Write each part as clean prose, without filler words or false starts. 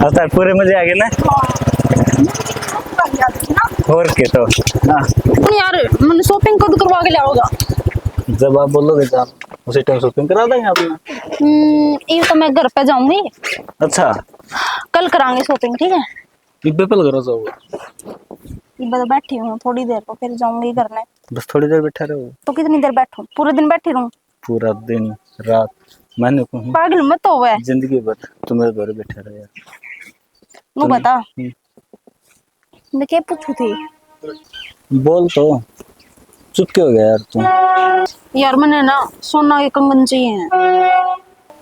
आता है पूरे मजे आ गए ना। और के तो हाँ यार मैंने शॉपिंग कब करवा के लाओगा? जब आप बोलोगे जान उसी टाइम शॉपिंग करा देंगे अपना। ये तो मैं घर पे जाऊंगी, अच्छा कल करांगे शॉपिंग, ठीक है? इब्बे पल करो जाओगे। ये बस बैठी हूँ थोड़ी देर को, फिर जाऊंगी करने। बस थोड़ी देर बैठा रहो। तो कितनी देर बैठूं? पूरे दिन बैठी रहूं? पूरा दिन रात मैंने कहूँ पागल मत हो गए। जिंदगी भर तुम्हारे घर बैठा रहे यार। वो बता मैं क्या पूछू थी? बोल तो चुप क्यों हो गया यार तू? यार मैंने ना सोना के कंगन चाहिए।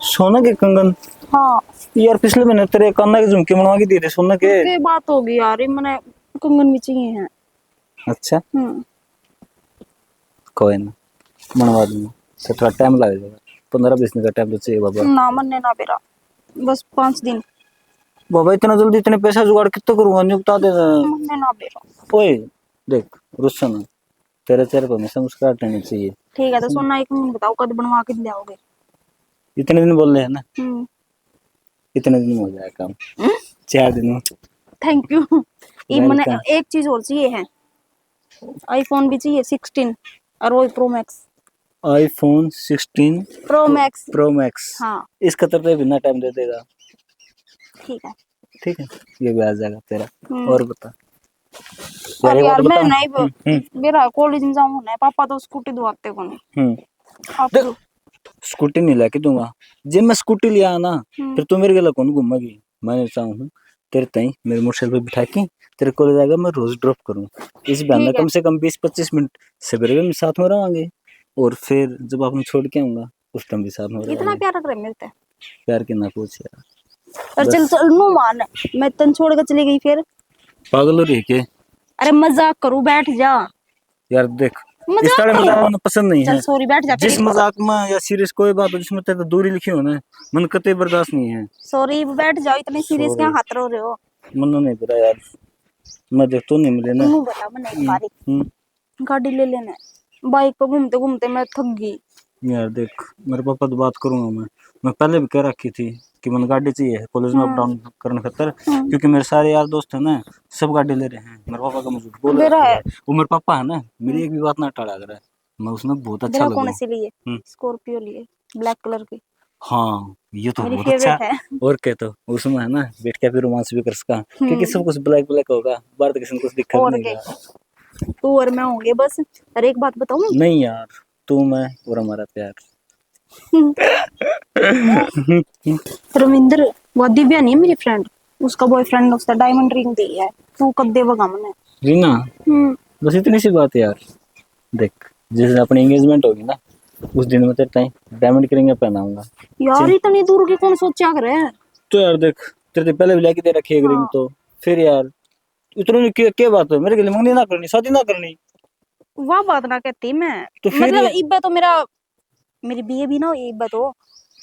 सोना के कंगन? हाँ यार पिछले महीने तेरे कान्ना के झुमके बनवा के दिए थे सोना के। ये बात होगी यार, ये मैंने कंगन भी चाहिए हैं। अच्छा कोई ना बनवा दूंगा, तो थोड़ा टाइम लगेगा। 15-20 दिन का टाइम तो चाहिए बाबा। ना मन्ने ना बेरा, बस 5 दिन। बाबा इतना जल्दी इतने पैसा जुगाड़ कितना करूंगा निपटा दे। मन्ने ना बेरा। ओए देख रुस्सा ना, तेरे चेहरे पर हमेशा मुस्कुराहट रहनी चाहिए। ठीक है तो सोना एक कंगन बताओ कद बनवा के लाओगे? इतने दिन बोल रहे हैं ना, इतने दिन में हो जाएगा काम। 4 दिन में। Thank you. ये मैंने वेलकम। एक चीज और चाहिए है, आईफोन भी चाहिए 16 और वो pro max. IPhone 16 pro max. हाँ इसका तो बिना टाइम दे देगा। ठीक है। ठीक है ये भी आ जाएगा तेरा। और बता अब एक यार बात मैं बता। नहीं मेरा कॉलेज में जाऊँ ना, पापा तो स्कूटी दुआते को नहीं। देख आप स्कूटी नहीं लाके दूंगा। जब मैं स्कूटी लिया ना फिर तू मेरे गला कौन घूमेगी। मैं चाहूँ तेरे तई मेरे मोटरसाइकिल पे बिठा के तेरे कॉलेज आएगा, मैं रोज ड्रॉप करूँ। इस बहाने ठीक है। कम से कम 20-25 मिनट सवेरे भी साथ में रहेंगे, और फिर जब आप छोड़ के आऊंगा उस टाइम भी साथ में इतना रहेंगे। प्यार कर मिलता है। प्यार के ना पूछ यार। और चल बस चल नो मान, मैं तन छोड़ कर चली गई फिर? पागल हो रही है के? अरे मजाक करूं, बैठ जा। यार देख इस मजाक तरह करूं। मजाक होना पसंद नहीं चल है। सॉरी, बैठ जा जिस फिर। मजाक में या सीरियस कोई बात हो जिसमें तेरे दूरी लिखी हो ना, मन कतई बर्दाश्त नहीं है। सॉरी बैठ जाओ, इतने सीरियस क्या Sorry, हाथ रो रहे हो? मनो नहीं पड़ा यार। मैं देख तो नहीं मिले ना। तू बता मैंने एक बारी गाड़ी ले लेना है। बाइक पे घूमते घूमते मैं थक गई। यार देख मेरे पापा तो बात करूंगा मैं पहले भी कह रखी थी कि मैंने गाड़ी चाहिए कॉलेज में अप डाउन करने खातर, क्योंकि मेरे सारे यार दोस्त है ना सब गाड़ी ले रहे हैं। मेरे पापा का मुझे बोल मेरा रखी है। है। वो मेरे पापा है ना, मेरी एक भी बात ना टाला कर। मैं उसमें बहुत अच्छा मेरा कौन लगूं। से लिए? स्कॉर्पियो लिए, ब्लैक कलर की। हाँ ये तो मेरी बहुत अच्छा। फेवरेट है। और क्या तो उसमें है ना बैठ के फिर रोमांस भी कर सका, क्योंकि सब कुछ ब्लैक ब्लैक होगा, बाहर तो किसी को कुछ दिक्कत और नहीं के होगा। तू और मैं होंगे बस। अरे एक बात बताऊं? नहीं यार तू मैं और हमारा प्यार। रविंद्र, वो दिव्या नहीं है मेरी फ्रेंड, उसका बॉयफ्रेंड उसका डायमंड रिंग दी है। तू कब देगा मैंने? रीना बस इतनी सी बात है यार। देख जिस दिन अपनी एंगेजमेंट होगी ना उस दिन मैं तेरे ताई डायमंड के रिंग पहनाऊंगा। यार इतनी दूर की कौन सोचा करे? तो यार देख तेरे तो पहले भी लेके दे रखी है रिंग, हाँ तो फिर यार इतनी क्या बात है मेरे के लिए मंगनी ना करनी शादी ना करनी। वह बात ना कहती मैं। तो फिर मतलब इब्बे तो मेरा, मेरी बीए भी ना हुई इब्बे तो।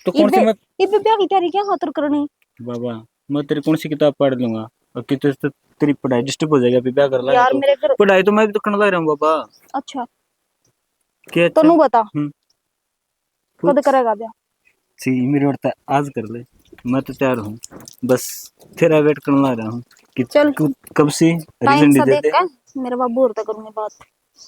तो कौन सी इब्बे मैं इब्बे ब्याह की तैयारी क्या खातर करनी? बाबा मैं तेरी कौन सी किताब पढ़ लूंगा और कितने से तेरी पढ़ाई डिस्टर्ब हो जाएगी, अभी ब्याह कर लाएगा यार तो मेरे घर। पढ़ाई तो मैं भी तो करने लग रहा हूँ बाबा। अच्छा क्या तो अच्छा नू बता कद पूछ करेगा ब्याह? सी मेरी औरत आज कर ले, मैं तो तैयार हूँ। बस तेरा वेट करने लग रहा हूँ कि चल कब सी टाइम रीजन सा दे देख दे। कर, मेरे बाबू और तक करूंगी बात।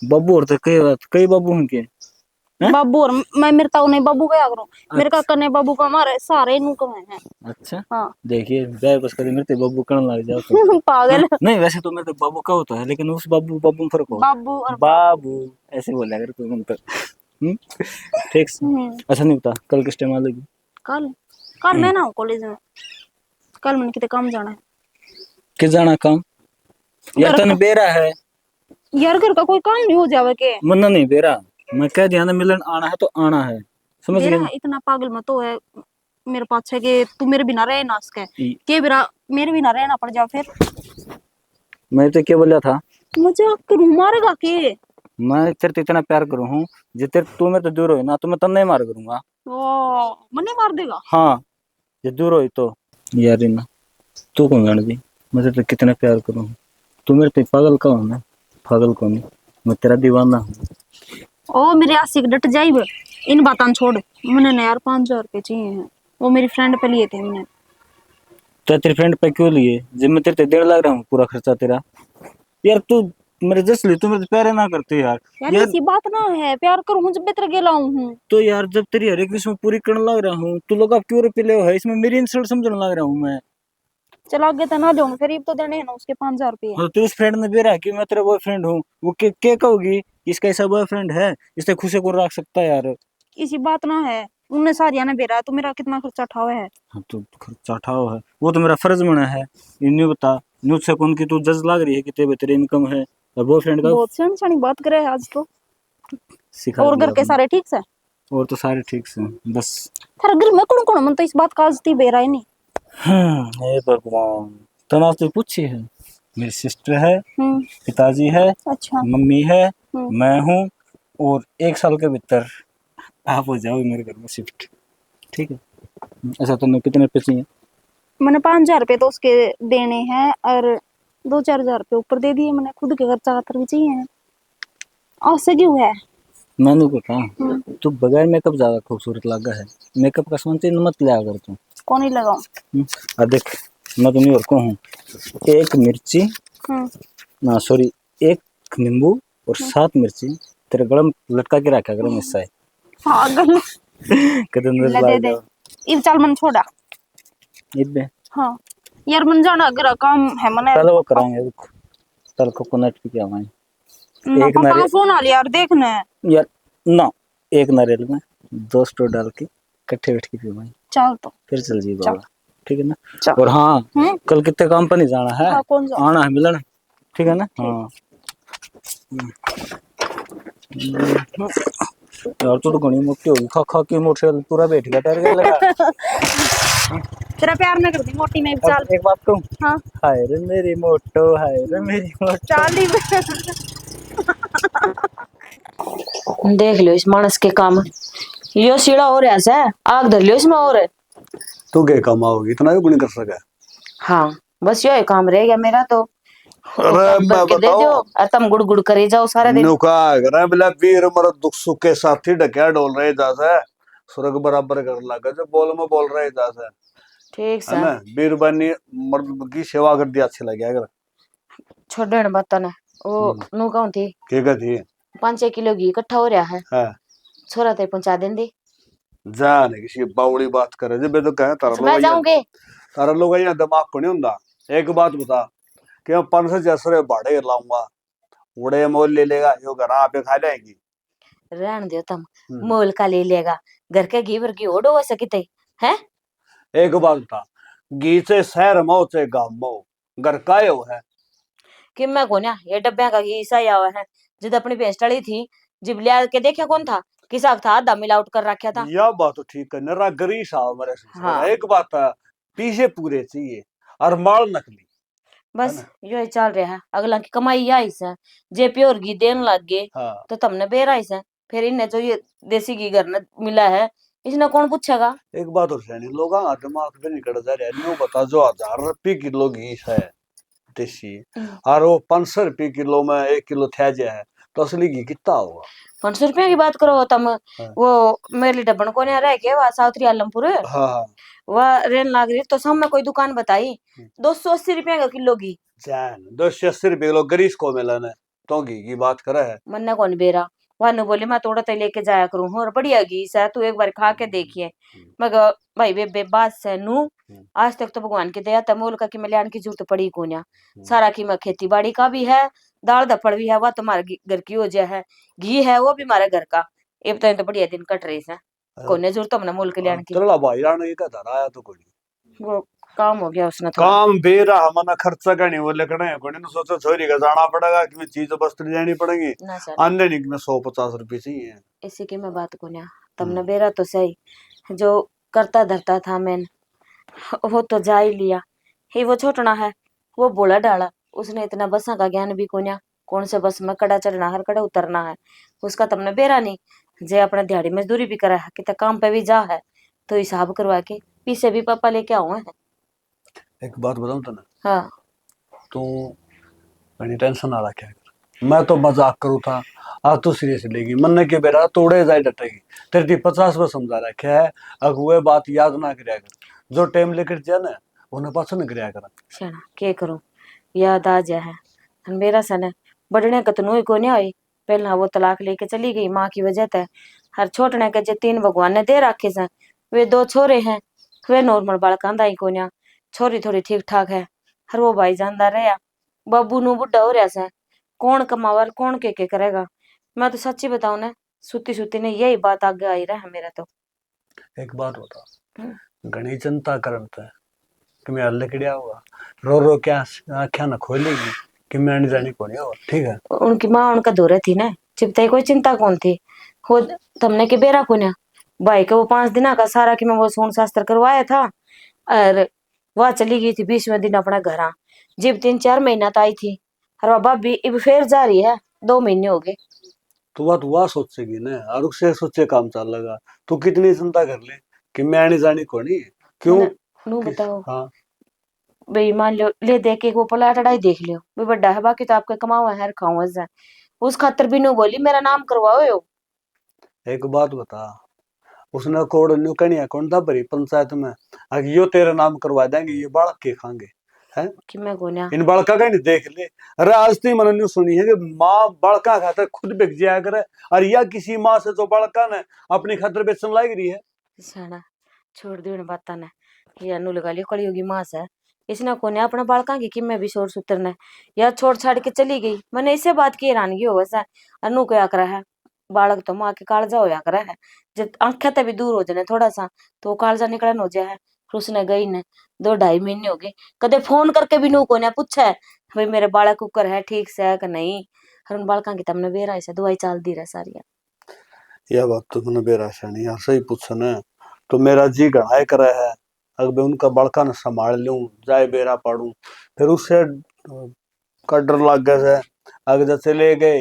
बाबू और तो कई बात कई बाबू उनके हैं। बाबू और मैं मेरे ताऊ ने बाबू क्या करूं? मेरे अच्छा काका ने बाबू का मारे सारे नु कमे हैं। अच्छा हाँ। देखिए ब्याह बस कभी मेरे बाबू करने लग जाओ तो हाँ? पागल। नहीं वैसे तो मेरे बाबू का होता है लेकिन उस बाबू बाबू में फर्क होगा। बाबू और बाबू। बाबू ऐसे बोला कर तू तो ठीक से। हम्म। अच्छा नहीं बता कल किस टाइम आ लगी? कल कल मैं ना हूँ कॉलेज में। कल मैंने कितने काम जाना है। किस जाना काम? यार घर तने का, बेरा है। यार घर का कोई काम नहीं हो जावे के? मन्ना नहीं बेरा, मैं कह दिया ना मिलन आना है तो आना है, समझ बेरा गए? इतना पागल मत हो है मेरे पास है कि तू मेरे बिना रह ना सके। के बिना मेरे बिना रहना पड़ जा फिर? मैं तो क्या बोला था? मजाक करूं, मारेगा के? मैं तेरे तो इतना प्यार करूँ हूँ, जे तेरे तू मेरे तो दूर हो ना तो मैं तन्ने मार करूंगा। ओ मन्ने मार देगा? हाँ ये दूर हो तो। यार ना तू कौन जान दी मैं तेरे तो कितना प्यार करूँ। तू मेरे तो पागल का हो ना, पागल कौन नहीं, मैं तेरा दीवाना हूँ। ओ मेरे आशिक डट जाइब। इन बातां छोड़, मैंने ना यार 5,000 रुपये चाहिए हैं, वो मेरी फ्रेंड पे लिए थे मैंने। तो तेरे फ्रेंड पे क्यों लिए? जब मैं तेरे 1.5 लाख रहा हूँ पूरा खर्चा तेरा। यार तू मेरे जस्ट ली, तू मेरे प्यारे ना करते यार। यार यार ऐसी बात ना है, प्यार करूं जब मैं तेरे गेला हूं। तो यार जब तेरी हर एक विश में पूरी करने लग रहा हूँ तो लोग अब क्यों रुपये ले है, इसमें मेरी इंसल्ट समझने लग रहा हूँ मैं। चल आगे तो ना जाऊं, फिर तो देने हैं ना उसके 5,000 रुपये। हाँ, तो उस फ्रेंड ने बेरा कि मैं तेरा बॉयफ्रेंड हूँ, वो के कहोगी इसका ऐसा बॉयफ्रेंड है, इससे खुशी को रख सकता है यार। इसी बात ना है, उनने सारिया ने बेरा, तो मेरा कितना खर्चा उठावा है। हाँ तो खर्चा उठाओ है, वो तो मेरा फर्ज बना है। ये नहीं बता न्यूज से कौन की तू जज लग रही है कि तेरी इनकम है और बॉयफ्रेंड का बहुत सण सणी बात करे है आज तो। सिखा और घर दिया के आपने। सारे ठीक से? और तो सारे ठीक से बस। थारे घर में कौन कौन है? मन तो इस बात का आज ती बेरा ही नहीं। हे भगवान, तना तो पूछी है। मेरी सिस्टर है, हम्म। पिताजी है, अच्छा। मम्मी है, हम्म। मैं हूँ, और 1 साल के भीतर आप हो जाओ मेरे घर में शिफ्ट। ठीक है। ऐसा तुम्हें कितने पैसे चाहिए? मैंने 5,000 रुपये तो उसके देने हैं, और 2-4 हज़ार रुपये ऊपर दे दिए मैंने, खुद के खर्चा खातर भी चाहिए। आपसे क्यों है? मैंने को कहा हम्म। तू बगैर मेकअप ज्यादा खूबसूरत लगा है। मेकअप का सामान चीज मत लिया कर तू। कौन ही लगाऊं? अब देख, मैं तुम्हें और को हूँ, 1 मिर्ची, हम्म। ना सॉरी, 1 नींबू और 7 मिर्ची तेरे गले में लटका के रखा करो हमेशा ही। पागल। कदम नजर ले दे लग दे। जाओ। इब चल मन छोड़ा। इब्बे हाँ। यार मन जाना अगर काम है मने। पहले वो कराएंगे, रुक। कल कोकोनट पी के आवाएं। ना एक पापा का नारियल, फोन आ लिया यार, देखना है। यार ना, 1 नारियल में 2 स्टोर डाल के इकट्ठे बैठ के पीवाएं, चल तो। फिर चल जी चल। बाबा। ठीक है ना? चल। और हाँ, हम्म। कल कितने काम पर नहीं जाना है, हाँ कौन सा? आना है मिलन। ठीक है ना? ठीक। हाँ। यार तू तो घनी मोटी होगी, खा खा के मोटरसाइकिल पूरा बैठ गया टायर के लगा। तेरा प्यार ना कर दी मोटी में, अब चल। एक बात कहूँ, हाँ। हाय रे मेरी मोटो, हाय रे मेरी मोटो। चल ही। देख लो इस मानस के काम, यो सीढ़ा हो रहा है, आग धर लियो इसमें और। तू क्या कमाओगी, इतना भी नहीं कर सका। हाँ बस यो ही काम रह गया मेरा तो। वो अरे काम मैं करके दे बताओ, दो और तुम गुड़ गुड़ करे जाओ सारा दिन। नुका करे बोला वीर मर दुख सुख के साथी ढकिया डोल रहे जासे, स्वर्ग बराबर कर लगा जो बोल में बोल रहे जासे, ठीक है सा ना? वीर बनी मर्द की सेवा कर दिया, अच्छी लगी अगर। छोड़ो न बात ने। वो नु कहूं थी क्या कहती 5-6 किलो घी इकट्ठा हो रहा है, है? छोरा ते पहुंचा देंदी। जाने किसी बावड़ी बात करे जब तो कहे तारा अच्छा लोग मैं जाऊंगे। तारा लोग यहाँ दिमाग को नहीं होता। एक बात बता कि मैं 500 भाड़े लाऊंगा, उड़े मोल ले लेगा यो घर आप खा जाएगी। रहन दो तुम, मोल का ले लेगा, घर के घी भर की ओडो हो सकिते है। एक बात बता, घी से शहर में हो चाहे गाँव में हो, घर का है। कि मैं कोन्या ये डब्बे का घी ईसा आवा है, जिद अपनी भैंस टड़ी थी, जिब लिया के देखा कौन था, किसा था आधा मिलावट कर रखा था। यह बात तो ठीक है, नरा गरीस आओ मेरे से। हाँ एक बात है, पीछे पूरे चाहिए और माल नकली, है बस ना? यो ही चल रहा है, अगला की कमाई आई से, जे प्योर घी देन लग गए हाँ। तो तुमने बेरा से, फिर इन्हें जो ये देसी घी घर ने मिला है, इसने कौन पूछेगा। एक बात और सैनी लोग दिमाग पे निकल जा रहे हैं, न्यू बता जो 1,000 रुपये किलो घी है देसी, और वो 500 रुपये किलो में 1 किलो थे है, तो असली घी कितना होगा? 500 रुपया की बात करो तुम। हाँ वो मेरे डबन को नहीं रह के वह साउथरी आलमपुर, हाँ हाँ। वह रेन लाग रही तो सामने कोई दुकान बताई, 280 रुपया का किलो घी। जान 280 रुपये किलो गरीस को मिलन है, तो घी की बात करे है। मन्ने कौन बेरा, वानु बोले मैं थोड़ा तो लेके जाया करूं, और बढ़िया घी से तू एक बार खा के देखिए। मैं कहा, भाई बे बात से नू आज तक तो भगवान की दया तमोल का कि मैं लियान की जरूरत पड़ी को ना, सारा की मैं खेती बाड़ी का भी है, दाल दफड़ भी है, वह तुम्हारे घर की हो जाए है, घी है वो भी हमारे घर का। एक तो बढ़िया दिन कट रही है, कोने जरूरत हमने मोल के लियान की। तेरा भाई राणा ये कहता आया तो कोई वो काम हो गया उसने थोड़ा। काम बेरा हमने खर्चा करनी वो लेकर कोई नहीं सोचा छोरी का जाना पड़ेगा कि मैं चीज वस्त्र लेनी पड़ेगी, ना सर अन्य नहीं कि मैं 150 रुपये चाहिए। इसी की मैं बात को ना, तुमने बेरा तो सही, जो करता धरता था मैंने वो तो जा ही लिया, ही वो छोटना है, वो बोला डाला, उसने इतना बसा का ज्ञान भी कोन्या, कौन से बस में कड़ा चढ़ना हर कड़ा उतरना है, उसका तुमने बेरा नहीं। जे अपने दिहाड़ी मजदूरी भी करा है कि काम पे भी जा है, तो हिसाब करवा के पीछे भी पापा लेके आऊ है। एक बात बताऊं तो ना, हाँ तू बड़ी टेंशन ना रखे, मैं तो मजाक करूँ था, आज तो सीरियस लेगी मन के बेरा तोड़े जाए डटेगी। तेरे 50 बार समझा रखे है, अगर वो बात याद ना कराया कर, जो टाइम लेकर जाए ना उन्हें पसंद कराया करा। शाना के करूं, याद आ जा है मेरा सन बड़ने कतनू को नहीं आई। पहला वो तलाक लेके चली गई माँ की वजह से। हर छोटने के जे 3 भगवान ने दे रखे से, वे 2 छोरे हैं, वे नॉर्मल बालक आंदा ही कोन्या, छोरी थोड़ी ठीक ठाक है। हर वो भाई जानदा रहा बाबू नु बुढ़ा हो रहा से, कौन कमावर कौन के करेगा। मैं तो सच्ची बताऊं ना, सुती सुती ने यही बात आगे आई रहा है मेरा तो। एक बात बता, घनी चिंता करता है कि मैं लकड़िया हुआ रो क्या आख्या ना खोलेगी कि मैं नहीं जानी कौन होगा, ठीक है। उनकी माँ उनका दौरे थी ना, चिपता कोई चिंता कौन थी। हो तुमने के बेरा को भाई का वो 5 दिन का सारा कि मैं वो सोन शास्त्र करवाया था, और वह चली गई थी 20वें दिन अपना घर। जब 3-4 महीना तो आई थी, और भाभी अब फिर जा रही है, 2 महीने हो गए। तो बात वह सोचेगी ना, और उससे सोचे काम चल लगा। तू कितनी चिंता कर ले कि मैं नहीं जानी कौन क्यों। नू बताओ हाँ भाई, मान लो ले दे के वो पलाट अड़ाई देख लियो भाई, बड़ा है बाकी तो आपका कमावा है खाओ है। उस खातर भी नू बोली मेरा नाम करवाओ यो। एक बात बता, उसने कोड न्यू कनिया कौन था भरी पंचायत में, अगर यो तेरा नाम करवा देंगे ये बालक के खाएंगे हैं। कि मैं गोन्या इन बालका का नहीं देख ले। अरे आज तो मैंने न्यू सुनी है कि माँ बालका खातर खुद बिक जाया करे, और या किसी माँ से जो बालका ने अपनी खातर बेचने लाग रही है। साना छोड़ दो इन बात ने, ये अनु लगा लियो कड़ी होगी माँ से। इसने कोने अपना बालका की मैं भी शोर सूत्र ने या छोड़ छाड़ के चली गई। मैंने इसे बात की हैरानगी हो वैसा। अनु क्या करा है, बालक तो माँ के कालजा होया करा है, जब आंखें तभी दूर हो जाने थोड़ा सा तो कालजा निकलन हो जाए है। फिर उसने गई ने 2-2.5 महीने हो गए, कदे फोन करके भी नू कोने पूछा है भाई मेरे बालक कुकर है ठीक से है कि नहीं। हर उन बालका की तमने बेरा से दवाई चाल दी रह सारी। यह बात तो मैंने बेराशा नहीं यार, सही पूछना है तो मेरा जी गढ़ाई करे है। अगर मैं उनका बड़का न संभाल लूं जाए बेरा पाड़ू, फिर उससे का डर लग गया है। अगर जब चले गए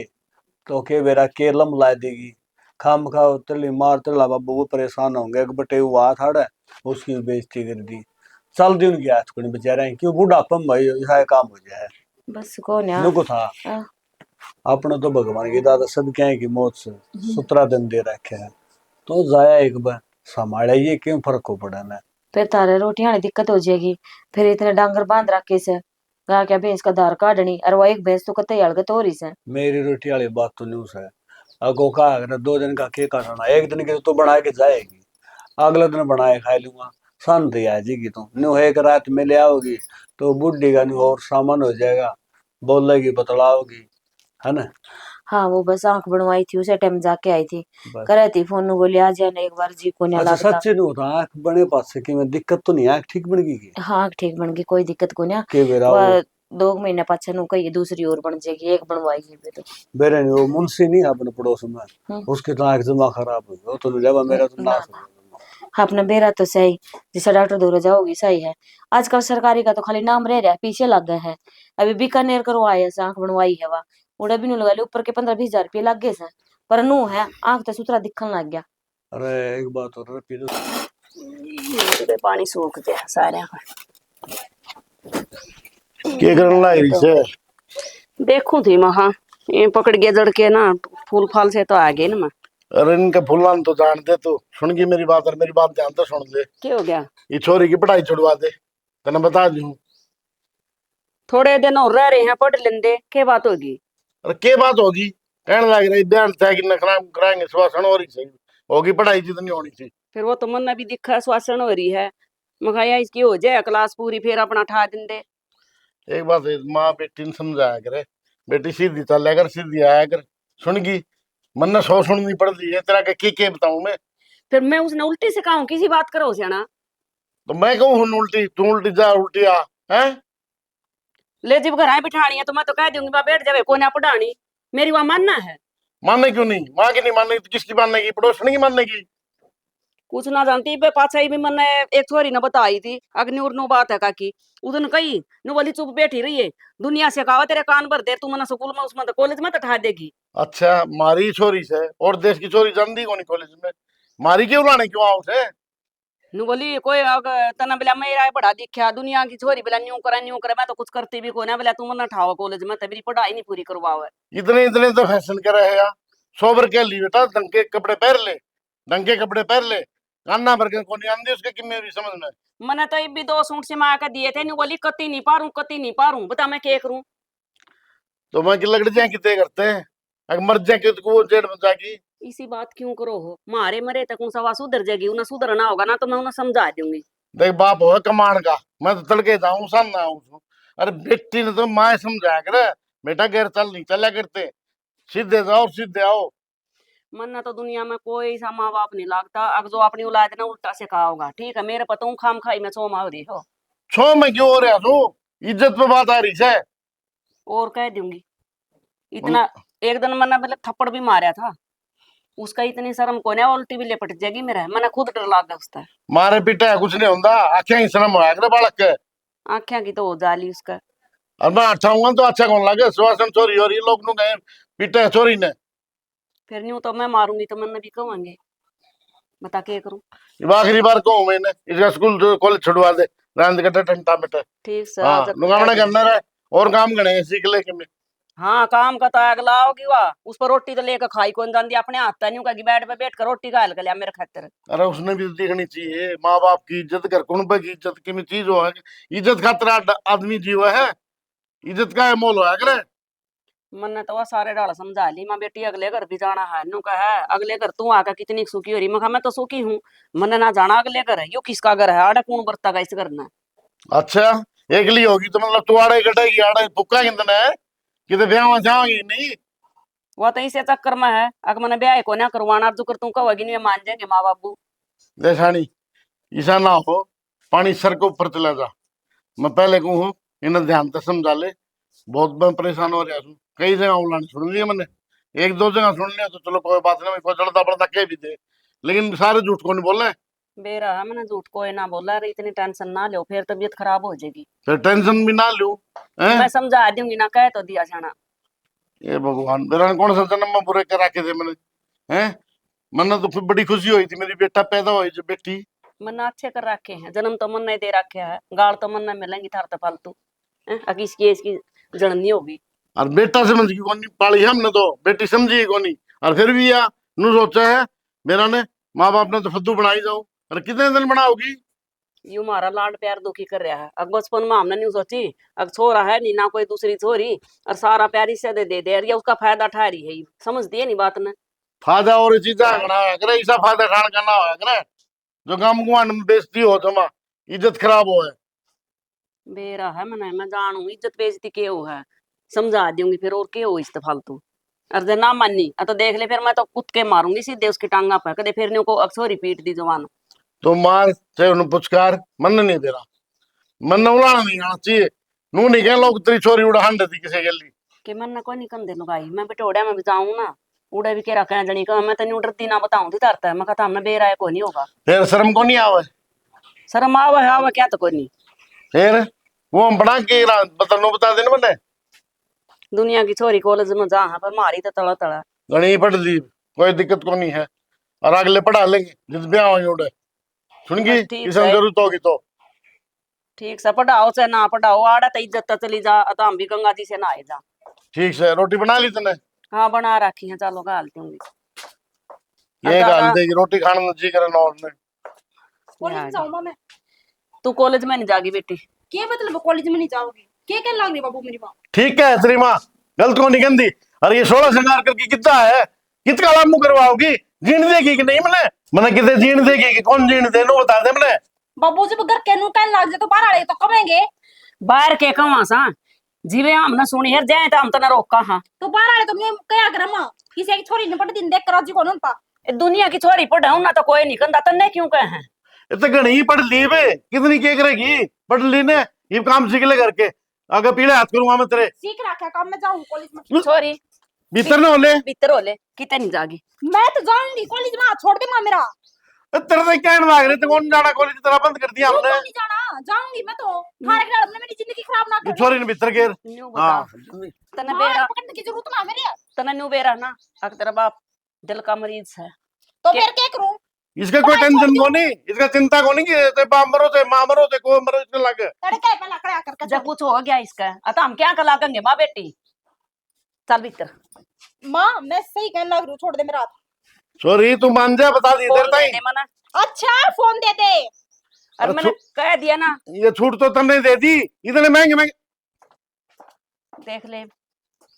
तो के बेरा के लम ला देगी, खाम खाओ तली मार तला बाबू वो परेशान होंगे। एक बटे हुआ था उसकी बेइज्जती कर दी। चल दिन गया थोड़ी बेचारा क्यों बुढ़ापम भाई ऐसा काम हो जाए। बस कौन है नुको था अपने तो भगवान की दादा सब क्या है कि मौत से 17 दिन दे रखे है, तो जाया एक बार संभाला ये क्यों फर्क हो पड़ा ना। फिर तारे रोटियां वाली दिक्कत हो जाएगी। फिर इतने डांगर बांध रखे से गा क्या भैंस का धार काटनी, और वो एक भैंस तो कतई हड़गत हो रही से। मेरी रोटी वाली बात तो न्यूज है। अगो का अगर 2 दिन का के काटना, एक दिन के तो बना के जाएगी, अगले दिन बनाए खा लूंगा, शांत आ जाएगी। तो न्यू एक रात में ले आओगी तो बुढ़ी का न्यू और सामान हो जाएगा, बोलेगी बतलाओगी, है ना। हाँ वो बस आंख बनवाई थी, उसे टाइम जाके आई थी, बस करे थी फोन नु बोली आ जाना एक बार जी को नहीं अच्छा लगता। सच्ची नु होता आंख बने पास से कि मैं दिक्कत तो नहीं, आंख ठीक बन गई की हाँ ठीक बन गई, कोई दिक्कत को नहीं। के बेरा वो वह 2 महीने पाछे नु कही दूसरी और बन जाएगी, एक बनवाएगी भी तो। बेरे नहीं वो मुंशी नहीं है अपने पड़ोस में, उसके तो आंख जमा खराब हो गया तो लेवा मेरा तो नाश हो गया। हाँ अपना बेरा तो सही, जिसे डॉक्टर दूर जाओगी सही है। आजकल सरकारी का तो खाली नाम रह रहा है, पीछे लग गए है। अभी बीकानेर करवाए से आंख बनवाई है, वह उड़ा भी नहीं लगा ले, ऊपर के 15-20 हजार रुपये लग गए से, पर नु है आंख तो सुथरा दिखन लग गया। अरे एक बात और पी लो ये पानी सूख गया सारे का। के करन लाग रही से? देखूं थी महा ये पकड़ के जड़ के ना फूल फाल से तो आ गए ना मैं। अरे इनका फुलान तो जान दे, तू सुन गई मेरी बात, और मेरी बात ध्यान से सुन ले। क्या हो गया? ये छोरी की पढ़ाई छुड़वा दे, तेने बता दूं। थोड़े दिन और रह रहे हैं, पढ़ लेंदे, क्या बात होगी? अरे के बात होगी, कहने लग रही ध्यान से कि नखराम कराएंगे, श्वासन हो रही सही होगी, पढ़ाई जितनी होनी थी। फिर वो तो मन ने भी दिखा श्वासन हो रही है, मखाया इसकी हो जाए क्लास पूरी फिर अपना ठा देंदे। एक बात है, माँ बेटी ने समझाया करे, बेटी सीधी चल कर सीधी आया कर, सुन गई। मन ने 100 सुननी पड़ रही है, तेरा के बताऊं मैं। फिर मैं उसने उल्टी से कहूँ किसी बात करो सियाना, तो मैं कहूँ उल्टी, तू उल्टी जा उल्टी आ है। ले जब घर आए बिठानी है तो मैं तो कह दूंगी बैठ जावे को ना पढ़ानी, मेरी वहां मानना है। मानने क्यों नहीं, माँ की नहीं मानने तो किसकी मानने की, पड़ोसन की मानने की। कुछ ना जानती बे पाछा ही भी मैंने एक छोरी ने बताई थी अग्निउर नो बात है काकी, उदन कही नु बोली चुप बैठी रही है, दुनिया से कहा तेरे कान भर दे, तू मना स्कूल में उसमें तो कॉलेज में तो ठा देगी। अच्छा मारी छोरी से और देश की छोरी जानती कौन कॉलेज में, मारी क्यों लाने क्यों आओ से। नु बोली कोई तना बिला मेरा पढ़ा दिखा, दुनिया की छोरी बिला न्यू करे, मैं तो कुछ करती भी को ना बिला तू मना ठाओ कॉलेज में, तो मेरी पढ़ाई नहीं पूरी करवाओ। इतने इतने तो फैशन कर रहे हैं यार, सोबर के लिए बेटा ढंग के कपड़े पहन ले, ढंग के कपड़े पहन ले, कान्ना भर के कोनी आंदी उसके कि मेरी समझ में। मैंने तो भी 2 सूट सिमा के दिए थे, न्यू बोली कती नहीं पारूं, कती नहीं पारूं, बता मैं क्या करूं। तो मैं कि लड़ जाए कितने करते हैं, अगर मर जाए कि तो वो जेड़ में जाएगी। इसी बात क्यों करो हो, मारे मरे तक सवा सुधर जाएगी, उन्हें सुधरना होगा ना तो मैं उन्हें समझा दूंगी। देख बाप हो कमाण का, मैं तो तड़के जाऊं सामने आऊं। अरे बेटी ने तो माए समझाया करे, बेटा घर चल नहीं चला करते, सीधे जाओ सीधे आओ। मन्ना तो दुनिया में कोई सा माँ बाप नहीं लगता, अगर जो अपनी औलाद ना उल्टा सिखा होगा। ठीक है, मेरे पता हूँ खाम खाई में 100 मार रही हो। छो मैं क्यों हो रहा तू, इज्जत पे बात आ रही है। और कह दूंगी इतना। एक दिन मैंने मतलब थप्पड़ भी मारा था, उसका इतनी शर्म को नहीं, उल्टी भी लेपट जाएगी मेरा, मैंने खुद डर लगा उसका। मारे पीटे है कुछ नहीं होता, आख्या ही शर्म होया करे बालक के। आख्या की तो हो जाली उसका। और मैं अच्छा हूँ तो अच्छा कौन लगे, सुहासन चोरी हो रही लोग नु गए पीटे है चोरी ने। फिर न्यू तो मैं मारूंगी तो मैंने भी कहूंगे, बता के करूं। ये आखिरी बार कहूँ मैंने, इसका स्कूल कॉलेज छुड़वा दे, रांद कटे टंटा मिटे। ठीक से हाँ जब लुगावना करना रहे और काम गणे सीख ले के मैं। हाँ काम का तो अगला होगी वाह, उस पर रोटी तो लेकर खाई कौन जाती, अपने हाथ तक न्यू कही बेड पे बैठ कर रोटी खा लिया मेरे खातिर। अरे उसने भी देखनी चाहिए माँ बाप की इज्जत, घर कुनबे की इज्जत की चीज हो है। इज्जत खातिर आदमी जीव है, इज्जत का मोल होया करे। मैंने तो वह सारे डाल समझा ली, माँ बेटी अगले घर भी जाना है, नु कहा है अगले घर तू आकर कितनी सुखी हो रही, मैं कहा मैं तो सुखी हूँ, मैंने ना जाना अगले घर है, यो किसका घर है, आड़े कौन बरता का इस घर में। अच्छा एकली होगी तो मतलब तू आड़े कटेगी, आड़े भुक्का कितने है, कितने ब्याह जाओगी नहीं। वह तो इसे चक्कर में है, अगर मैंने ब्याह को ना करवाना जो कर तू कहोगी नहीं मान जाएंगे माँ बाबू। देखानी ऐसा ना हो, पानी सर के ऊपर चला जा। मैं पहले कहूँ इन्हें ध्यान से समझा ले, बहुत मैं परेशान हो रहा हूँ। कई जगह उलान सुन लिया मैंने, 1-2 जगह सुन लिया तो चलो कोई बात नहीं, कोई चढ़ता पड़ता कह भी दे, लेकिन सारे झूठ को नहीं बोलना है। बेरा है, मैंने झूठ कोई ना बोला, अरे इतनी टेंशन ना लो, फिर तबीयत खराब हो जाएगी। फिर टेंशन भी ना लूं हैं? मैं समझा दूंगी ना, कह तो दिया जाना। ये भगवान, मेरा कौन सा जन्म में बुरे करा के थे मैंने, हैं? मन्ना तो फिर बड़ी खुशी हुई थी, मेरी बेटा पैदा हुई जो बेटी। मन्ना अच्छे कर रखे हैं, जन्म तो मन्ना ही दे रखे है, गाल तो मन्ना मिलेंगी थार तो फालतू हैं? अगर इसकी जननी होगी। और बेटा समझ की कौन पाली हमने तो, बेटी समझी कौन। और फिर भी या नु सोचा है मेरा ने, माँ बाप ने तो फद्दू बनाई जाओ, अरे कितने दिन बनाओगी। यू मारा लाड प्यार दुखी कर रहा है, अब बचपन में हमने नहीं सोची, अब छोरा है नहीं ना कोई दूसरी छोरी, और सारा प्यार इसे दे या उसका फायदा ठा रही है, समझती है नहीं बात ने। फायदा और चीजा खाना है करे, ऐसा फायदा खान करना है करे जो गांव गुआंढ में बेइज्जती हो, जमा इज्जत खराब हो है। बेरा है मैं जानू इज्जत बेइज्जती के हो है, समझा दूंगी फिर, और के हो इस फालतू। और जे ना मानी तो देख ले, फिर मैं तो कुत्ते के मारूंगी सीधे उसकी टांगा पे, कदे फिर को अक्सर रिपीट दी जवान। तो मार चाहे उन्हें पुचकार, मन नहीं दे रहा, मन उड़ाना नहीं आना चाहिए। नू नहीं कह लोग तेरी चोरी उड़ा हंड दी किसी गली कि मन कोई नहीं कंधे लुगाई, मैं बिटोड़िया में भी जाऊं ना, उड़े भी के रखा जनी का, मैं तेन डरती ना बताऊं थी तरता है, मैं कहता हमने बेरा को नहीं होगा। फिर शर्म को नहीं आवे, शर्म आवे क्या तो कोई नहीं। फिर वो हम बना के बता देना मैंने, दुनिया की छोरी कॉलेज में जा पर मारी तो तड़ा तड़ा। गणी पढ़ ली कोई दिक्कत को नहीं है, और अगले पढ़ा लेंगे जिस ब्याह होंगे उड़े सुनगी, ठीक किसी है। जरूरत होगी तो। ठीक से पढ़ाओ चाहे ना पढ़ाओ, आड़ा तो इज्जत तो चली जा, तो हम भी गंगा जी से नहाए जा। ठीक से रोटी बना ली तूने? हाँ बना रखी है, चलो गाल दूंगी। ये अब गाल दादा- देगी, रोटी खाने में जी करे नौर ने। कॉलेज में जाऊंगा मैं। तू कॉलेज में नहीं जागी बेटी। क्या मतलब कॉलेज में नहीं जाओगी, क्या कहने लग रही बाबू मेरी माँ। ठीक है तेरी माँ गलत को नहीं गंदी, अरे ये 16 श्रृंगार करके कितना है, कितना लामू करवाओगी, जीण देगी कि नहीं मैंने, मैंने कितने जीण देगी कि कौन जीण दे नो बता दे मैंने। बाबू जब घर के नु कहने लग जाए तो बाहर आए तो कमेंगे। बाहर के कवा सा जीवे हमने सुनी है, जाए तो हम तो ना रोका। हाँ तो बाहर आए तो मैं क्या कर मां, किसी की छोरी ने पट दिन देख कर राजी कौन होता। दुनिया की छोरी पढ़ाऊ ना तो कोई नहीं कंदा, तन्ने क्यों कहे हैं। इतने घनी पढ़ ली बे, कितनी के करेगी पढ़ ली ने, ये काम सीख ले करके, अगर पीले हाथ करूंगा मैं तेरे। सीख रखा काम में जाऊं कॉलेज में। छोरी भीतर न होले, भीतर होले कितने नहीं जागी। मैं तो जाऊंगी कॉलेज में, छोड़ दे मां मेरा। तेरे से क्या लग रहे थे, कौन जाना कॉलेज तरह बंद कर दिया क्यों हमने। नहीं जाना, जाऊंगी मैं तो, थारे के अपने मेरी जिंदगी खराब ना ये कर। छोरी ने भीतर गेर, न्यू हाँ बता तने बेरा, पकड़ने की जरूरत ना मेरे। तने न्यू बेरा ना, अगर तेरा बाप दिल का मरीज है तो फिर क्या करूं। इसका कोई टेंशन को नहीं, इसका चिंता को नहीं कि ते बाप मरो ते मां मरो ते को मरो इसके लगे। तड़के पे लकड़ा करके जब कुछ हो गया इसका, अतः हम क्या कला करेंगे माँ बेटी। चल भीतर मां मैं सही कहने लग रही हूं, छोड़ दे मेरा हाथ। सॉरी तू मान जा, बता दी बोल देर ताई दे मना, अच्छा फोन दे दे। और अरे मैंने कह दिया ना, ये छूट तो तुमने दे दी, इतने महंगे महंगे देख ले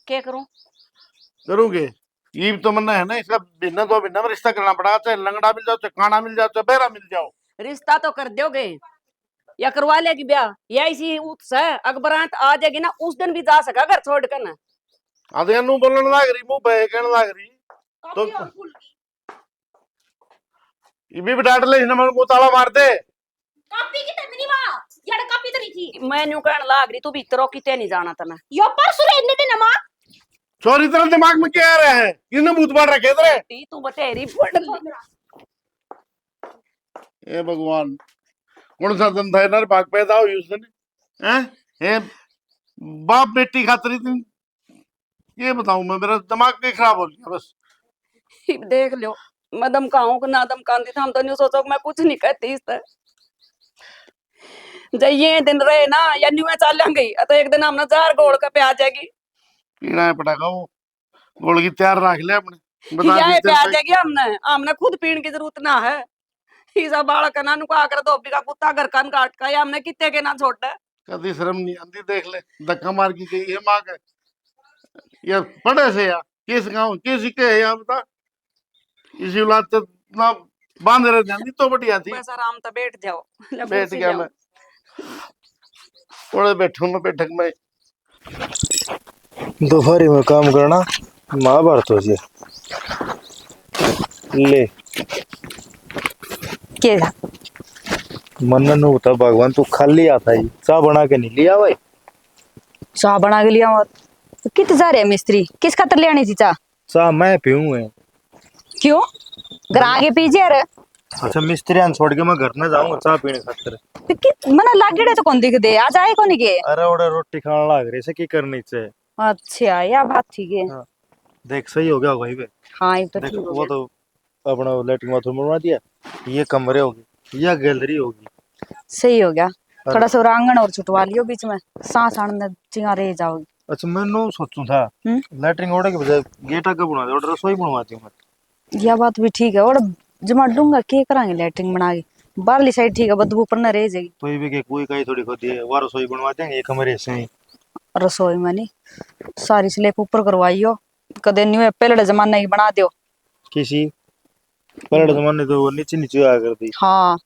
क्या करूं। करोगे। ये तो मन्ना है ना, इसका भिन्न दो भिन्न में रिश्ता करना पड़ा, चाहे लंगड़ा मिल जाओ, चाहे काना मिल जाओ, चाहे बहरा मिल जाओ। रिश्ता तो कर दोगे या करवा लेगी ब्याह, या इसी उत्साह अकबरात आ जाएगी ना, उस दिन भी जा सका घर छोड़ कर ना। आधे नु बोलने लाग रही, मुंह पे कहने लाग रही तो ये भी डांट ले, इन्हें मुंह ताला मार दे। कापी की तमनी वा यार कापी तरी थी। मैं न्यू कहने लाग रही, तू भी इतरो किते नहीं जाना तना। यो परसों रहने दे ना मां। चोरी तरह दिमाग में क्या आ रहा है, किसने भूत बांट रखे तेरे। तू बतेरी पड़ ली। ए भगवान, कौन सा धंधा है ना भाग पैदा हुई उस दिन, हैं? ए बाप बेटी खातिर इतनी, ये बताऊं मैं, मेरा दिमाग भी खराब हो गया बस। देख लो मैं धमकाऊं कि ना धमकाती था, हम तो न्यू सोचो मैं कुछ नहीं कहती इस तरह। जब ये दिन रहे ना या न्यू में चल गई तो एक दिन हमने जार गोड़ का पे आ जाएगी। पीना है पटाखा वो, गोल की तैयार रख ले अपने, बता या दी पे आ जाएगी, हमने हमने खुद पीने की जरूरत ना है। इसा बालक ना नुका आकर धोबी का कुत्ता घर कान काट का, या हमने कितने के ना छोड़ा। कभी शर्म नहीं आती, देख ले धक्का मार की गई है माँ के, ये पढ़े से या किस गाँव किस के है या बता, इसी औलाद से ना बांध रहे ध्यान तो बढ़िया थी। बस आराम से बैठ जाओ। या बैठ कुर्सी गया जाओ। मैं, थोड़े बैठू मैं बैठक में। दोपहरी में काम करना महाभारत हो जाए ले क्या मन नु बता भगवान, तू खाली आता ही चाय बना के नहीं लिया भाई। चाय बना के लिया और कित जा रहे मिस्त्री, किस खातर ले आनी थी चाय? चाय मैं पीऊं है। क्यों घर आगे पीछे अरे अच्छा मिस्त्री छोड़ के मैं घर न जाऊंगा चाय पीने खातिर। मना लागेड़े तो कौन दिख दे आज आए कौन के? अरे ओडे रोटी खाने लाग रही से की करनी चाहिए। अच्छा या बात ठीक है। हाँ, देख सही हो गया भाई बे। हाँ ये तो देख ठीक हो वो गया। तो अपना लेटरिन बाथरूम बनवा दिया, ये कमरे होगी, यह गैलरी होगी। सही हो गया, थोड़ा सा आंगन और छुटवा लियो बीच में, सांस आने चिंगा रह जाओगी। अच्छा मैं नो सोचूं था लेटरिन ओडे के बजाय गेट आगे बनवा दे, ओडे रसोई बनवा दूं मैं। यह बात भी ठीक है, और जमा दूंगा के करांगे लेटरिंग बना के, बाहरली साइड ठीक है, बदबू पर न रह जाएगी। कोई भी के कोई कहीं थोड़ी होती है, वो रसोई बनवा देंगे, ये कमरे से ही। रसोई में नहीं, सारी स्लेब ऊपर करवाइयो, कदे न्यू पहले जमाने की बना दियो। किसी पलट जमाने तो वो नीचे नीचे आया करती। हाँ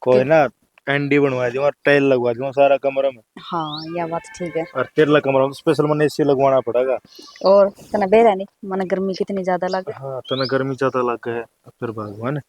कोई ना एंडी बनवा दूंगा, टाइल लगवा दूंगा सारा कमरे में। हाँ यह बात ठीक है। और तेरला कमरा में स्पेशल मैंने एसी लगवाना पड़ेगा। और तना बेरा नहीं मन गर्मी कितनी ज्यादा लगे। हाँ तने गर्मी ज्यादा लग है, फिर भगवान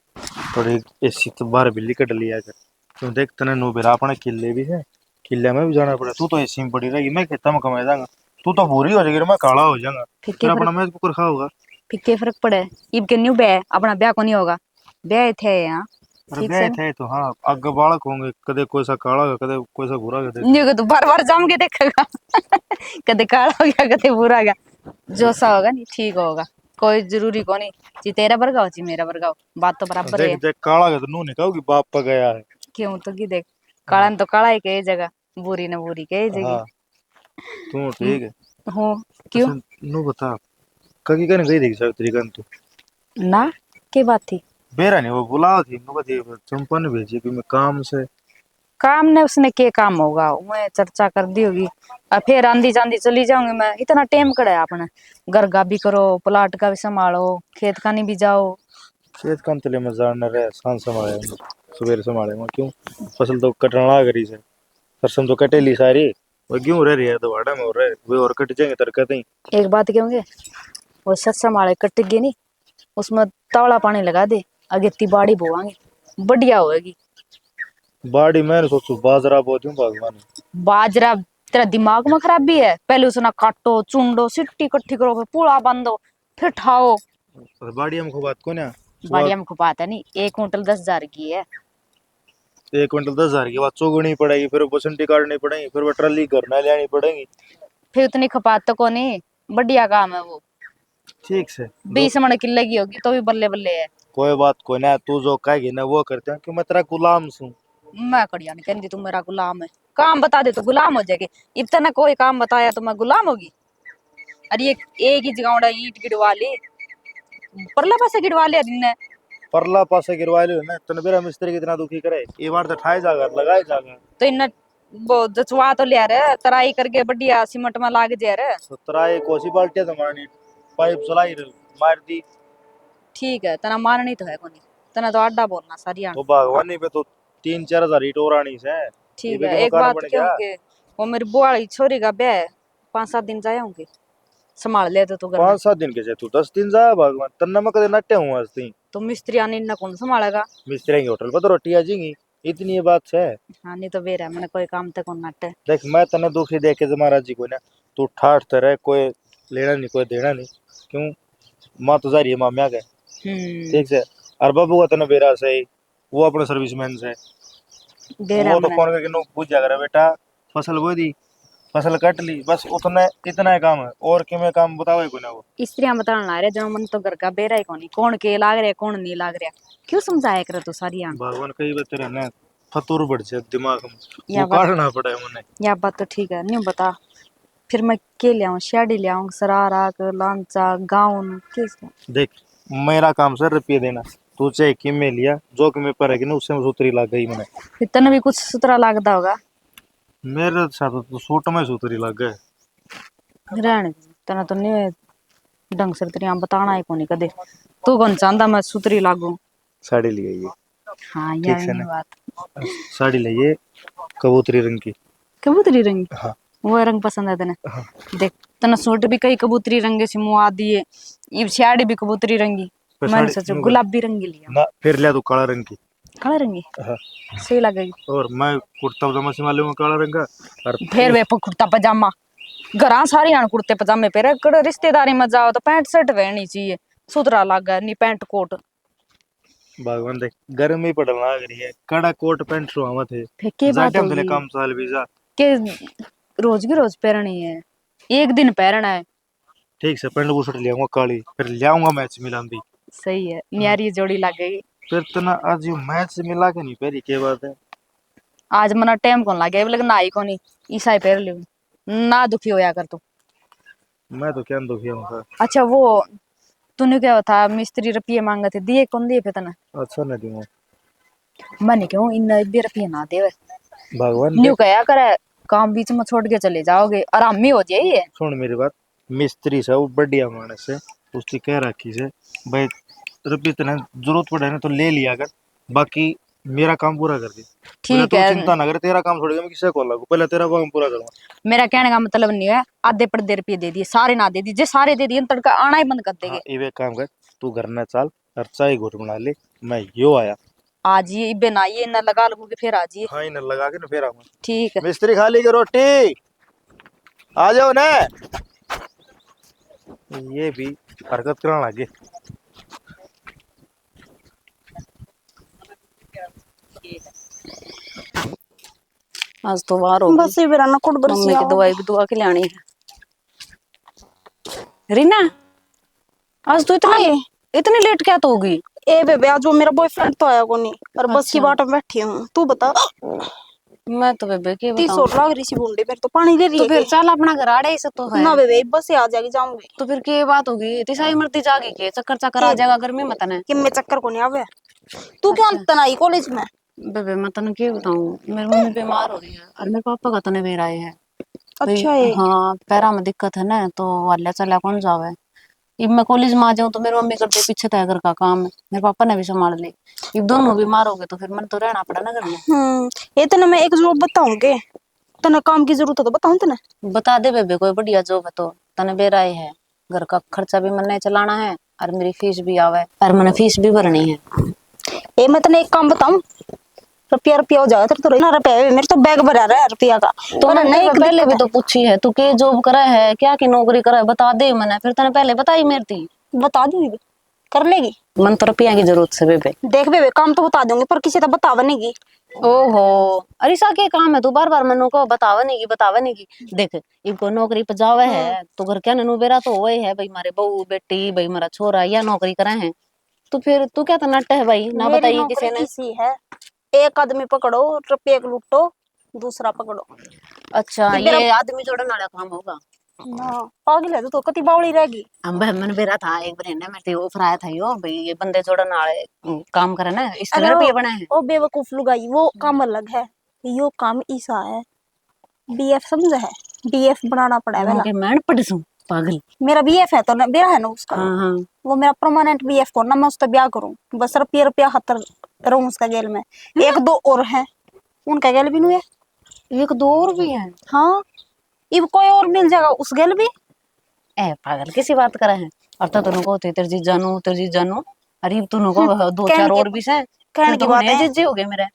थोड़ी एसी तो बाहर बिल्ली कट लिया कर। तू देख तने नो बेरा अपने किले भी है, किले में भी जाना पड़ा, तू तो एसी में पड़ी रहेगी, मैं खेता में कमा जाऊंगा, तू तो बुरी हो जाएगी, मैं काला हो जाऊंगा, फिर अपना मैच कुकर खाओगा। फिर क्या फर्क पड़े, इब के न्यू ब्याह अपना ब्याह को नहीं होगा, ब्याह थे यहाँ ठीक से थे तो हाँ आगे बालक होंगे, कदे कोई सा काला कदे कोई सा भूरा कदे। न्यू को तो बार बार जम के देखेगा कदे काला हो गया कदे बुरा गया, जो सा होगा नहीं ठीक होगा, कोई जरूरी को नहीं जी तेरा वर्गा हो जी मेरा वर्गा हो, बात तो बराबर है। देख देख काला का तो नू निकाओ कि बाप पा गया है। क्यों तो की देख काला न तो काला ही कही जगह, बुरी न बुरी कही हाँ जगह। तू ठीक है। हो क्यों अच्छा, नू बता कभी कहने गई थी सावित्री का तू? ना की बात थी? बेरा नहीं वो बुला थी, नु कहती चंपा ने भेजी कि मैं काम से। काम ने उसने के काम होगा, मैं चर्चा कर दी होगी, और फिर आंधी जांधी चली जाऊंगी मैं, इतना टाइम कड़ा है अपने, घर का भी करो, प्लाट का भी संभालो, खेत का नहीं भी जाओ। खेत काम तले में जाना रहे, सांस संभाले सवेरे संभाले मैं क्यों, फसल तो कटने लाग रही से, सरसों तो कटेली सारी, वो क्यों रह रही है तो वाड़ा में हो रहे वे और कट जाएंगे तरकत ही। एक बात कहोगे, वो सच संभाले कट गई नहीं, उसमें तवला पानी लगा दे, अगेती बाड़ी बोवांगे बढ़िया होएगी। बाड़ी मैंने सोचू बाजरा बो दूं भगवान। बाजरा तेरा दिमाग में खराबी है, पहले उसने काटो चुंडो सिट्टी इकट्ठी करो, फिर पूरा बांधो, फिर ठाओ। बाड़ी में बात को ना बाड़िया में खुपाता नहीं, 1 कुंटल 10,000 की है। 1 क्विंटल 10,000 की बात चोगनी पड़ेगी, फिर बसंती काटनी पड़ेगी, फिर वो ट्रली घर ना ले आनी पड़ेगी, फिर उतनी खपात तो को नहीं, बढ़िया काम है वो। ठीक से 20 मन किले की होगी तो भी बल्ले बल्ले है। कोई बात को ना, तू जो कहेगी ना वो करते हैं, कि मैं तेरा गुलाम हूँ। मैं कड़िया नहीं कहती तू मेरा गुलाम है, काम बता दे तो गुलाम हो जाएगी, इतना कोई काम बताया तो मैं गुलाम होगी। अरे ये एक ही जगह ईंट गिरवा ली, परला पासे गिरवा लिया दिन परला पासे गिरवा लियो ना तने बेरा मिस्त्री कितना दुखी करे ये बार तो ठाए जागा लगाए जागा तो इन वो जचवा तो लिया रे तराई करके बढ़िया सीमेंट में लाग जाए रे। 17 कोसी बाल्टी तो मारनी पाइप चलाई मार दी ठीक है तना मारनी तो है कोनी तना तो अड्डा बोलना सारी तो बागवानी पे तो 3-4 हजार ईट और आनी से ये ठीक भी है। के एक मकान बात बन गया कहूँगी वो मेरी बुआ वाली छोरी का ब्याह है 5-7 दिन जाऊंगी संभाल ले तो घर में। 5-7 दिन के से तू 10 दिन जा भगवान तन्ना में कदे नट्टे हूं आज ती तो मिस्त्री आने न कौन संभालेगा। मिस्त्री की होटल पर तो रोटी आ जाएगी इतनी ये बात है। हाँ नहीं तो बेरा मैंने कोई काम तक कौन नट्टे। देख मैं तने दुखी देख के महाराज जी को ना तू ठाठ तरह कोई लेना नहीं कोई देना नहीं क्यों माँ तो जा रही है माँ म्या गए ठीक से और बाबू का तने बेरा से वो अपने सर्विसमैन से बेरा वो तो मैंने कौन करके नो पूछ जा करे बेटा फसल बो दी फसल कट ली बस उतना इतना ही काम है और कि मैं काम बतावे को ना वो स्त्रियां बताना ला रहे जो मन तो घर का बेरा ही कोनी कौन के लाग रहा कौन नहीं लाग रहा क्यों समझाया करे तो सारी आन। भगवान कई बात तेरा ना फतूर बढ़ जाए दिमाग में या वो बात काटना पड़े मुझे या बात तो ठीक है नहीं बता फिर मैं के ले आऊं शाड़ी ले आऊं सरारा लांचा गाउन किस देख मेरा काम सर रुपये देना तू चाहे कि मैं लिया जो कि मैं पर ना उससे सुतरी लग गई मैंने इतना भी कुछ सुतरा लगता होगा मेरे साथ तो सूट में सुतरी लग गए रहने दे, तना तो नहीं ढंग से तेरिया बताना ही कोनी कदे तू कौन चाहता मैं सुतरी लागू। साड़ी ली है हाँ ठीक यार है ये ना? बात साड़ी लिए कबूतरी रंग की कबूतरी रंग हाँ वो रंग पसंद है तेने हाँ देख तना सूट भी कई कबूतरी रंग से मुँह आदि है ये साड़ी भी कबूतरी रंगी पर मैंने साड़ी सोचा यूं गुलाबी रंगी लिया ना फिर लिया तू काला रंग की काला रंगी हाँ सही लगेगी। और मैं कुर्ता पजामा सिमा लूंगा काला रंग का और फिर वे कुर्ता पजामा घरा सारी आन कुर्ते पजामे पे कड़े रिश्तेदारी में जाओ तो पैंट शर्ट पहननी चाहिए सुथरा लगा नहीं पैंट कोट भगवान देख गर्मी पड़ना लग रही है कड़ा कोट पैंट सुहावा थे फिर के बात जाटे हम तेरे होगी काम साल वीजा के रोज की रोज पहननी है एक दिन पहनना है। ठीक से पैंट बुशर्ट ले आऊंगा काली फिर ले आऊंगा मैच मिलान दी सही है न्यारी जोड़ी लगेगी। फिर तो ना आज ये मैच मिला के नहीं पहरी के बात है आज मना टाइम कौन लगे लेकिन नाई को नहीं ईसाई पहन लियो ना दुखी होया कर तू। मैं तो क्या दुखी हूँ सर अच्छा वो तूने क्या था मिस्त्री रुपये मांगे थे दिए कौन दिए फिर तने अच्छा नहीं दूंगा मैंने क्यों इन भी रुपये ना दे भगवान न्यू कया करे काम बीच में छोड़ के चले जाओगे आराम ही हो जाइए। सुन मेरी बात मिस्त्री से वो बढ़िया मानस से उसकी कह रखी से भाई रुपये इतना जरूरत पड़े ना तो ले लिया कर बाकी मेरा काम पूरा कर दे ठीक तू है चिंता ना कर तेरा काम छोड़ेगा मैं किससे कॉल लगू पहले तेरा काम पूरा करूंगा मेरा कहने का मतलब नहीं है आधे पड़े रुपये दे दिए सारे ना दे दिए सारे दे दिए तड़का आना ही बंद कर देंगे। हाँ ये काम कर तू घर में चल और चाय घुट बना ले मैं यो आया आज ये इबे ना ये ना लगा लगूंगी फिर आज ये हाँ इन्हें लगा के ना फिर आऊंगा ठीक है। मिस्त्री खा ली रोटी आ जाओ ना ये भी हरकत करना लगे आज तो बाहर हो बस ये बेरा कुट गई मम्मी की दवाई भी दुआ के लानी है। रीना आज तो इतनी लेट क्या तो होगी। ए बेबे आज वो मेरा बॉयफ्रेंड तो आया को नहीं और बस की अच्छा। बाट में बैठी हूँ तू बता मैं तो बेबे के तीस बताऊं और लाग रही सी बूंदे मेरे तो पानी ले रही तो है फिर के? चल अपना घर आड़े से तो है ना बेबे बस से आ जाएगी जाऊंगी तो फिर के बात होगी तिसाई मरती जागी के चक्कर चक्कर आ जाएगा गर्मी में तने कि मैं चक्कर को नहीं आवे तू क्यों अच्छा। तनाई कॉलेज में बेबे मैं तने क्या बताऊं मेरी मम्मी बीमार हो रही है और मेरे पापा का तने बेर आए है अच्छा है हाँ पैरा में दिक्कत है ना तो वाले चला कौन जावे अब मैं कॉलेज में आ जाऊं तो मेरी मम्मी करते पीछे तय घर का काम है मेरे पापा ने भी संभाल ली अब दोनों बीमार हो गए तो फिर मन तो रहना पड़ा ना घर में। ये तने मैं एक जरूरत बताऊंगे तने काम की जरूरत है तो बताऊं तने बता दे बेबे कोई बढ़िया जॉब है तो तने बेर आए है घर का खर्चा भी मैंने चलाना है और मेरी फीस भी आवे और मैंने फीस भी भरनी है। ए मैं तने एक काम बताऊं रुपया रुपया हो जाएगा तेरे तो ना रुपया मेरे तो बैग भरा रहा है रुपया का तो मैंने मैंने नहीं पहले भी तो पूछी है तू के जॉब करा है क्या की नौकरी करा है बता दे मैंने फिर तने पहले बताई मेरी थी बता दूंगी कर लेगी मन तो रुपया की जरूरत है बेबे। देख बेबे काम तो बता दूंगी पर किसी तो बतावा नहीं ओहो अरिसा के काम है तू बार बार मनु को बतावे नहीं की देख इनको नौकरी पे जावे है तो घर क्या ननु बेरा तो होए है भाई मारे बहू बेटी भाई मारा छोरा या नौकरी करे है तो फिर तू क्या तो नट है भाई ना मेरी बताइए नौकरी किसी ने। किसी है एक आदमी पकड़ो रुपये लूटो दूसरा पकड़ो अच्छा कि मेरा- ये आदमी जोड़ने वाला काम होगा ना पागल है तो कति बावड़ी रहेगी। अब मन बेरा था एक बार ना मेरे ऑफर आया था यो भाई ये बंदे जोड़न वाले काम करे ना इस तरह रुपये बने हैं। ओ बेवकूफ लुगाई, वो काम अलग है, यो काम ईसा है। बीएफ समझा है, बीएफ बनाना पड़ा है वहाँ पहला। के मैं पढ़ सूं पागल। मेरा बीएफ है तो ना बेरा है ना उसका। हाँ हाँ वो मेरा परमानेंट बीएफ को ना, मैं उससे ब्याह करूं, बस रुपया रुपया खतर रहूं उसका गेल में। एक दो और है उनका गेल भी नहीं है। एक दो और भी है। हाँ इब कोई और मिल जाएगा उस गेल भी। ए पागल किसी बात करे हैं और तो तुमको को तेरे जी जानू अरे तुमको दो चार और भी से कहने की बात है, जीजे हो गए मेरे।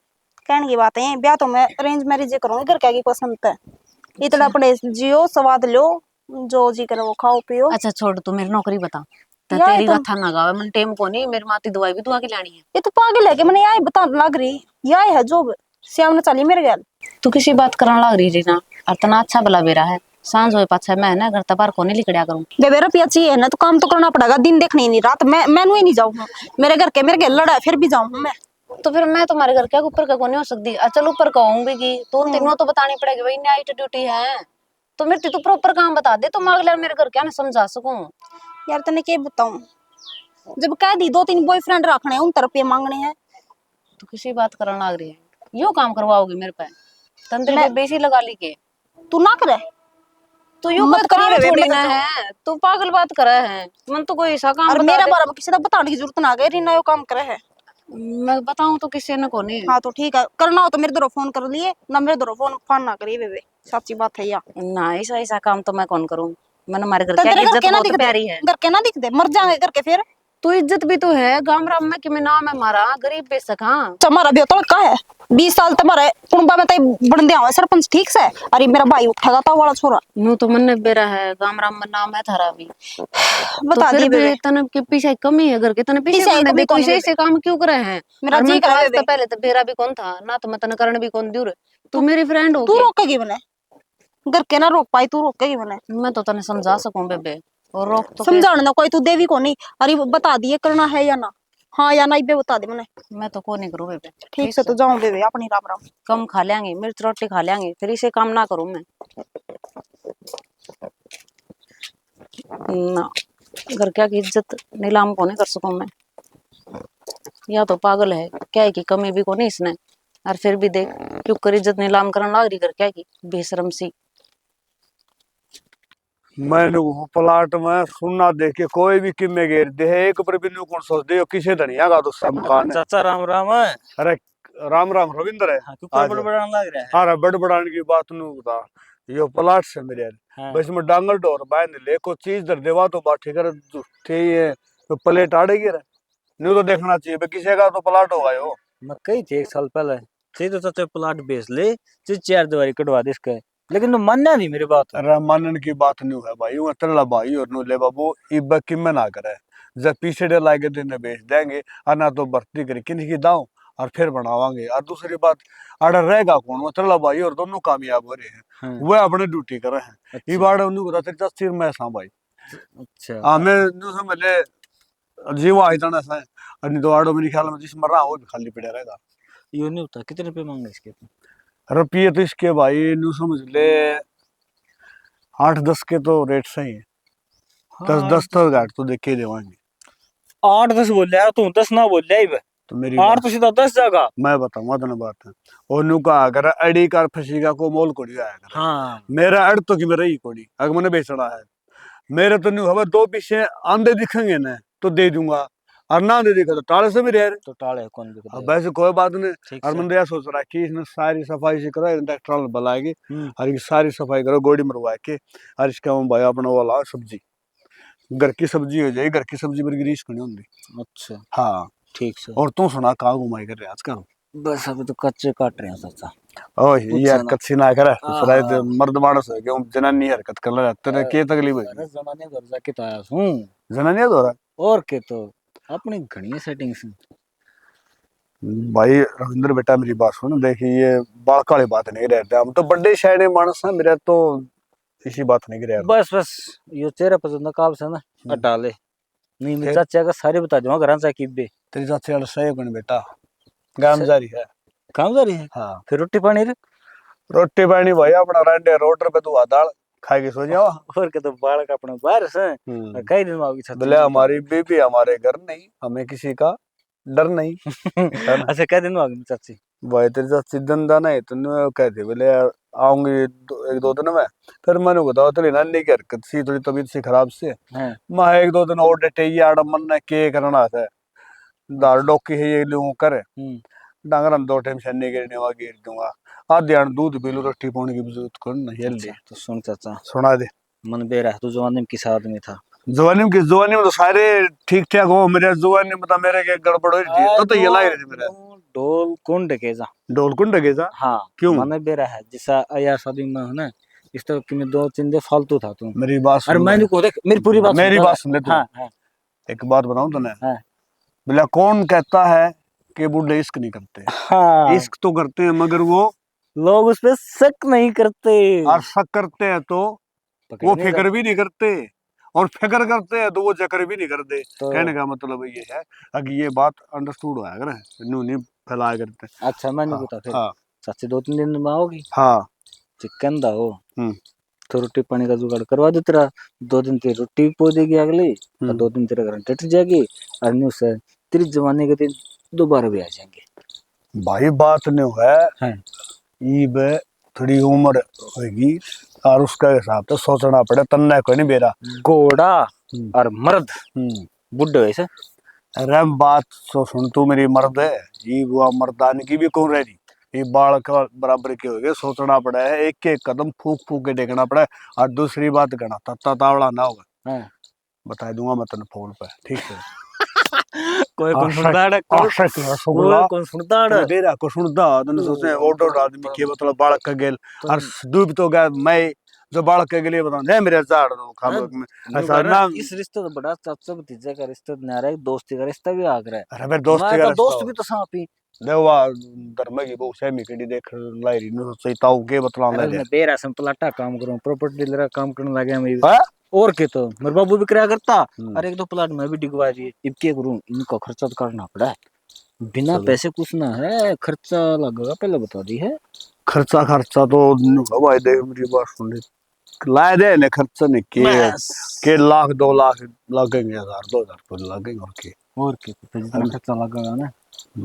कहने की बात है, ब्याह तो मैं अरेंज मैरिज करूंगी, घर क्या की पसंद है। इतना अपने जियो स्वाद लो, जो जी करे वो खाओ पियो। अच्छा छोड़ तू मेरी नौकरी बता तो यार तेरी तुम- गाथा ना गावे मन टेम को नहीं मेरी माती दवाई भी दुआ की लानी है। ये तो पागल है कि मैंने यही बता लग रही, यही है जो श्याम ने चली मेरे गैल। तू किसी बात करने लग रही रीना और तना अच्छा भला बेरा है सांझ होए पाछे मैं ना घर तबार को नहीं लिखड़िया करूं। बेबे रुपया चाहिए ना तो काम तो करना पड़ेगा, दिन देखनी नहीं रात। मैं ही नहीं जाऊँ, मेरे घर के लड़ा है फिर भी जाऊँ मैं। तो फिर मैं तुम्हारे घर क्या ऊपर का को नहीं हो सकती। चल ऊपर कहूंगी कि तो तीनों तो बतानी पड़ेगी भाई नाइट ड्यूटी है तो मेरे तू प्रॉपर काम बता दे तो मैं अगले मेरे घर क्या ना समझा सकूं। यार तने क्या बताऊं, जब कह दी 2-3 बॉयफ्रेंड रखने हैं, उन रुपये मांगने हैं। तो किसी बात करने लग रही है यो काम करवाओगे मेरे पे तंत्र मैं- पे बेसी लगा ली के। तू ना करे तो यो मत कोई करिए काम बेबे, थोड़ी मत ना करो। है तू पागल बात करे है मन तो कोई ऐसा काम और बता मेरा दे। बारे में किसी को बताने की जरूरत ना गई, रीना यो काम करे है। मैं बताऊं तो किसी ने को नहीं। हाँ तो ठीक है, करना हो तो मेरे दरो फोन कर लिए ना, मेरे दरो फोन ना करिए बेबे, सच्ची बात है यार। ना ऐसा ऐसा काम तो मैं कौन करूं मन हमारे घर तो क्या तेरे घर इज्जत के ना बहुत दिख प्यारी दे, है। घर के ना दिख दे, मर जाएंगे घर के फिर। तो इज्जत भी तो है गांव राम में कि मैं नाम है हमारा गरीब बेशक। हाँ तुम्हारा भी तो का है 20 साल तुम्हारे कुंबा में तो बन दिया हुआ है सरपंच ठीक से। अरे मेरा भाई उठेगा तो वाला छोरा नु तो मन बेरा है गांव राम में नाम है थारा भी बता तो दी फिर भी बेबे। तने के पीछे कमी है घर के तने पीछे पीछे करने कमी भी तो कौन ऐसे है ऐसे काम क्यों करे हैं। मेरा और जी मन तो करा आज बेबे। तो पहले तो बेरा भी कौन था ना तो मैं तने करण भी कौन दूर तू मेरी फ्रेंड हो तू रोकेगी मैंने घर के ना रोक पाई, तू रोकेगी मैंने मैं तो तने समझा सकूं बेबे और रोक तो समझाने ना कोई तू देवी को नहीं। अरे बता दिए करना है या ना, हाँ या ना इबे बता दे मैंने। मैं तो को नहीं करूं बेबे। ठीक से तो जाऊं बेबे अपनी राम राम। कम खा लेंगे मिर्च रोटी खा लेंगे फिर इसे काम ना करूं मैं ना घर क्या की इज्जत नीलाम को नहीं कर सकूं मैं। या तो पागल है क्या है की कमी भी को नहीं इसने और फिर भी देख क्यों कर इज्जत नीलाम करने लग रही घर क्या की बेशरम सी। मैंने वो प्लाट में सुनना देख के कोई भी किमे घेर दे है एक पर भी न्यू कौन सोच दे किसे धनिया का दूसरा मकान है। चाचा राम राम है। अरे राम राम रविंद्र है। हाँ, क्यों आज बड़बड़ाने लग रहा है। अरे बड़बड़ाने की बात नू बता, यो प्लाट से मेरे यार हाँ। बस में डांगल डोर बांध ले को चीज धर देवा तो बात ठीक है थे ये तो प्लेट आड़ेगी रे न्यू तो देखना चाहिए बे किसी का तो प्लाट होगा यो। मैं कही थी 1 साल पहले चाहिए तो चाचा प्लाट बेच ले चाहे 4 दीवारी कटवा दे इसका, लेकिन तो मानना नहीं मेरी बात। अरे मानन की बात नहीं है भाई वो तेरा भाई और नु ले बाबू इब किमे ना करे जब पीछे डे लागे दिन बेच देंगे और ना तो भर्ती करे किन्हीं की दाव और फिर बनावांगे। और दूसरी बात आड़ा रहेगा कौन, वो तेरा भाई और दोनों कामयाब हो रहे हैं। हाँ। वो अपने ड्यूटी कर रहे हैं। अच्छा। ये बाड़ा उन्हें बता तेरी तस्वीर में ऐसा भाई अच्छा हाँ मैं नु समझ ले जीवा इतना सा है और नहीं तो आड़ो मेरे ख्याल में जिस मर रहा वो भी खाली पड़ा रहेगा। ये नहीं होता कितने रुपए मांगे इसके तो? रुपये तो इसके भाई नु समझ ले 8-10 के तो रेट सही है। 10 तो घाट तो देख के देवांगे। 8-10 बोल रहा तू 10 ना बोल रहा तो मेरी 8 तो सीधा 10 जाएगा। मैं बताऊंगा तेना बात है और नु का अगर अड़ी कार फसीगा को मोल कोड़ी आया कर हाँ मेरा अड़ तो कि मेरा ही कोड़ी अगर मैंने बेचना है मेरे तो न्यू हवा 2 पीछे आंधे दिखेंगे ना तो दे दूंगा और ना दे दिखा तो टाले से भी रह रहे। तो टाले कौन भी अब वैसे कोई बात नहीं ठीक और से। मैंने यह सोच रहा है कि इसने सारी सफाई से करो ट्रल बुलाएगी हम्म। और ये सारी सफाई करो गोड़ी मरवा के और इसका हम भाई अपना वो लाओ सब्जी घर की सब्जी हो जाएगी। घर की सब्जी पर गिरीश नहीं होती। अच्छा हाँ ठीक से। और तू सुना कहाँ घुमाई कर रहे आजकल? बस अभी तो कच्चे काट रहे हैं चाचा। ओह कुछ यार सुना। कच्ची ना करे हाँ। मर्द मानस है क्यों जनानी हरकत कर रहा है तेरे के तकलीफ है अरे जमाने घर जाके तो आया हूँ जनानी हो रहा और के तो अपनी घनी सेटिंग से। भाई रविंद्र बेटा मेरी बात सुन देखिए ये बात वाली बात नहीं रहते हम तो बड़े शायद मानस है मेरा तो इसी बात नहीं रहा। बस बस ये चेहरा पसंद काब से ना हटा ले नहीं मैं चाचा का सारे बता दूंगा घर से किबे तेरी चाची वाला सही कौन बेटा काम जारी है काम जा रही है। हाँ फिर रोटी पानी रे रोटी पानी भाई अपना रंडे रोटर पे तू दाल खाए के सो जाओ। और के तो बालक अपना बाहर से हम्म। कई दिन में आओगी छत बोले हमारी बेबी हमारे घर नहीं, हमें किसी का डर नहीं है ना। अच्छा कई दिन में आओगी चाची? भाई तेरे साथ सीधन जाना है तो नु कहते बोले आऊंगी एक दो दिन में। फिर मैंने बताया तेरी नानी की हरकत सी थोड़ी तबीयत सी खराब से, हाँ। मैं एक दो दिन और डटे आड़ मन ने के करना था दार डोकी है ये लूं कर डांगर हम 2 टाइम छन्ने गिरने वा गिर दूंगा आधे दूध पी लू रोटी पानी की जरूरत कर ना जल्दी। अच्छा, तो सुन चाचा, सुना दे। मन बेरा तू जवानी में किस आदमी था? जवानी में तो सारे ठीक ठाक हो, मेरे जवानी में तो मेरे के गड़बड़ हुई थी तो ये लाई रही थी मेरे ढोल कौन ढके जा? ढोल कुंड ढके जा। हाँ क्यों? मन बेरा है जैसा आया शादी में है ना, इस तरह की में 2-3 दे फालतू था तू। मेरी बात अरे सुन मैंने को देख मेरी पूरी बात मेरी सुन बात सुन ले तू। हाँ हाँ एक बात बताऊं तूने, हाँ बोला कौन कहता है कि बूढ़े इश्क नहीं करते? हाँ, इश्क तो करते हैं मगर वो लोग उस पे शक नहीं करते। और शक करते हैं तो पकड़ वो नहीं फिक्र जाते। भी नहीं करते, और फिक्र करते हैं तो वो जिक्र भी नहीं करते। तो कहने का मतलब ये है कि ये बात अंडरस्टूड होया करे, न्यू नहीं फैलाया करते। अच्छा मैंने हाँ बता फिर हाँ चाची 2-3 दिन में आओगी? हाँ। चिकन दा हो हम्म तो रोटी पानी का जुगाड़ करवा दे तेरा। 2 दिन तेरी रोटी भी पहुंच जाएगी अगली, और 2 दिन तेरे घर में टट जाएगी, और न्यू से तेरी जवानी के दिन दोबारा भी आ जाएंगे। भाई बात नहीं है हाँ। ईब थोड़ी उम्र होगी और उसका हिसाब तो सोचना पड़े तन्ने को नहीं बेरा घोड़ा और मर्द बुड्ढे वैसे। अरे बात सो सुन तू मेरी मर्द है ये वो मर्दानी की भी कौन रही ये बाल का बराबर के हो गए सोचना पड़ा है एक एक कदम फूक फूक के देखना पड़ा है। और दूसरी बात गणा तत्ता तावड़ा ना होगा हाँ। बता दूंगा मैं तेन फोन पे ठीक है। कोई कौन सुनता है कौन सुनता है बेरा को सुनता तने सोचे ओडो आदमी के मतलब बालक का गेल और डूब तो गया मैं जो बालक के लिए बता दे मेरे झाड़ दो खाब में ऐसा ना। इस रिश्ते तो बड़ा चाचा भतीजे का रिश्ता ना रहा है, दोस्ती का रिश्ता भी आग रहा है। अरे मेरे दोस्त का दोस्त भी तो सांप ही देवा धर्म की बहुत सेमी कड़ी देख लाई नु सही ताऊ के बतला ले मैं बेरा से पलाटा काम करूं प्रॉपर्टी डीलर का काम करने लगे मैं हां और के तो मेरे बाबू भी कराया करता और 1-2 प्लाट में भी डिगवा दिए। अब क्या करूं इनको खर्चा तो करना पड़ा है, बिना पैसे कुछ ना है, खर्चा लगेगा पहले बता दी है। खर्चा खर्चा तो भाई देख मेरी बात सुन लाए दे ने खर्चा नहीं के लाख 2 लाख लगेंगे 1000-2000 तो लगेंगे और के तो जितना खर्चा लगेगा ना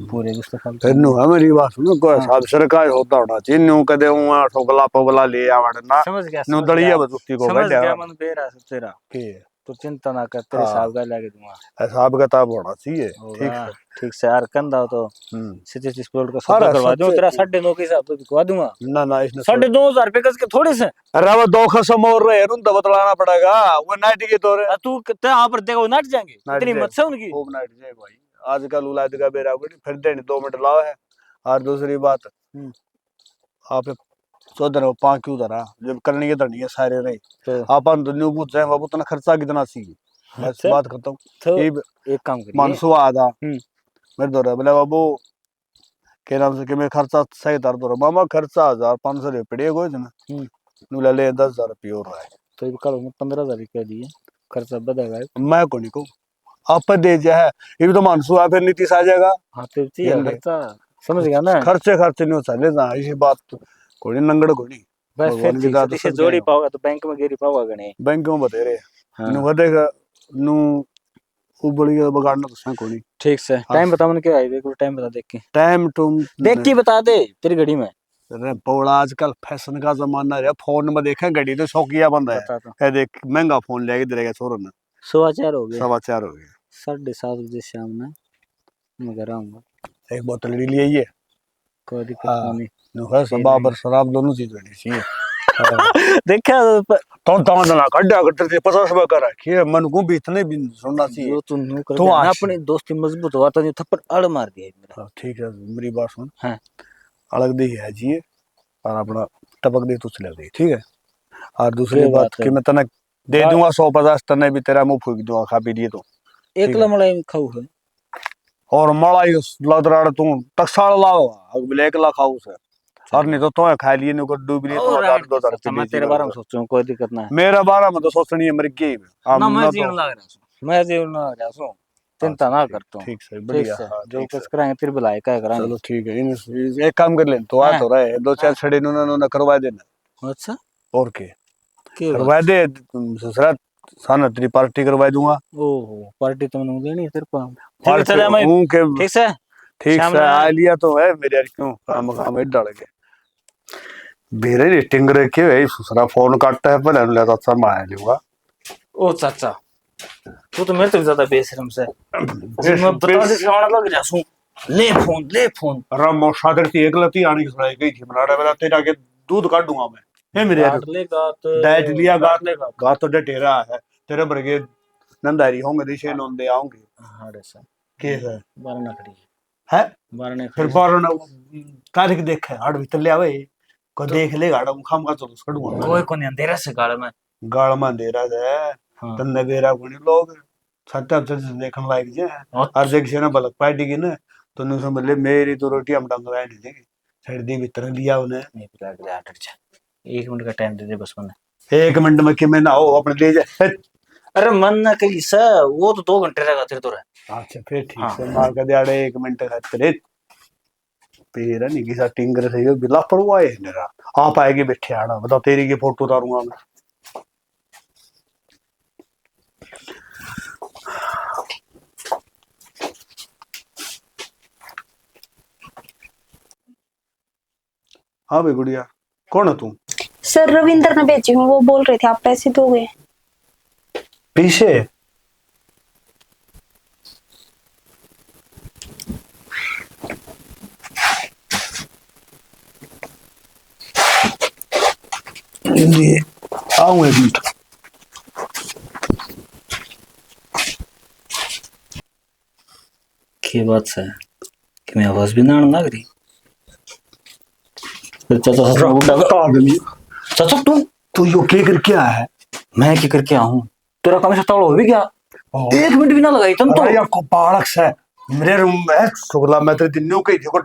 पूरे रिश्ते साल फिर नु मेरी बात सुन कोई हिसाब सरकार होता होना चाहिए न्यू कदे हूं ठोकला पगला ले आवन ना समझ गया नु दड़िया बजुती को समझ गया मन बेरा से तेरा के तो चिंता ना कर तेरे हिसाब का लगे दूंगा हिसाब किताब होना चाहिए ठीक है ठीक से यार कंधा तो सीधे प्लॉट का सौदा करवा दूं तेरा 9.5 के हिसाब से बिकवा दूंगा। ना ना इसने 2.5 रुपए गज के थोड़े से अरे वो 2 खसम और रहे उन तो बतलाना पड़ेगा वो नाइट के तौर तू कितने यहां पर देखो नाट जाएंगे इतनी हिम्मत से उनकी खूब नाइट जाए भाई आजकल उलाद का बेरा फिर देने 2 मिनट लाओ है। और दूसरी बात आप चौधर 5 क्यों धरा जब करनी है धरनी है सारे रहे तो अपन दुनिया पूछ जाए बाबू तना खर्चा कितना सी बस बात करता हूं तो एक काम करिए मानसो आधा मेरे दो बोले बाबू के नाम से कि मैं खर्चा सही धर दो मामा खर्चा 1500 रुपये पड़े गए ना नुला ले 10,000 रुपये और रहा है तो कल 15,000 रुपया दिए खर्चा बढ़ेगा मैं को नहीं कहूं आप दे जा है ये तो मानसू आ फिर नीतीश आ जाएगा। हाँ तो खर्चा समझ गया ना खर्चे नहीं हो चले ना इसी बात कोई नंगड़ कोई बस फिर से जोड़ी पाओगा तो बैंक में गिरी पाओगा गणे बैंक में बतेरे नु वदेगा नु उबड़ी बगाड़ना तो कोनी ठीक से टाइम बता मन के आई देखो टाइम बता देख के टाइम तुम देख के बता दे तेरी घड़ी में। अरे बौड़ा आजकल फैशन का जमाना है फोन में देखा घड़ी तो शौकिया बंदा है कह देख महंगा फोन लेके देगा छोरो ने 4:15 हो गए 4:15 हो गए 7:30 बजे शाम में मैं घर आऊंगा एक बोतल ले लिए ये कोई दिक्कत नहीं नो है सब पर शराब दोनों चीज होनी चाहिए देखा तो ना कड्डा करते 50 रुपए कर रखी मन को भी इतने भी सुनना चाहिए जो तू नु कर ना अपनी दोस्ती मजबूत हुआ तो थप्पड़ अड़ मार दिया मेरा। ठीक है मेरी बात सुन हां अलग दी है जी और अपना टपक दे तू चले दे ठीक है। और दूसरी बात कि मैं तने दे दूंगा 150 तने भी तेरा मुंह फूक दूंगा खा पी दिए तो एकला मलाई खाऊ है और मलाई लदराड़ तू टक्साल लाओ अब ब्लैक ला खाऊ से और नहीं तो खा लिए नहीं को डूब लिए तो 2,000 मैं तेरे बारे में सोचूं कोई दिक्कत ना है मेरा बारे में तो सोचनी है मर गई ना मैं जीवन लग रहा हूं मैं जीवन लग रहा हूं चिंता ना करता हूं ठीक से बढ़िया जो कुछ कराएंगे तेरे बुलाए क्या कराएंगे चलो ठीक है एक काम कर ले तो आ तो रहे 2-4 छड़े नु करवा देना अच्छा और के के बात? करवा दे ससुरा, साना तेरी पार्टी करवा दूंगा। ओहो पार्टी तो मैंने देनी है तेरे को। ठीक है पार्टी चले मैं, हूं के ठीक से ठीक शाम से में- आ लिया तो है मेरे यार, क्यों काम काम डाल के बेरे रेटिंग रखे है ससुरा फोन काटता है पहले ले तो मार लूंगा। ओ चाचा तू तो मेरे से भी ज्यादा बेशरम से मैं बता दे गाना लग जासू। ले फोन अरे मौसा तेरी एक लती आनी सुनाई गई थी मना रहा तेरा के दूध काटूंगा मैं। हे मेरे यार गाट ले गाट डाइट लिया गात ले गाट। गात तो डेटेरा है तेरे बरगे नंदारी होंगे दिशे नोंदे आऊंगे हाँ रे सर के है बारना खड़ी है बारने फिर खड़ी बारना तारीख देख है हट भीतर ले आवे को देख ले गाड़ा खाम का चलो छड़ूंगा कोई को नहीं अंधेरा से गाड़ में। गाड़ में अंधेरा है हाँ तन्ने बेरा कोनी लोग सत्ता से देखने लायक जे हर जगह से ना बलक पार्टी की ना तो नु समझ ले मेरी तो रोटी हम डंग रहे नहीं देगी सर्दी भीतर लिया उन्हें नहीं पिला के हट जा 1 मिनट का टाइम दे दे बस मैंने। 1 मिनट में कि मैं ना हो अपने ले जा। अरे मन ना कही सा वो तो 2 घंटे रहेगा तेरे तो रहे। अच्छा फिर ठीक हाँ। से मार का दिहाड़े 1 मिनट खातिर पेरा नहीं किसा टिंगर सही हो बिला पड़वा है मेरा आप आएगी बैठे आना बताओ तेरी की फोटो उतारूंगा मैं। हाँ भाई गुड़िया कौन है तू? सर रविंद्र ने भेजी हूँ, वो बोल रहे थे आप पैसे दोगे। पीछे आऊँ 1 मिनट। की बात है कि मैं आवाज भी ना लग रही। फिर चाचा सच में उठा चाचा तू यो के कर क्या है? मैं क्या करके आऊं तेरा काम से तौड़ हो भी गया 1 मिनट भी ना लगाई तुम तो। अरे यार को बालक से मेरे रूम में शुक्ला मैं तेरे दिन कही थी को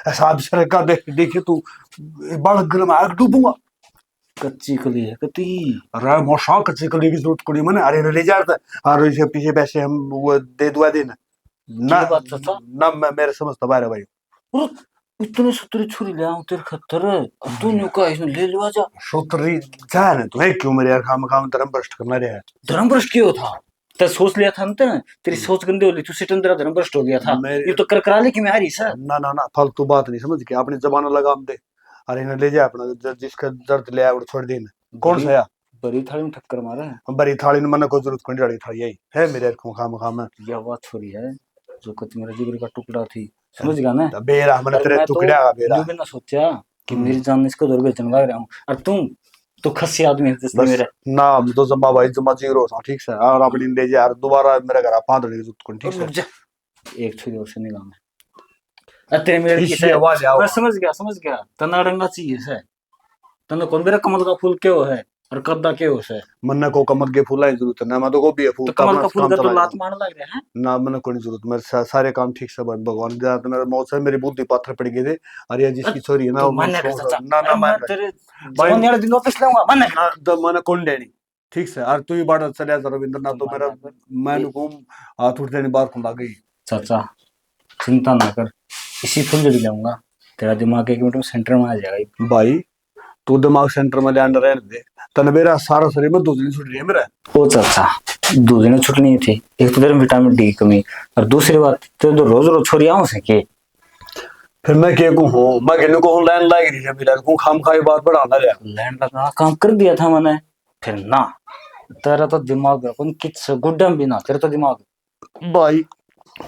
हिसाब से का देखे तू बालक गर्म आग डूबूंगा। कच्ची कली है कती। अरे मौसा कच्ची कली की जरूरत पड़ी मैंने अरे ले जाता और इसके पीछे पैसे हम वो दे दुआ देना ना ये बात चाचा ना मैं मेरे समझता बारे भाई इतने सतरी छुरी ले आऊं तेरे खतर तू न्यू का इसने ले लिया जा सोतरी जा ना तू है क्यों मेरे यार खाम खाम धर्म भ्रष्ट करना रहा है। धर्म भ्रष्ट क्यों था ते सोच लिया था ना तेरी सोच गंदी हो ली तू सिटन तेरा धर्म भ्रष्ट हो गया था। ये तो कर करा ले कि मैं हारी सर ना ना ना फालतू बात नहीं समझ के अपनी जबान लगाम दे अरे इन्हें ले जा अपना जिसका दर्द ले आया वो छोड़ देना कौन सा या बड़ी थाली में ठक्कर मारा है। बड़ी थाली में मन को जरूरत कौन डाली थाली यही है मेरे खाम खाम में यह बात छोरी है जो कत मेरा जिगर का टुकड़ा थी समझ गया ना। बेरा मैंने तेरे मैं टुकड़ा का बेरा यूं भी ना सोचा कि मेरी जान इसको दौड़ बेचने लग रहा हूँ और तुम तो खस्सी आदमी है जिसने बस मेरे ना तो जम्मा भाई जम्मा जीरो था ठीक से और अपनी ले जा यार दोबारा मेरे घर पांच लड़की जरूरत कौन ठीक रुक से जा एक छुरी और से निगाह में तेरे मेरे की इसकी आवाज आओ मैं समझ गया तना रंगा चाहिए से तना कौन मेरा कमल का फूल क्यों है और कद्दा क्यों है मन्ने को कमल के फूल की जरूरत है ना मैं तो गोभी है फूल तो कमल का फूल का तो लात मारने लग रहा है ना मैंने कोई जरूरत मेरे सारे काम ठीक से भगवान दया तो मेरे मौत से मेरी बुद्धि पाथर पड़ गए थे और ये जिसकी छोरी है ना तो वो मानने का चाचा ना ना मैं मैं तेरे जवान यार दिन वापस लाऊंगा मानने का ना तो मैंने कौन देनी ठीक से और तू ही बाड़ा चले जा रविंद्र ना तो मेरा मैंने को हाथ उठते नहीं बाहर खुला गई। चाचा चिंता ना कर इसी फुल जड़ी लाऊंगा तेरा दिमाग 1 मिनट में सेंटर में आ जाएगा भाई तू दिमाग सेंटर में ध्यान रहने दे तने मेरा सारा शरीर में दूसरी छुट रही है मेरा ओ चाचा दूसरी छुटनी थी एक तो तेरे विटामिन डी की कमी और दूसरी बात तेरे तो रोज रोज छोरी आऊं से के फिर मैं के को हूं मैं कहने को हूं लाइन लाग रही है मेरा को खाम खाई बात बढ़ाना रहा लैंड लगाना काम कर दिया था मैंने फिर ना तेरा तो दिमाग अपन किस गुड्डम भी ना तेरा तो दिमाग भाई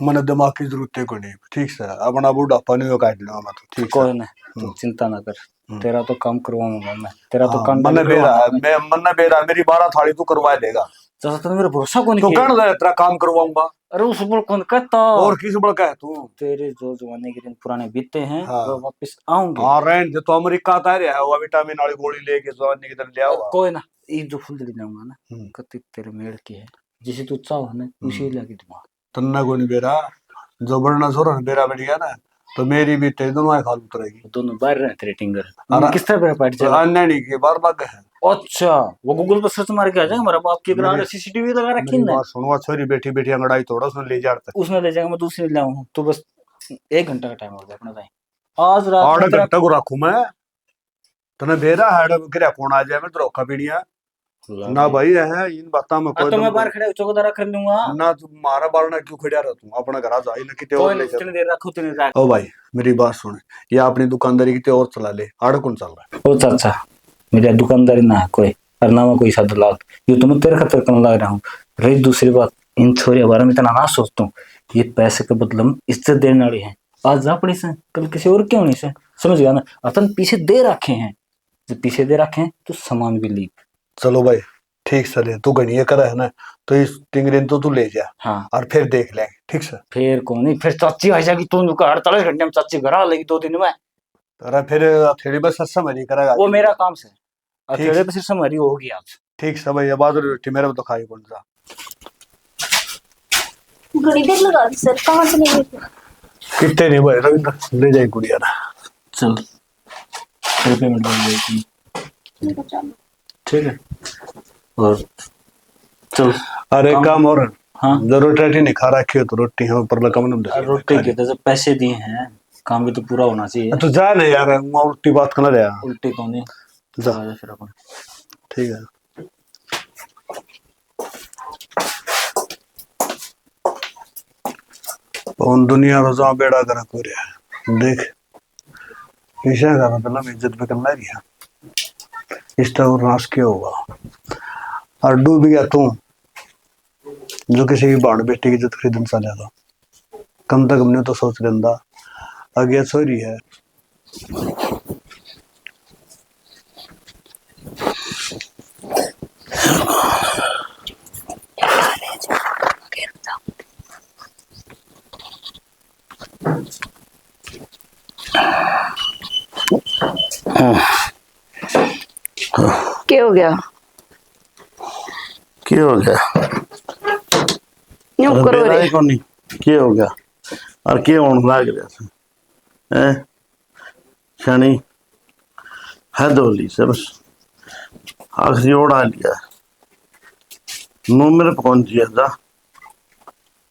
मैंने दिमाग की जरूरत है को नहीं ठीक से अपना बुढ़ापा नहीं काट लूंगा मैं तो ठीक कोई ना तू चिंता ना कर तेरा तो काम करवाऊंगा मैं तेरा तो काम मन बेरा मेरी 12 थाली तू करवा देगा चाचा तो मेरा भरोसा कौन तो किया कर तेरा काम करवाऊंगा अरे उस पर कौन कहता और किस बड़ का है तू तेरे जो जमाने के दिन पुराने बीते हैं हाँ। वो वापस आऊंगे हाँ रैन जो तो अमेरिका आता रहा है वो विटामिन वाली गोली लेके जवानी की तरह ले आओ कोई ना ये जो फुल जड़ी लाऊंगा ना हम्म। कति तेरे मेड़ की है जिसे तू चाहो ना उसी लगे दिमाग तन्ना को नहीं बेरा जो बड़ना छोरा बेरा बैठ गया ना तो मेरी भी तेरे दोनों खाल उतरेगी दोनों बाहर रहे तेरे टिंगर अरे- किस तरह पार्टी चला अन्य की बार बाग है अच्छा वो गूगल पर सर्च मार के आ जाएगा हमारा बाप की ग्राउंड सीसीटीवी लगा रखी मेरी है बात सुनवा छोरी बैठी बैठी अंगड़ाई तोड़ा उसने ले जाता उसमें ले जाएगा मैं दूसरी ले आऊँ तो बस 1 घंटा का टाइम हो गया अपना टाइम आज रात 8 में तेरा घंटा को रखू मैं तने बेरा है कि कौन आ जाए मैं तो रोका पीड़िया ना भाई है इन बातों में कोई तो मैं दम बाहर खड़े चौकीदार कर लूंगा ना तुम्हारा बारना क्यों खड़ा रह तू अपना घर जा ना किते कोई और ले नहीं चल। उतनी देर रखो उतनी देर ओ भाई मेरी बात सुन, ये अपनी दुकानदारी किते और चला ले, आड़ कौन चल रहा है। ओ चाचा मेरी दुकानदारी ना है कोई और ना मैं कोई साथ लाग ये तो मैं तेरे खातिर करने लग रहा हूँ। रही दूसरी बात इन छोरी के बारे में इतना ना सोचता हूँ, ये पैसे के बदले में इज्जत देने वाली है। आज जा पड़ी से कल किसी और क्यों नहीं से, समझ गया ना। अपन पीछे दे रखे हैं, जब पीछे दे रखे हैं तो सामान भी लीक। चलो भाई ठीक से ले, तू गणिये करे है ना तो इस टिंगरिन तो तू ले जा हाँ और फिर देख लेंगे ठीक से। फिर कौन नहीं, फिर चाची आ जाएगी तू 48 घंटे में चाची घर आ लेगी 2 दिन में। अरे फिर थोड़ी बस सस्ता मरी करेगा वो मेरा काम से ठीक अकेले पे सिर्फ हमारी होगी आज। ठीक से भाई, अब रोटी मेरे तो खाई कौन सा। घड़ी देर लगा दी सर, कहाँ से नहीं गई? कितने नहीं भाई रविंद्र ले जाए गुड़िया ना। चल फिर पेमेंट कर देगी ठीक है। और चल अरे काम और हाँ जरूर रोटी नहीं खा रखी हो तो रोटी है ऊपर लकम न रोटी के तो जब पैसे दिए हैं काम भी तो पूरा होना चाहिए। तू जा नहीं यार, मैं उल्टी बात करना रहा। उल्टी कौन नहीं जा आ जा फिर अपन। ठीक है। कौन दुनिया रोजा बेड़ा कर को रहा देख ईशा का मतलब इज्जत पे करना रही है इस तरह नाश क्या होगा। और डूब गया तू जो किसी की बाण बेटी की इज्जत खरीदन सा ज्यादा कम तक हमने तो सोच लेंदा आगे छोरी है। क्या हो गया क्या हो गया यूं करो बेरा रे ही कोनी क्या हो गया और क्या होने लग रहा था हैं शनि हद हो ली से बस आखिरी ओढ़ा लिया मुंह मेरे पहुंच गया था।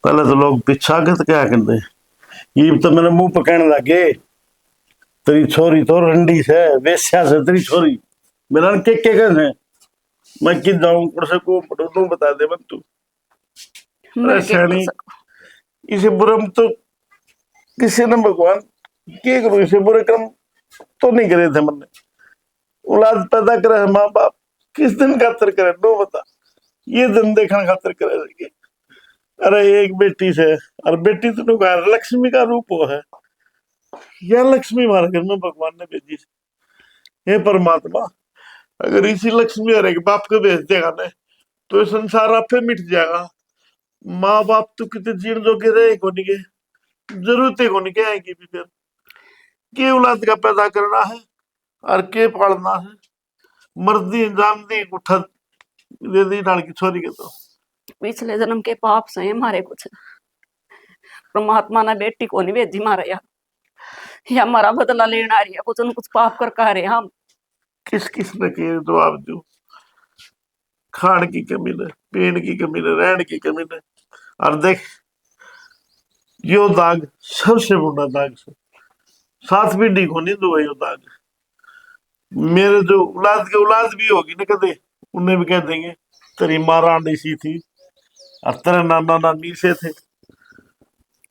पहले तो लोग पीछा के तो क्या करते ये तो मेरे मुंह पकड़ने लगे तेरी छोरी तो रंडी से वेश्या से तेरी छोरी मेरा के कैसे मैं किस जाऊं कुछ को तू बता दे मैं तू मैं क्या कर शनि सकूं? इसे बुरे में तो किसी ने भगवान क्या करूं इसे बुरे कर्म तो नहीं करे थे मैंने औलाद पैदा करे है माँ बाप किस दिन खातर करे नो बता ये दिन देखने खातर करे। अरे एक बेटी से और बेटी तो लक्ष्मी का रूप हो है या लक्ष्मी हमारे घर में भगवान ने भेजी हे परमात्मा अगर इसी लक्ष्मी और एक बाप को भेज देगा ना तो ये संसार आपे मिट जाएगा। माँ बाप तो कितने जीण जोगे रहे को नहीं के जरूरतें को नहीं के आएंगी भी फिर के औलाद का पैदा करना है और के पालना है मर्दी जान दी उठा दे दी डाल की छोरी के तो पिछले जन्म के पाप से हमारे कुछ परमात्मा ने बेटी को नहीं भेजी मारा या हमारा बदला लेना आ रही है कुछ न कुछ पाप कर कह रहे हम किस किस ने के जवाब दो खान की कमी ने पीन की कमी ने रहन की कमी ने और देख यो दाग सबसे बड़ा दाग से साथ भी डी को नहीं दो यो दाग मेरे जो औलाद के औलाद भी होगी ना कदे उन्हें भी कह देंगे तेरी माँ रानी सी थी और तेरे नाना नानी से थे।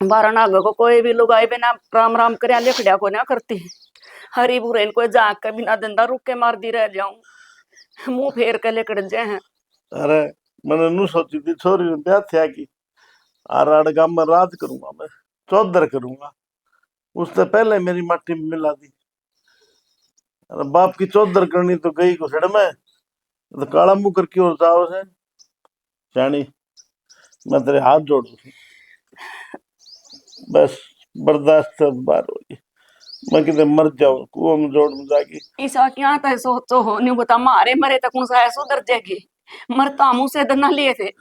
12 नाग को कोई भी लुगाई बिना राम राम कर लिखड़िया को ना करती हरी बुरे इनको जाग के बिना दंदा रुक के मार दी रह जाऊं मुंह फेर के लेकर जाए हैं। अरे मैंने नू सोची थी छोरी ने ब्याह थिया की आराड़ गांव में राज करूंगा मैं चौधर करूंगा उससे पहले मेरी माटी में मिला दी। अरे बाप की चौधर करनी तो गई को सड़ में तो काला मुंह करके और जाओ से जानी मैं तेरे हाथ जोड़ू बस बर्दाश्त बार होगी मैं कितने मर जाऊं कुआं में जोड़ में जाके ईसा क्या था सोचो हो नहीं बता मारे मरे तक उनसे ऐसो दर जाएगी मरता मुंह से दर ना लिए थे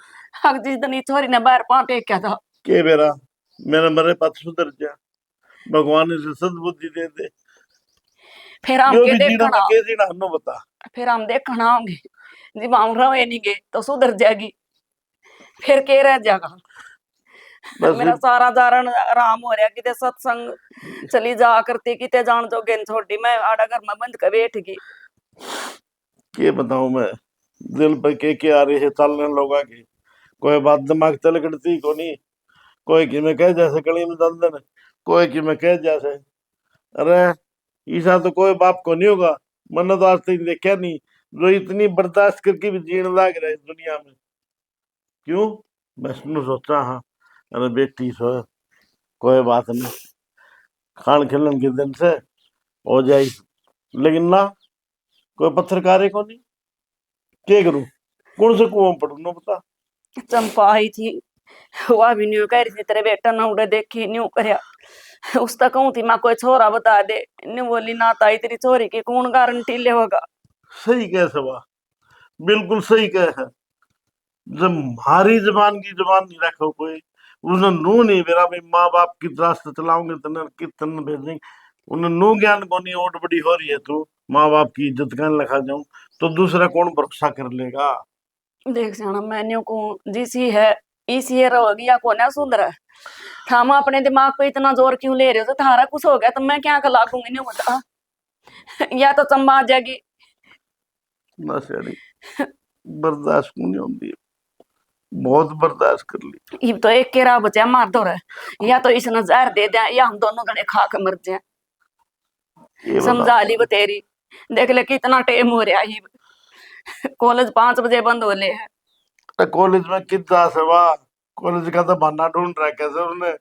हक जिस दिन छोरी ने बाहर पां फेंका था के बेरा मेरा मरे पत सुधर जा भगवान ने सद्बुद्धि दे दे फिर हम जो के भी जीना देखना ना के जीना हन्नो बता फिर हम देखना होंगे जब हम रहे नहीं गए तो सुधर जाएगी फिर के रह जाएगा बस मेरा सारा दारण आराम हो रहा किते सत्संग चली जा करती किते जान जोगे छोड़ी मैं आड़ा घर में बंद कर बैठ गई के बताऊं मैं दिल पे के आ रही है चलने लोगा की कोई बात दिमाग तले कटती को नहीं। कोई की मैं कह जैसे कली में दंदन, कोई की मैं कह जैसे। अरे ईसा तो कोई बाप को नहीं होगा, मैंने तो आज तक देखा नहीं जो इतनी बर्दाश्त करके भी जीने लग रहा है इस दुनिया में। क्यों? मैं सुनो सोचा हाँ, अरे बेटी सो कोई बात नहीं, खान खिलन के दिन से हो जाए, लेकिन ना कोई पत्रकार को नहीं क्या करूं, कौन से कुआं पढ़ू ना बता। चंपा आई थी, वह भी न्यू कह रही थी तेरे बेटा ना उड़े देखी न्यू करया। उसका कहूं थी माँ कोई छोरा बता दे, न्यू बोली ना ताई तेरी छोरी की कौन गारंटी ले होगा। सही कह सवा, बिल्कुल सही कह है। जब हमारी जबान की जबान नहीं रखो कोई, उसने नू नहीं मेरा भाई माँ बाप की रास्ते चलाओगे तने कितने भेजेंगे, उन्हें नू ज्ञान को नहीं ओट बड़ी हो रही है तू माँ बाप की इज्जत कहने लगा जाऊं तो दूसरा कौन भरोसा कर लेगा। देख जाना मैं न्यू को जिसी है इसी है रहोगी या कौन है सुधर। थामा अपने दिमाग पे इतना जोर क्यों ले रहे हो, तो थारा कुछ हो गया तो मैं क्या कर लागूंगी न्यू बता। या तो चंबा आ जाएगी। ना सेड़ी बर्दाश्त क्यों नहीं होती, बहुत बर्दाश्त कर ली। ये तो एक केरा बचा मार दो रहे, या तो इसने जहर दे दिया या हम दोनों जने खा के मर जाए। ये समझा ली वो तेरी, देख ले कितना टाइम हो रहा है। कॉलेज 5 बजे बंद हो ले है। बता कॉलेज में कितना सेवा, कॉलेज का तो बहाना ढूंढ रहा है कैसे उन्हें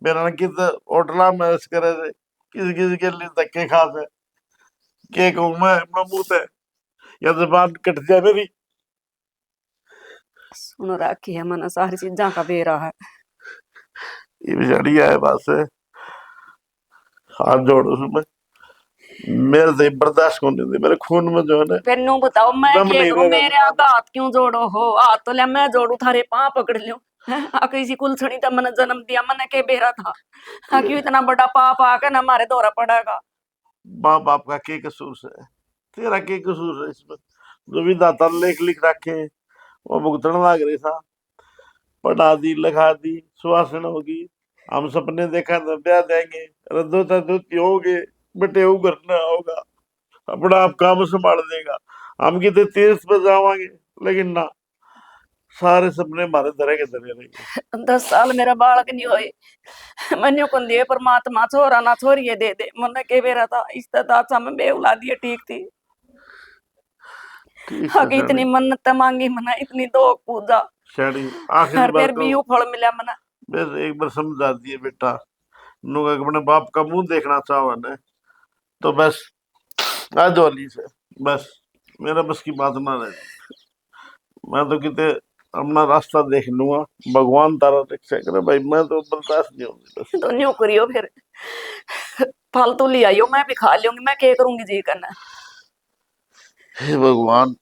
मेरा कित होटला में ऐसे करे थे, किसी किसी के लिए धक्के खा से के कहूं मैं अपना मुंह पे या जबान कट जाए मेरी। सुन रखी है मैंने सारी चीजा का बेरा है। ये बेचारी है बस, हाथ जोड़ो उसमें, मेरे से बर्दाश्त नहीं थी, मेरे खून में जो है ना फिर नू बताओ मैं दम क्या नहीं करूं, रहा। मेरे आगे हाथ क्यों जोड़ो हो, हाथ तो ले मैं जोड़ू थारे पांव पकड़ लूं। किसी कुलछड़ी तो मैंने जन्म दिया, मैंने के बेरा था। क्यों इतना बड़ा पाप आकर ना हमारे दौरा पड़ेगा। माँ बाप का क्या कसूर है, तेरा क्या कसूर है इसमें, जो विधाता लेख लिख रखे वो भुगतने लग रही था। पढ़ा दी लिखा दी सुहासन होगी, हम सपने देखा था ब्याह देंगे, रद्दोता दोती होगे, बेटे वो करना होगा, अपना आप काम संभाल देगा, हम कितने तीर्थ पे जावांगे, लेकिन ना सारे सपने हमारे धरे के धरे रहेंगे। 10 साल मेरा बालक नहीं होए, मन्यो को दिए परमात्मा छोरा ना छोरिए दे दे, मन के बेरा था इस अच्छा में बे औलादी ठीक थी। ठीक आगे इतनी मन्नत मांगी मना, इतनी दो पूजा, शैडी और आखिरी बार फिर भी यू फल मिला मना। बस एक बार समझा दिए बेटा, नुका अपने बाप का मुंह देखना चाहो ना तो बस आज वाली से बस मेरा बस की बात ना रहे, मैं तो कितने अपना रास्ता देख लूंगा, भगवान तारा रक्षा करे भाई, मैं तो बर्दाश्त नहीं होगी बस। तो न्यू करियो फिर, फालतू ले आइयो मैं भी खा लूंगी, मैं क्या करूंगी जी करना। हे भगवान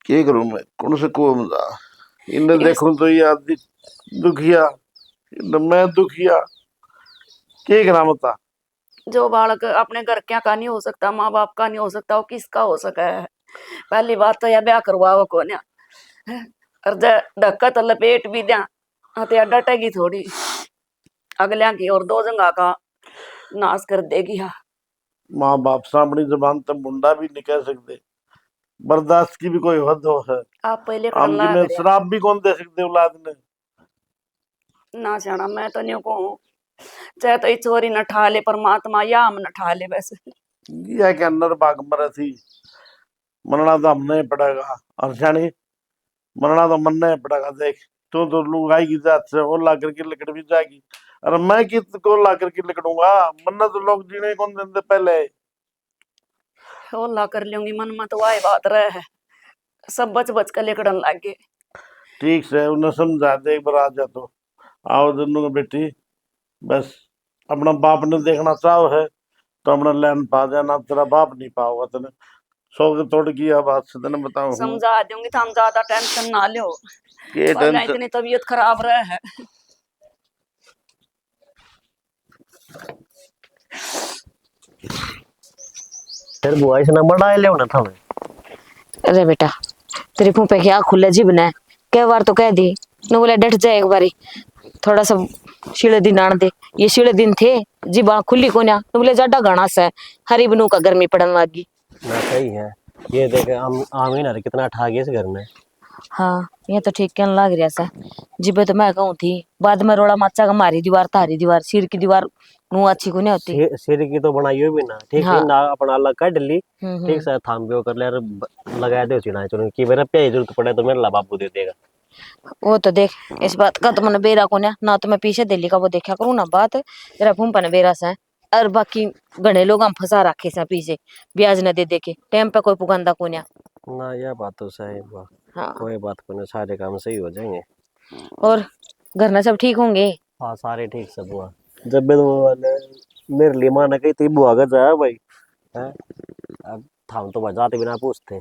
क्या करूं मैं, कौन से को मजा इन्हें देखूं तो ये आदमी दुखिया, मैं दुखिया क्या करा बता। जो बालक अपने घर क्या का नहीं हो सकता, माँ बाप का नहीं हो सकता, वो किसका हो सका है। पहली बात तो यह ब्याह करवाओ को ना, और धक्का तो लपेट भी दिया तो डटेगी थोड़ी, अगलिया की और 2 जगह का नाश कर देगी। हाँ माँ बाप से अपनी जबान तक मुंडा भी नहीं कह सकते, बर्दाश्त की भी कोई हद हो है, आप पहले हम करला जिन्हें शराब भी कौन दे सकते औलाद ने। ना जाना मैं तो नहीं कहूँ, चाहे तो ये चोरी न ठा ले परमात्मा या हम न ठा ले। वैसे यह के अंदर भाग मरे थी, मरना तो हमने पड़ेगा, और जानी मरना तो मनना ही पड़ेगा। देख तो लुगाई की जात से वो ला करके लकड़ भी जाएगी, अरे मैं कित को ला करके लकड़ूंगा, मरना तो लोग जीने कौन देते पहले। ला कर लूंगी, मन में तो वही बात रहे है, सब बच बच कर लेकर लग गए। ठीक से उन्हें समझा दे एक बार आ जा तो आओ दोनों की बेटी, बस अपना बाप ने देखना चाहो है तो अपना लैन पा जाना, तेरा बाप नहीं पाओगा तेने 100 के तोड़ की बात से तेने बताऊं समझा दूंगी, तो हम ज्यादा टेंशन ना लो, के वरना इतनी तबीयत खराब रहे है। तेरे बुआ इसने बड़ा ले होना था। अरे बेटा तेरे मुंह पे क्या खुला जीभ ने, कई बार तो कह दी न, बोले डट जाए एक बारी, थोड़ा सा शीले दिन आन दे। ये शीले दिन थे जीभ खुली को ना, तो बोले ज्यादा घाना से हरी बनू का गर्मी पड़न लगी। ना सही है, ये देख हम आमीन अरे कितना ठा गया इस घर में। हाँ ये तो ठीक कहने लग रहा सा। जिबे तो मैं कहूँ थी बाद में रोड़ा माचा का मारी दीवार तारी दीवार सिर की दीवार नू अच्छी को नहीं होती। सिर की तो बनाई हुई भी ना ठीक हाँ। है ना अपना अलग काट ली। हम्म। ठीक से थाम पे वो कर ले और लगा दे चिढ़ाए चलो कि मेरा पे जरूरत पड़े तो मेरा ला बाबू दे देगा। वो तो देख इस बात का तो मैंने बेरा को ना तो मैं पीछे दिल्ली का वो देखा करूँ ना बात तेरा फूफा ने बेरा से और बाकी घने लोग हम फंसा रखे से पीछे ब्याज न दे दे के टाइम पे कोई पुगंदा को ना यह बात तो सही बा। हाँ। कोई बात को नहीं सारे काम सही हो जाएंगे। और घर में सब ठीक होंगे। हाँ सारे ठीक सब हुआ। जब भी तो मेरे लिए माना कही थी बुआ का जा भाई है अब थाम तो बजाते बिना पूछते।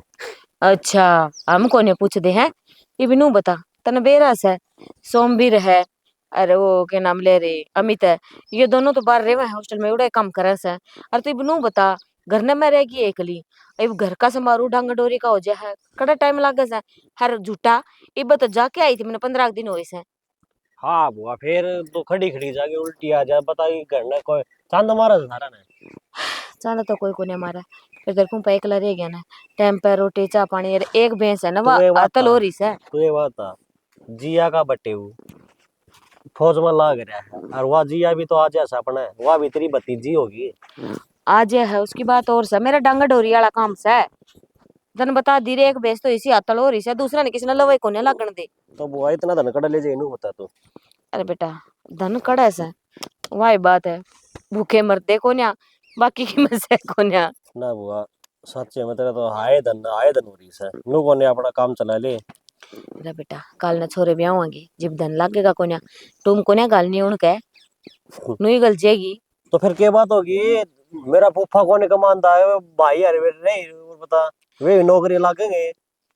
अच्छा हम कोने पूछते हैं ये भी नू बता तने बेरस है सोमवीर है अरे वो के नाम ले रे अमित है ये दोनों तो बाहर रहे हॉस्टल में उड़े काम करे से अरे तू नू बता घर ने में रहेगी एकली अब घर का समारू डांग डोरी का हो जाए है कड़ा टाइम लागे से हर झूठा इब तो जाके आई थी मैंने 15 दिन हुए से। हाँ बुआ फिर तो खड़ी खड़ी जाके उल्टी आ जाए बता घर में कोई चांद मारा सारा ने। चांदा तो कोई को नहीं मारा फिर तेरे को एकला रह गया ना टाइम पे रोटी चाह पानी और एक भैंस है ना तू ये वह बात अतल हो रही से। तू ये बात था जिया का बट्टे फौज में लाग रहा है और वह जिया भी तो आज ऐसा अपना है वह भी तेरी भतीजी होगी। आज है उसकी बात और सा मेरा डांगा डोरी वाला काम सा धन बता दी रे एक बेच तो इसी अतल हो रही से दूसरा ने किसी ने लवे को नहीं लगन दे। तो बुआ इतना धन कड़ा ले जाए होता तो। अरे बेटा धन कड़ा ऐसा वही बात है भूखे मरते को न्या बाकी की मजे को न्या। ना बुआ सच्चे में तेरा तो हाय धन हो रही है नु को ने अपना काम चला ले। अरे बेटा काल न छोरे ब्याह होंगे जब धन लगेगा को न्या तुम को न्या गाल नहीं उनके नुई गल जाएगी। तो फिर क्या बात होगी मेरा फूफा को नहीं कमांदा है भाई अरे नहीं बता वे नौकरी लागेंगे।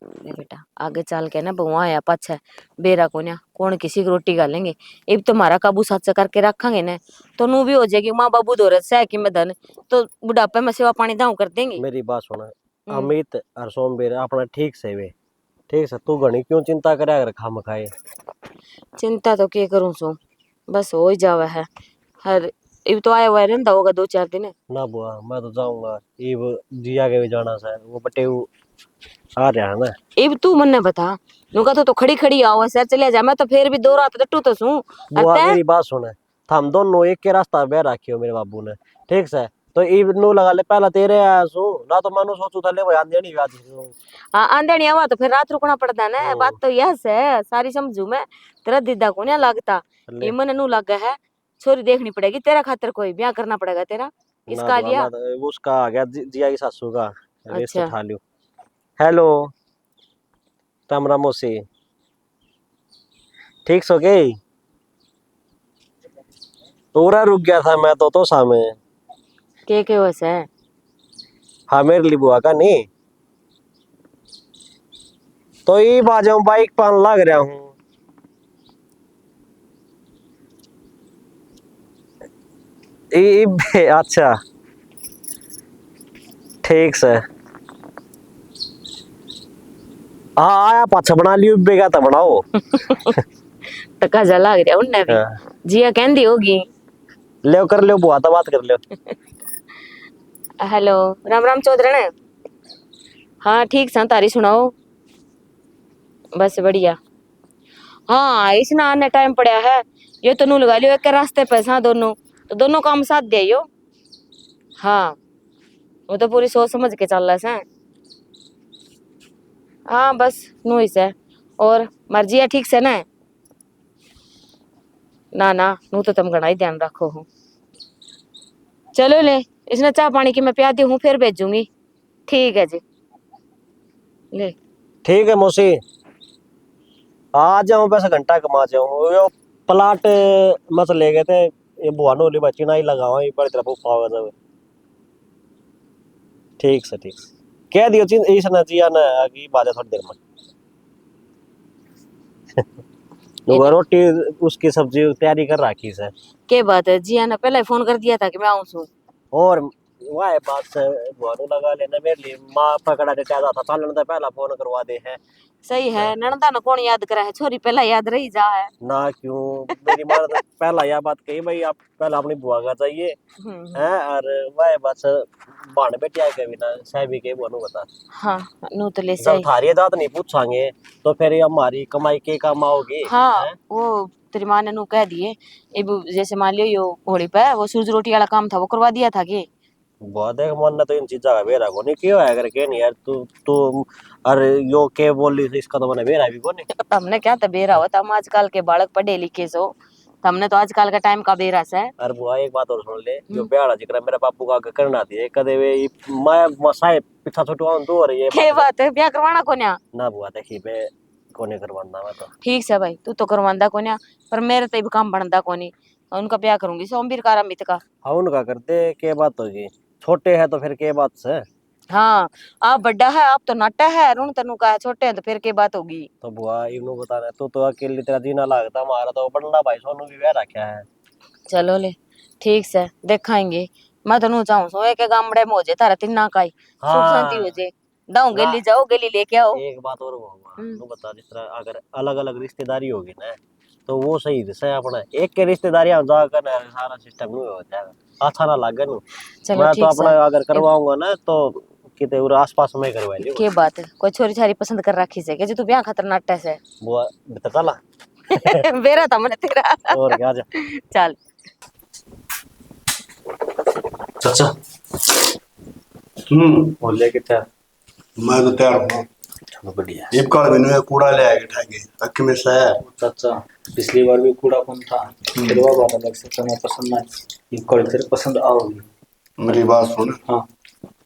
अरे बेटा आगे चल के ना बुआ आया पाछा बेरा को न्या कौन किसी की रोटी गालेंगे अब तुम्हारा काबू साथ करके रखेंगे ना तो नू भी हो जाएगी माँ बाबू दौरत से कि मैं धन तो बुढ़ापे में सेवा पानी दाऊ कर देंगे। मेरी बात सुना अमित और सोमवीर अपना ठीक से वे ठीक से तू घनी क्यों चिंता करे अगर खाम खाए। चिंता तो क्या करूं सो बस हो ही जावा है हर अब तो आया हुआ रहता होगा 2-4 दिन। ना बुआ मैं तो जाऊंगा इब जिया के भी जाना है वो बटे वो आ रहा है ना। अब तू मन्ने बता नुका तो खड़ी खड़ी आओ सर चले जा मैं तो फिर भी 2 रात टू तो सू। बुआ मेरी बात सुने हम दोनों एक के रास्ता बह रखियो मेरे बाबू ने ठीक से तो इब नु लगा ले पहला तेरे आया सू ना तो मानो सोचू था ले भाई आंधे नहीं आज। हाँ आंधेड़ी आवा तो फिर रात रुकना पड़ता ना बात तो यह है सारी समझू मैं तेरा दीदा को नहीं लगता ये मन नु लगा है छोरी देखनी पड़ेगी तेरा खातिर कोई ब्याह करना पड़ेगा तेरा इसका लिया उसका आ गया जिया की सासू का रिश्ता अच्छा उठा लियो। हेलो राम मौसी ठीक सो गई पूरा रुक गया था मैं तो सामने के वैसे है हाँ मेरे लिए बुआ का नहीं तो ये बाजू बाइक पान लग रहा हूँ अच्छा ठीक से हाँ आया पाछा बना लियो बेगा तो बनाओ टका जा लग रहा उनने भी जिया कहंदी होगी ले कर लो बुआ तो बात कर लो। हेलो राम राम चौधरी हाँ ठीक सा तारी सुनाओ बस बढ़िया। हाँ इसने आने टाइम पड़ा है ये तो नू लगा लियो एक रास्ते पे सा दोनों तो दोनों काम साथ दे यो। हाँ वो तो पूरी सोच समझ के चल रहा है। हाँ बस नू ही से और मर्जी है ठीक से ना नू तो तुम घना ही ध्यान रखो हो। चलो ले इसने चाह पानी की मैं प्यादी हूँ फिर भेजूंगी। ठीक है जी ले ठीक है मौसी आ जाऊं पैसा घंटा कमा जाऊं यो प्लाट मत ले गए थे ये बुआ नो बच्ची ना ही लगावा ये बड़ी तरफ पावा जावे। ठीक से कह दियो चिन इस ना जिया ना आगे बाजा थोड़ी देर में वो रोटी उसकी सब्जी तैयारी कर रखी से। के बात है जिया ने पहले फोन कर दिया था कि मैं आऊं सू और वह है बात से बुआ लगा लेना मेरे लिए माँ पकड़ा देता था पालन तो पहला फोन करवा दे है सही है ननदा न कौन याद करे है छोरी पहला याद रही जा है। ना क्यों मेरी माँ ने पहला यह बात कही भाई आप पहला अपनी बुआ का चाहिए है और वह बस बाण बेटिया के बिना साहबी के बुआ बता हाँ नु तो ले जब सही थारी दात नहीं पूछांगे तो फिर ये हमारी कमाई के काम आओगी हाँ हैं? वो तेरी माँ ने नु कह दिए अब जैसे मान लियो यो होली पे वो सूरज रोटी वाला काम था वो करवा दिया था कि बहुत है मन ने तो इन चीजा का बेरा को नहीं क्यों है करके नहीं यार तू अरे यो के बोल रही इसका तो मैंने बेरा भी को नहीं हमने क्या था बेरा होता हम आजकल के बालक पढ़े लिखे सो तो हमने तो आजकल का टाइम का बेरा से अरे बुआ एक बात और सुन ले जो ब्याह जिक्र मेरा बापू का करना थी कदे वे मैं मसाए पीछा छुटवाऊं तू और ये के बात है ब्याह करवाना कोन्या ना बुआ देखी मैं कोने करवाना मैं तो ठीक से भाई तू तो करवांदा कोन्या पर मेरे तो काम बनता कोनी उनका ब्याह करूंगी सोमवीर का अमित का हाँ उनका करते के बात होगी छोटे है तो फिर के बात से हाँ आप बड़ा है आप तो नाटा है रुण तनु का है छोटे हैं तो फिर के बात होगी तो बुआ इन्हों बताना तू तो अकेले तेरा जीना लगता हमारा तो बंडा भाई सोनू भी ब्याह रखा है चलो ले ठीक से देखाएंगे मैं तो नु चाहूं सो एक गामड़े में हो जे तारा तिन्ना का ही सुख शांति हो जे दाऊ गेली जाओ गेली लेके आओ एक बात और तू बता जिस तरह अगर अलग अलग रिश्तेदारी होगी ना तो वो सही है अपना एक के रिश्तेदारी हम जाकर ना सारा सिस्टम नहीं हो जाएगा अच्छा ना लगे नु मैं तो अपना अगर करवाऊंगा ना तो किते और आसपास में करवा लियो के बात है कोई छोरी छारी पसंद कर रखी से के जे तू ब्याह खतर नाटा से वो बता चला बेरा था मैंने तेरा और क्या जा चल चाचा बोले कि था मैं तो तैयार हूँ चलो बढ़िया ये काल बिनु कूड़ा ले आके ठाके अक्क में से चाचा पिछली बार भी कूड़ा कौन था फिर वो बात अलग से तुम्हें पसंद आई ये कल तेरे पसंद आओगी मेरी बात सुन हाँ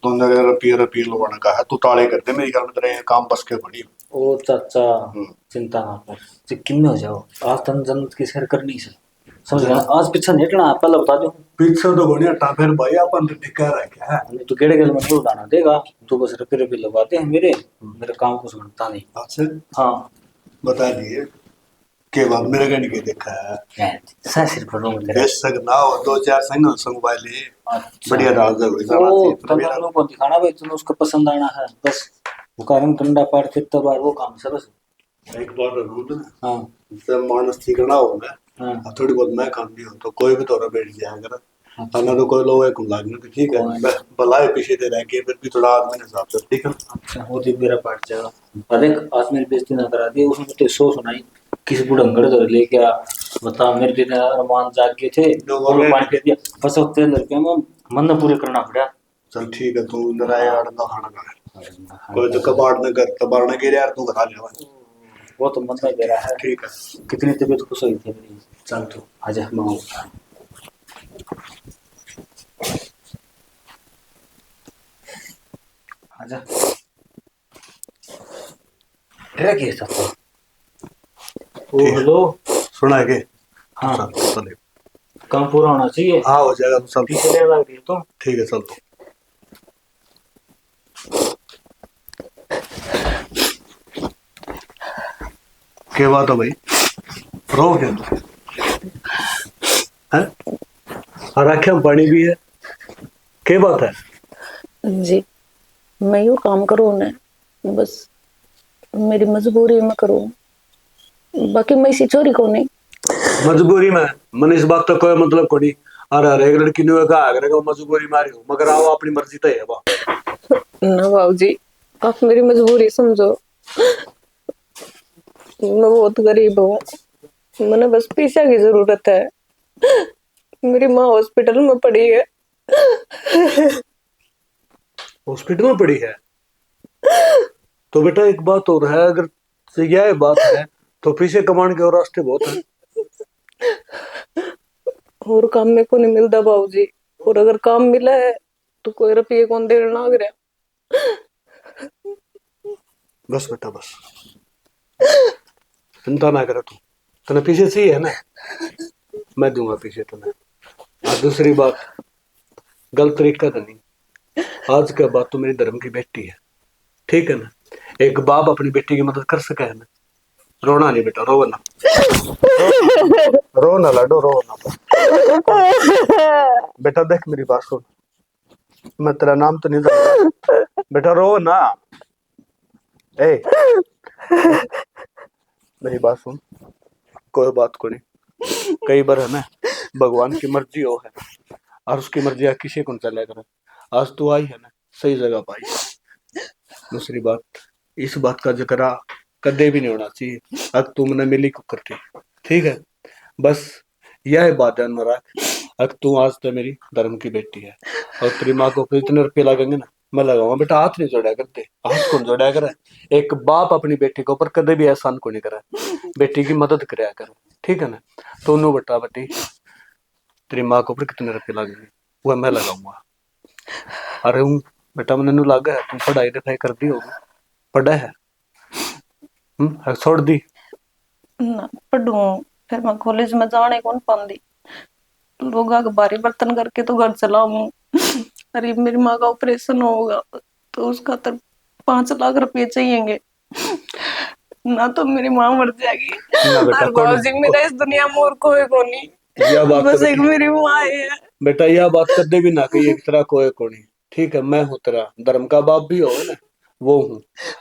तो अंदर रुपये लगवाना का है तू ताले करते मेरी घर में तेरे काम बस के पड़ी ओ चाचा चिंता ना कर चिक्किन में हो जाओ आज तन जन्नत की सैर करनी से समझ गया आज पीछे नहीं हटना पहले बता दो पीछे तो बढ़िया टा फिर भाई अपन तो टिका रखा है तू केड़े गल में नहीं उड़ाना देगा तू बस रुपये लगवाते हैं मेरे काम को समझता नहीं अच्छा हाँ बता दिए के बाद मेरे गण के देखा है सह सिर पर रोंग तेरा बेशक ना हो दो चार संग संग वाले बढ़िया डाल दो ओ तन्ना लोग को दिखाना भाई तुम्हें उसको पसंद आना है बस वो कारण टंडा पार के तब बार वो काम से बस एक बार रूल ना हाँ जब मानस ठीक ना होगा हाँ थोड़ी बहुत मैं काम भी हो तो कोई भी तोरा बैठ जाया कर अन्ना तो कोई लोग है लागने तो ठीक है भलाई पीछे दे रह के फिर भी थोड़ा आदमी ने हिसाब से ठीक है अच्छा वो तो मेरा पार्ट जाएगा देख आज मेरी बेइज्जती ना करा दी उसने तो सो सुनाई किसी बुढ़ंगड़ तो लेके आ बता मेरे दिन अरमान जाग गए थे और पानी दे दिया बस वो 13 रुपये में मन पूरे करना पड़ा चल ठीक है तू अंदर आया आड़ना खाना का कोई तो कबाड़ न कर कबाड़ न गिरे यार तू खा ले वो तो मन दे रहा है ठीक है कितनी तबीयत खुश हुई थी मेरी चल तू आजा माओ आजा तेरा क्या था ओ हेलो सुना के हाँ चल काम पूरा होना चाहिए हाँ हो जाएगा तो चल पीछे देर लग रही है तो ठीक है चल तो क्या बात है भाई रो क्या है और आँखें में पानी भी है क्या बात है जी मैं यू काम करूँ ना बस मेरी मजबूरी में करूँ बाकी मैं इसी चोरी को नहीं मजबूरी में मन इस बात तो कोई मतलब को नहीं अरे हर एक लड़की ने कहा अगर वो मजबूरी मारी हो मगर आओ अपनी मर्जी तो है वाह ना बाबू जी आप मेरी मजबूरी समझो मैं बहुत गरीब हूँ मैंने बस पैसा की जरूरत है मेरी माँ हॉस्पिटल में पड़ी है हॉस्पिटल में पड़ी है तो बेटा एक बात और है अगर यह बात है तो पैसे कमाने के और रास्ते बहुत हैं और काम में को नहीं मिलता बाबू जी और अगर काम मिला है तो कोई रुपये कौन देने लग रहा बस बेटा बस चिंता ना करे तू तने पीछे चाहिए है ना मैं दूंगा पीछे तुम्हें और दूसरी बात गलत तरीका तो नहीं आज के बाद तो मेरी धर्म की बेटी है ठीक है ना एक बाप अपनी बेटी की मदद कर सका है ना रोना नहीं बेटा रो ना रो ना लाडो रो ना बेटा देख मेरी बात सुन मैं तेरा नाम तो नहीं जानता बेटा, रो ना। ए मेरी बात सुन, कोई बात को नहीं, कई बार है ना भगवान की मर्जी हो है, और उसकी मर्जी किसी को चले करे। आज तू आई है ना, सही जगह पाई। दूसरी बात, इस बात का जिक्र कदे भी नहीं होना चाहिए अगर तू मैंने मिली को करती, ठीक है? बस यह बात ध्यान में रख, अगर तू आज तो मेरी धर्म की बेटी है, और तेरी माँ को इतने रुपये लगेंगे ना, मैं लगाऊंगा। बेटा हाथ नहीं जोड़ा करते, हाथ कौन जोड़ा करे? एक बाप अपनी बेटी के ऊपर कदे भी एहसान को नहीं करे, बेटी की मदद कराया करे, ठीक है ना? तो नो बेटा बेटी, तेरी माँ के ऊपर कितने रुपये लगेंगे वह मैं लगाऊंगा। अरे बेटा मैंने नू लगा है तुम पढ़ाई लिखाई कर दी होगी, पढ़ा है? छोड़ दी ना पढ़ू, फिर मैं कॉलेज में जाने कौन पाती, लोग आगे बारी बर्तन करके तो घर चलाऊं। अरे मेरी माँ का ऑपरेशन होगा तो उसका तो 5 लाख रुपए चाहिएंगे, ना तो मेरी माँ मर जाएगी। और बाबूजी मेरा इस दुनिया में और कोई को नहीं, बस एक मेरी माँ है। बेटा यह बात कदे भी ना कही एक तरह कोई को नहीं, ठीक है? मैं हूँ तेरा धर्म का बाप भी हो ना, वो हूँ,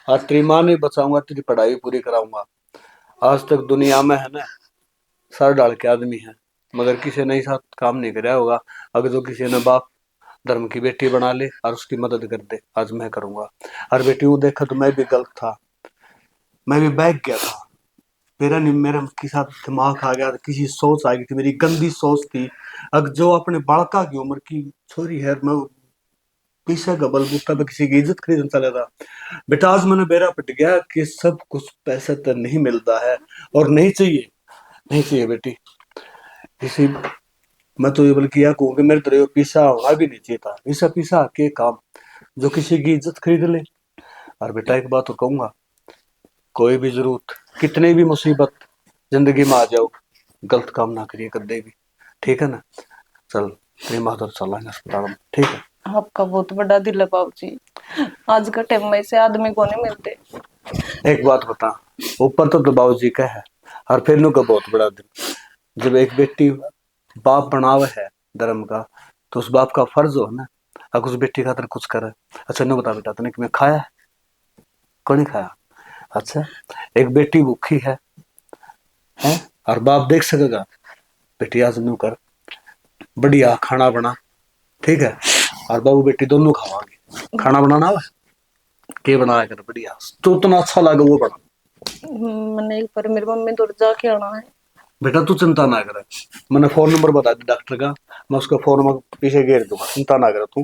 और तेरी माँ नहीं बचाऊंगा, तेरी पढ़ाई पूरी कराऊंगा। आज तक दुनिया में है ना सर डाल के आदमी है, मगर किसी ने साथ काम नहीं कराया होगा। अगर जो किसी ने बाप धर्म की बेटी बना ले और उसकी मदद कर दे, आज मैं करूंगा। और बेटी वो देखा तो मैं भी गलत था, मैं भी बैठ गया था, मेरा नहीं, मेरे के साथ दिमाग आ गया, किसी सोच आ गई थी, मेरी गंदी सोच थी। अगर जो अपने बालका की उम्र की छोरी है, मैं पीछे का बलबूता पे किसी की इज्जत खरीदने चला था। बेटा आज मैंने बेरा पट गया कि सब कुछ पैसे तो नहीं मिलता है, और नहीं चाहिए, नहीं चाहिए बेटी। इसी मैं तो ये बल्कि यह कहूँ कि मेरे तरह पीछा होना भी नहीं चाहिए था, ऐसा पीछा के काम जो किसी की इज्जत खरीद ले। और बेटा एक बात तो कहूंगा, कोई भी जरूरत कितनी भी मुसीबत जिंदगी में आ जाओ, गलत काम ना करिए कदे भी, ठीक है ना? चल तेरी माता चलाएंगे अस्पताल में, ठीक है? आपका बहुत बड़ा दिल है बाबूजी, आज का टाइम में से आदमी को नहीं मिलते। एक बात बता, ऊपर तो बाबूजी का है, और फिर नु का बहुत बड़ा दिल। जब एक बेटी बाप बनावे है धर्म का, तो उस बाप का फर्ज हो ना अगर उस बेटी खातर कुछ करे। अच्छा नु बता बेटा, तूने कि खाया है? कौन खाया? अच्छा एक बेटी भूखी है, और बाप देख सकेगा बेटी आज नु कर बढ़िया खाना बना, ठीक है? और बाबू बेटी दोनों खावांगे। खाना बनाना है के बनाया कर बढ़िया, तो इतना अच्छा लगे वो बना। मैंने एक बार मेरी मम्मी दूर जाके आना है। बेटा तू चिंता ना करे, मैंने फोन नंबर बता दी डॉक्टर का, मैं उसका फोन में पीछे घेर दूंगा, चिंता ना करे तू,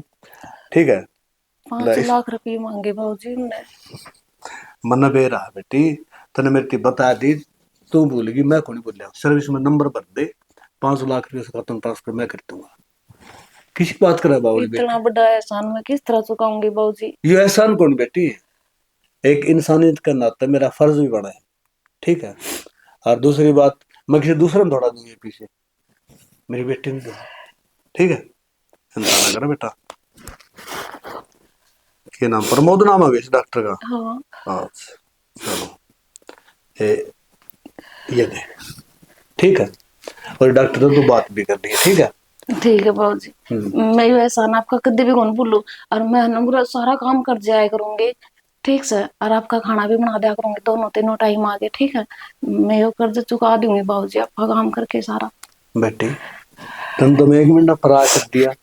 ठीक है? 5 लाख रुपए मांगे बाबूजी ने। मन बे रहा बेटी, तने मेरी बता दी, तू भूलेगी, मैं कौन बोलिया। सर्विस में नंबर भर दे, 5 लाख रुपये से खत्म ट्रांसफर मैं कर दूंगा। किसी बात करे बाबू, इतना बड़ा एहसान मैं किस तरह चुकाऊंगी बाबूजी? ये एहसान कौन बेटी, एक इंसानियत का नाता मेरा फर्ज भी बड़ा है, ठीक है? और दूसरी बात, मैं किसी दूसरे में दौड़ा दूंगी पीछे, मेरी बेटी ने, ठीक है? चिंता ना करो बेटा। के नाम प्रमोद नाम है इस डॉक्टर का? हाँ चलो ये दे, ठीक है? और डॉक्टर से तो बात भी करनी है, ठीक है? ठीक है बाबूजी, मैं ये एहसान आपका कभी भी कौन भूलू, और मैं ना पूरा सारा काम कर जाया करूंगी, ठीक से? और आपका खाना भी बना दिया करूंगी दोनों तीनों टाइम आके, ठीक है? मैं ये कर्ज चुका दूंगी बाबूजी, आपका काम करके सारा। बेटी तुम तो मैं 1 मिनट फरार कर दिया,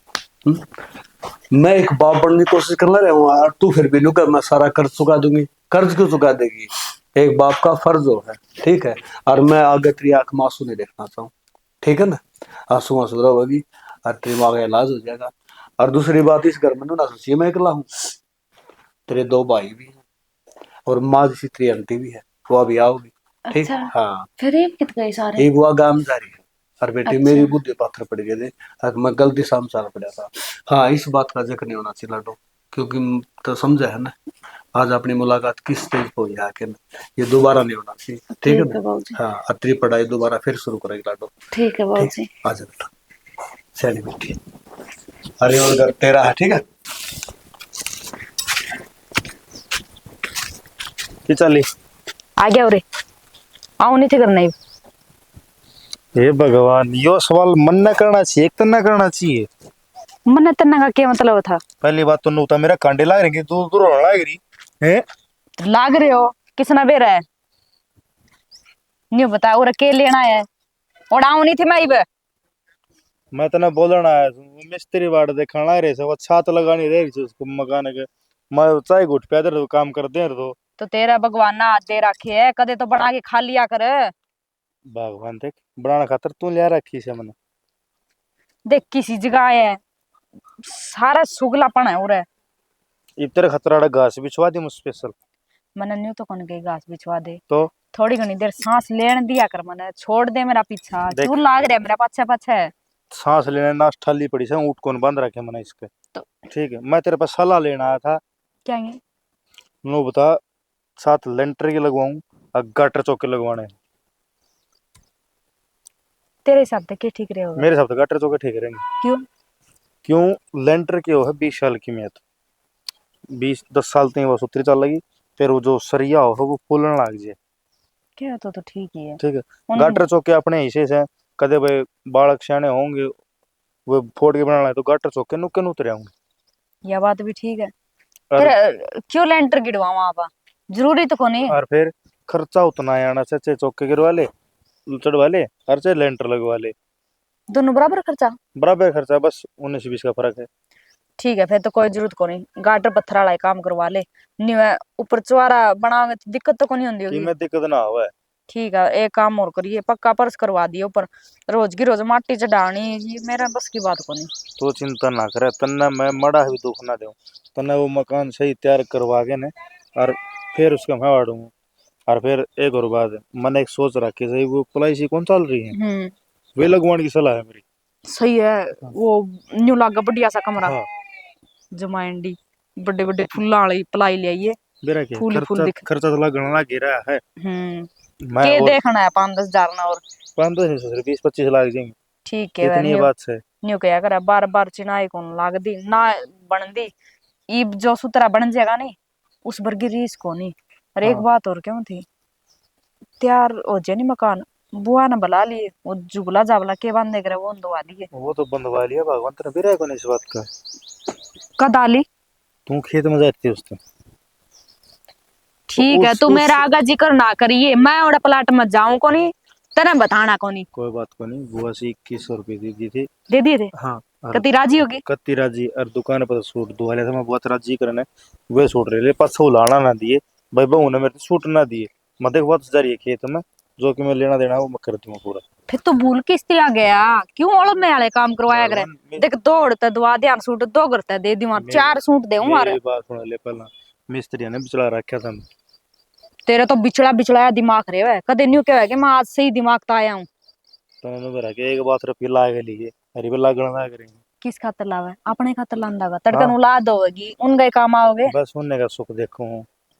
मैं एक बाप बनने की कोशिश कर रहा हूँ, और तू फिर भी नुका मैं सारा कर्ज चुका दूंगी। कर्ज क्यों चुका देगी? एक बाप का फर्ज हो है, ठीक है? और मैं आगे तेरी आंख में आंसू नहीं देखना चाहूँ, ठीक है ना? आंसू आंसू होगी और तेरी माँ का इलाज हो जाएगा। और दूसरी बात, इस घर में ना सोचिए मैं अकेला हूँ, तेरे 2 भाई भी हैं, और माँ जैसी तेरी आंटी भी है, वो अभी आओगी, ठीक? अच्छा, हाँ फिर ये कित गए सारे? एक वो गांव जा रही है, और बेटी अच्छा। मेरी बुद्धि पाथर पड़ गए थे, और मैं गलती साम साल पड़ा था। हाँ इस बात का जिक्र नहीं होना चाहिए लाडो, क्योंकि तो समझा है ना आज अपनी मुलाकात किस स्टेज पर हुई है, ये दोबारा नहीं होना चाहिए, ठीक है ना? हाँ तेरी पढ़ाई दोबारा फिर शुरू करेगी लाडो, ठीक है बाबूजी। आ जा बेटा, चली बेटी, अरे और तेरा है, ठीक है? चली आ गया रे, आओ नहीं थे करना ही। हे भगवान, यो सवाल मन न करना चाहिए, एक तो न करना चाहिए। मने तेना का क्या मतलब था? पहली बात तो नूता मेरा कांडे लाग रही तू दूर होने लाग रही है। लाग रहे हो किसना बेरा है न्यू बता और के लेना है और आऊ नहीं थी मैं इब मैं तना बोलना आया हूँ, मिस्त्री वाड़ देखने लाग रहे से वो छात लगानी रह रही उसको मकान के। मैं चाय घुट पे इधर तो काम कर दे तो। तो तेरा भगवान ना हाथ दे रखे है कदे तो बना के खा लिया कर। भगवान देख बनाना खातर तू लिया रखी से मैंने। देख किसी जगह है सारा सुगलापन है और इतर खतराड़ा घास बिछवा दी मुझ स्पेशल। मने न्यू तो कौन के घास बिछवा दे तो थोड़ी घनी देर सांस लेने दिया कर मने छोड़ दे मेरा पीछा देख। क्यों लाग रहा है मेरा पाछे पाछे सांस लेने नाश ठाली पड़ी से ऊँट कौन बांध रखे मैंने इसके। तो ठीक है मैं तेरे पास सलाह लेना आया था। क्या है नो बता 7 लेंटर के लगवाऊं और गटर चौके लगवाने हैं। तेरे हिसाब से क्या ठीक रहेगा? मेरे हिसाब से गटर चौके ठीक रहेंगे। क्यों? क्यों लेंटर की वो है 20 साल की मेहनत 20-10 साल तक बस उतरी चल लगी फिर वो जो सरिया हो वो फूलने लग जाए। क्या तो ठीक ही है। ठीक है गटर चौके अपने हिस्से से कदे भाई बालक सियाने होंगे वो फोड़ के बनाना है तो गटर चौके नुके उतरे होंगे। यह बात भी ठीक है और, फिर क्यों लेंटर गिरवा वहां पर जरूरी तो कोनी और फिर खर्चा उतना है आना चाहे चौके गिरवा ले चढ़वा ले और चाहे लेंटर लगवा ले दोनों बराबर खर्चा बराबर खर्चा बस 19-20 का फर्क है। ठीक है फिर तो कोई जरूरत को नहीं गाटर पत्थर वाला ही काम करवा ले नीवे ऊपर चुआरा बनाओगे तो दिक्कत तो कोनी होंदी कि होगी। में दिक्कत ना हो ठीक है एक काम और करिए पक्का पर्स करवा दियो ऊपर रोज की रोज माटी चढ़ानी ये मेरा बस की बात कोनी। तो चिंता ना करे तन्ने मैं मड़ा भी दुख ना दूं तन्ने वो मकान सही तैयार करवा के ने और फिर उसका मैं वाड़ूंगा। और फिर एक और बात है मैंने एक सोच रखी सही वो पॉलिसी कौन चल रही है वे लगवाने की सलाह है मेरी। सही है वो न्यू लागा बढ़िया सा कमरा हाँ जमाइंडी बड़े बड़े फुल्ला वाली पलाई ले आइए मेरा क्या फूल ही फूल खर्चा दिख खर्चा तो लगना लग रहा है। मैं के और देखना है 5-10 हजार ना और 20-25 लाख जाएंगे ठीक है इतनी बात से न्यू क्या करे बार बार चिनाई कौन लाग दी ना बन दी ईब जो सुतरा बन जाएगा नहीं उस वर्गी रीस को नहीं। और एक हाँ। बात और क्यों थी तैयार हो जाए नहीं मकान बुआ ने बुला लिए वो जुगला जावला के बांधे करे वो दवा दिए वो तो बंधवा लिया भगवान तेरा भी रहेगा इस बात का। कदाली तू खेत में जाती है उस दिन ठीक है तू मेरा आगा जिक्र ना करिए मैं और प्लाट में जाऊं को नहीं तेने बताना को नहीं। कोई बात को नहीं बुआ से 2100 रुपये दी थी दे दिए थे हाँ कति राजी होगी कत्ती राजी और दुकान पर सूट दुआ लिया था मैं बहुत राजी करने वे सूट रहे पास उलाना ना दिए भाई बहू ने मेरे सूट ना दिए मैं देख बहुत जा रही है खेत में जो कि मैं लेना देना वो मैं कर दूंगा पूरा। फिर तो भूल किस तरह गया क्यों ओल में वाले काम करवाया करे देख दौड़ते दुआ ध्यान सूट दो करते दे दी 4 सूट दे मेरी बात सुन ले पहला मिस्त्री ने बिचला रखा था तेरे तो बिचड़ा बिचड़ाया दिमाग रे है कदे न्यू क्या है कि मैं आज से ही दिमाग तो आया हूं तो मैंने मेरा के एक बात रुपये ला के लिए अरे भी लागण ना करेंगे किस खातर लावे अपने खातर लांदागा तड़कन उला दोगी उन गए काम आओगे बस उनने का सुख देखो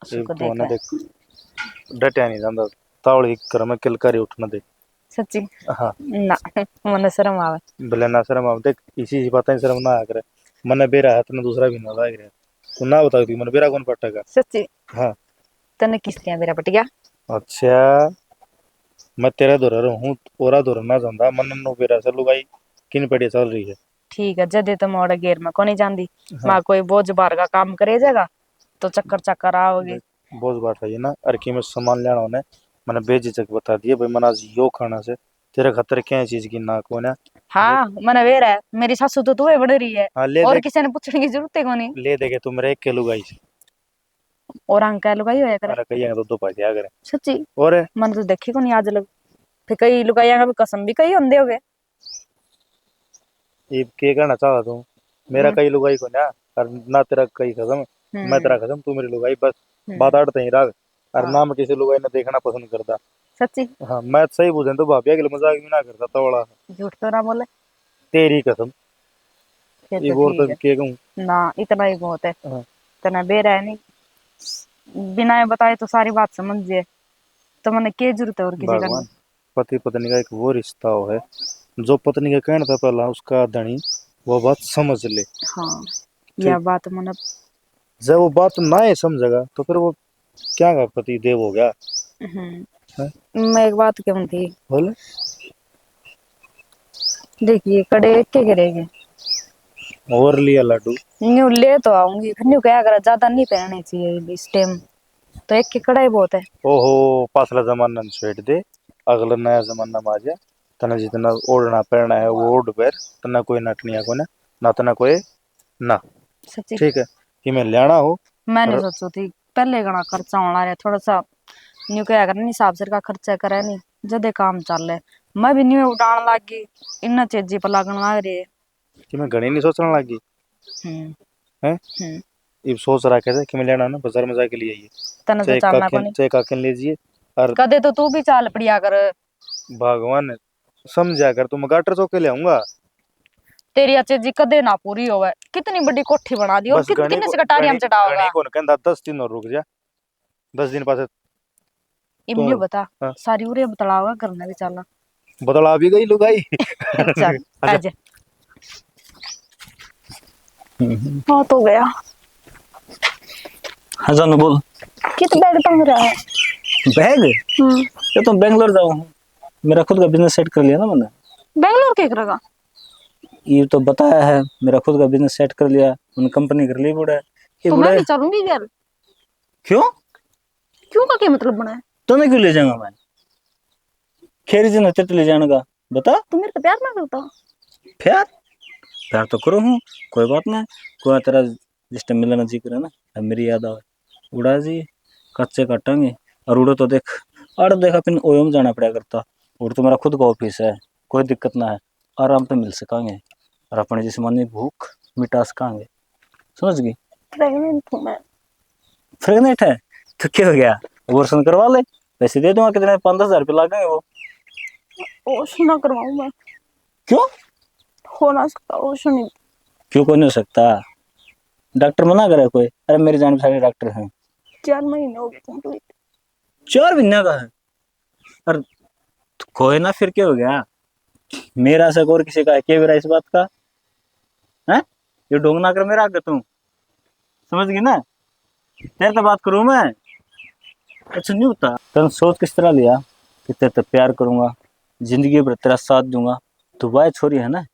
सुख तो ना देख डटिया नहीं जांदा तावड़ी कर में किलकारी उठना दे सच्ची हाँ ना मने शर्म आवे भले ना शर्म आवे देख इसी बातें शर्म ना आ करे मने बेरा है तने दूसरा भी ना लाग रहा तू ना बता तू मने बेरा कौन पटेगा सच्ची हाँ तने किस तरह मेरा पट गया अच्छा मैं तेरा दोरा हूँ ओरा दोरा ना जांदा मन नो बेरा से लुगाई किन पड़ी चल रही है। ठीक है जदे तो मोड़ गेर में कोनी जांदी हाँ। मां कोई बोझ बार का काम करे जाएगा तो चक्कर चक्कर आओगे बोझ बात है ना अरकी में सामान लेना होने मैंने बेझिझक बता दिया भाई मना यो खाना से तेरे खतर क्या चीज की ना को ना। हाँ मने वेर है मेरी सासू तो तू बड़ रही है हाँ, ले और दे किसी ने पूछने की जरूरत है कोनी ले देगे तू मेरे एक के लुगाई से और अंकल लुगाई होया करे अरे कहीं तो दो पाई आ करे सच्ची और मन तो देखी कोनी आज लग फिर कई लुगाइया का भी कसम भी कई होंदे होगे ये के कहना चाहता तू मेरा कई लुगाई को ना और ना तेरा कई कसम मैं तेरा कसम तू मेरी लुगाई बस बात अड़ते ही रख और ना मैं किसी लुगाई ने देखना पसंद करता सच्ची हाँ मैं सही बुझे तो भाभी अगले मजाक भी ना करता तोड़ा झूठ तो ना बोले तेरी कसम फिर ये तो और ठीक तो के कहूं ना इतना ही बहुत है हाँ। इतना बेरा है नहीं बिना बताए तो सारी बात समझ जाए तो मैंने क्या जरूरत है और किसी भगवान का पति पत्नी का एक वो रिश्ता हो है जो पत्नी का कहना था पहला उसका धनी वो बात समझ ले। हाँ यह बात मैंने जब वो बात ना है समझेगा तो फिर वो क्या का पति देव हो गया। मैं एक बात कहूँ थी बोले देखिए कड़े के करेंगे और लिया लड्डू। न्यू ले तो आऊंगी, न्यू क्या करा, ज्यादा नहीं पहनने चाहिए इस टाइम, तो एक की कड़ाई बहुत है। ओहो, पाछला जमाना ने छेड़ दे, अगला नया जमाना में आ जा। तना जितना ओढ़ना पहनना है वो ओढ़ पैर, तना कोई नटनिया को ना तना कोई ना। सच्ची ठीक है कि मैं लेना हो। मैंने सोचो थी पहले घना खर्चा होना रहा, थोड़ा सा न्यू क्या कर नहीं हिसाब से का खर्चा करे नहीं, जदे काम चल है मैं भी न्यू उड़ान लाग गई, इन्ना चेजी पर लागन लाग रही है। कि मैं घणी नहीं सोचने लगी है। हम्म ये सोच रहा कैसे कि मैं लेना ना बाजार में जाके लिए तने तो चलना को नहीं, चाहे काकिन लीजिए। और कदे तो तू भी चाल पड़िया कर, भगवान ने समझा कर, तुम गाटर चौके ले आऊंगा। तेरी चेजी कदे ना पूरी होवे, कितनी बड़ी कोठी बना दी और कितने से कटारियां में चढ़ाओगा। कौन कहंदा 10 दिन और रुक जा, 10 दिन पास इम्यू बता हाँ। सारी उरे बतलावा करना भी चलना बदला भी गई लुगाई। चल आजा। हाँ तो गया। हाँ जानू बोल। कित बैग टंग रहा है? बैग? ये तो बेंगलोर जाऊँ, मेरा खुद का बिजनेस सेट कर लिया ना मैंने। बेंगलोर के करेगा? ये तो बताया है, मेरा खुद का बिजनेस सेट कर लिया, उन कंपनी कर ली बुढ़ा ये तो बुढ़ा। मैं भी चलूंगी यार। क्यों? क्यों का क्या मतलब बना है? तुम्हें क्यों ले जाऊंगा मैं? खेरी जी नचत ले जाने का बता। तू मेरे से प्यार ना करता? प्यार प्यार तो करो हूँ, कोई बात नहीं। कोई तेरा जिस टाइम मिलना जी करे ना, अब मेरी याद आवे उड़ा जी कच्चे काटेंगे। और उड़ो तो देख और देख अपन ओयो जाना पड़ा करता, और तो मेरा खुद का ऑफिस है, कोई दिक्कत ना है, आराम से मिल सकांगे और अपने जिस्मानी भूख मिटा सकांगे। समझ गई? प्रेग्नेंट हूं मैं। प्रेग्नेंट है तो क्या हो गया, अबॉर्शन करवा ले, पैसे दे दूंगा, कितने 5-10 हजार रुपये लगेंगे वो। ऑपरेशन ना करवाऊं मैं? क्यों? हो ना सकता ऑपरेशन। क्यों कोई नहीं हो सकता? डॉक्टर मना करे कोई? अरे मेरे जान पहचान डॉक्टर हैं। 4 महीने हो गए कंप्लीट। 4 महीने का है? अरे कोई ना, फिर क्या हो गया, मेरा शक और किसी का है क्या मेरा इस बात का है? ये ढोंग ना कर मेरा आगे तू, समझ गई ना? तेरे तो बात करूं मैं। अच्छा नहीं होता तेन सोच किस तरह लिया कि तेरे तो प्यार करूंगा, जिंदगी भर तेरा साथ दूंगा, तो वह छोरी है ना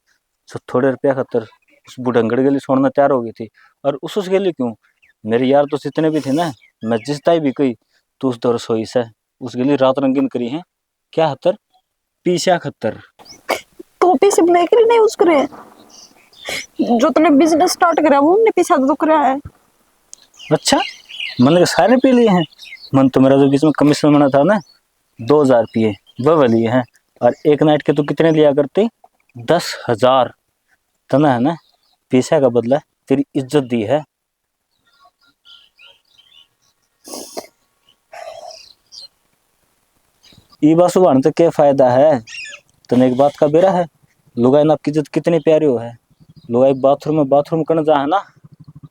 जो थोड़े रुपया खातर उस बुढ़ंगड़ के लिए छोड़ना तैयार हो गई थी। और उसके लिए क्यों, मेरे यार तो जितने भी थे ना, मैं जिस ताई भी कही तो उस दौर सोई से उसके लिए रात रंगीन करी है। क्या खतर? पीछा खतर। तो पैसे बनाए के लिए नहीं यूज करे, जो तूने बिजनेस स्टार्ट करा वो हमने पैसा तो करा है। अच्छा मन के सारे पी लिए हैं? मन तो मेरा जो बीच में कमीशन बना था ना 2000 रुपये वह लिए हैं, और एक नाइट के तो कितने लिया करते? 10,000। तना है ना, पैसा का बदला तेरी इज्जत दी है। ये बात सुबह तो क्या फायदा है? तने एक बात का बेरा है, लुगाई ना आपकी इज्जत कितनी प्यारी हो है। लुगाई बाथरूम करने जा है ना,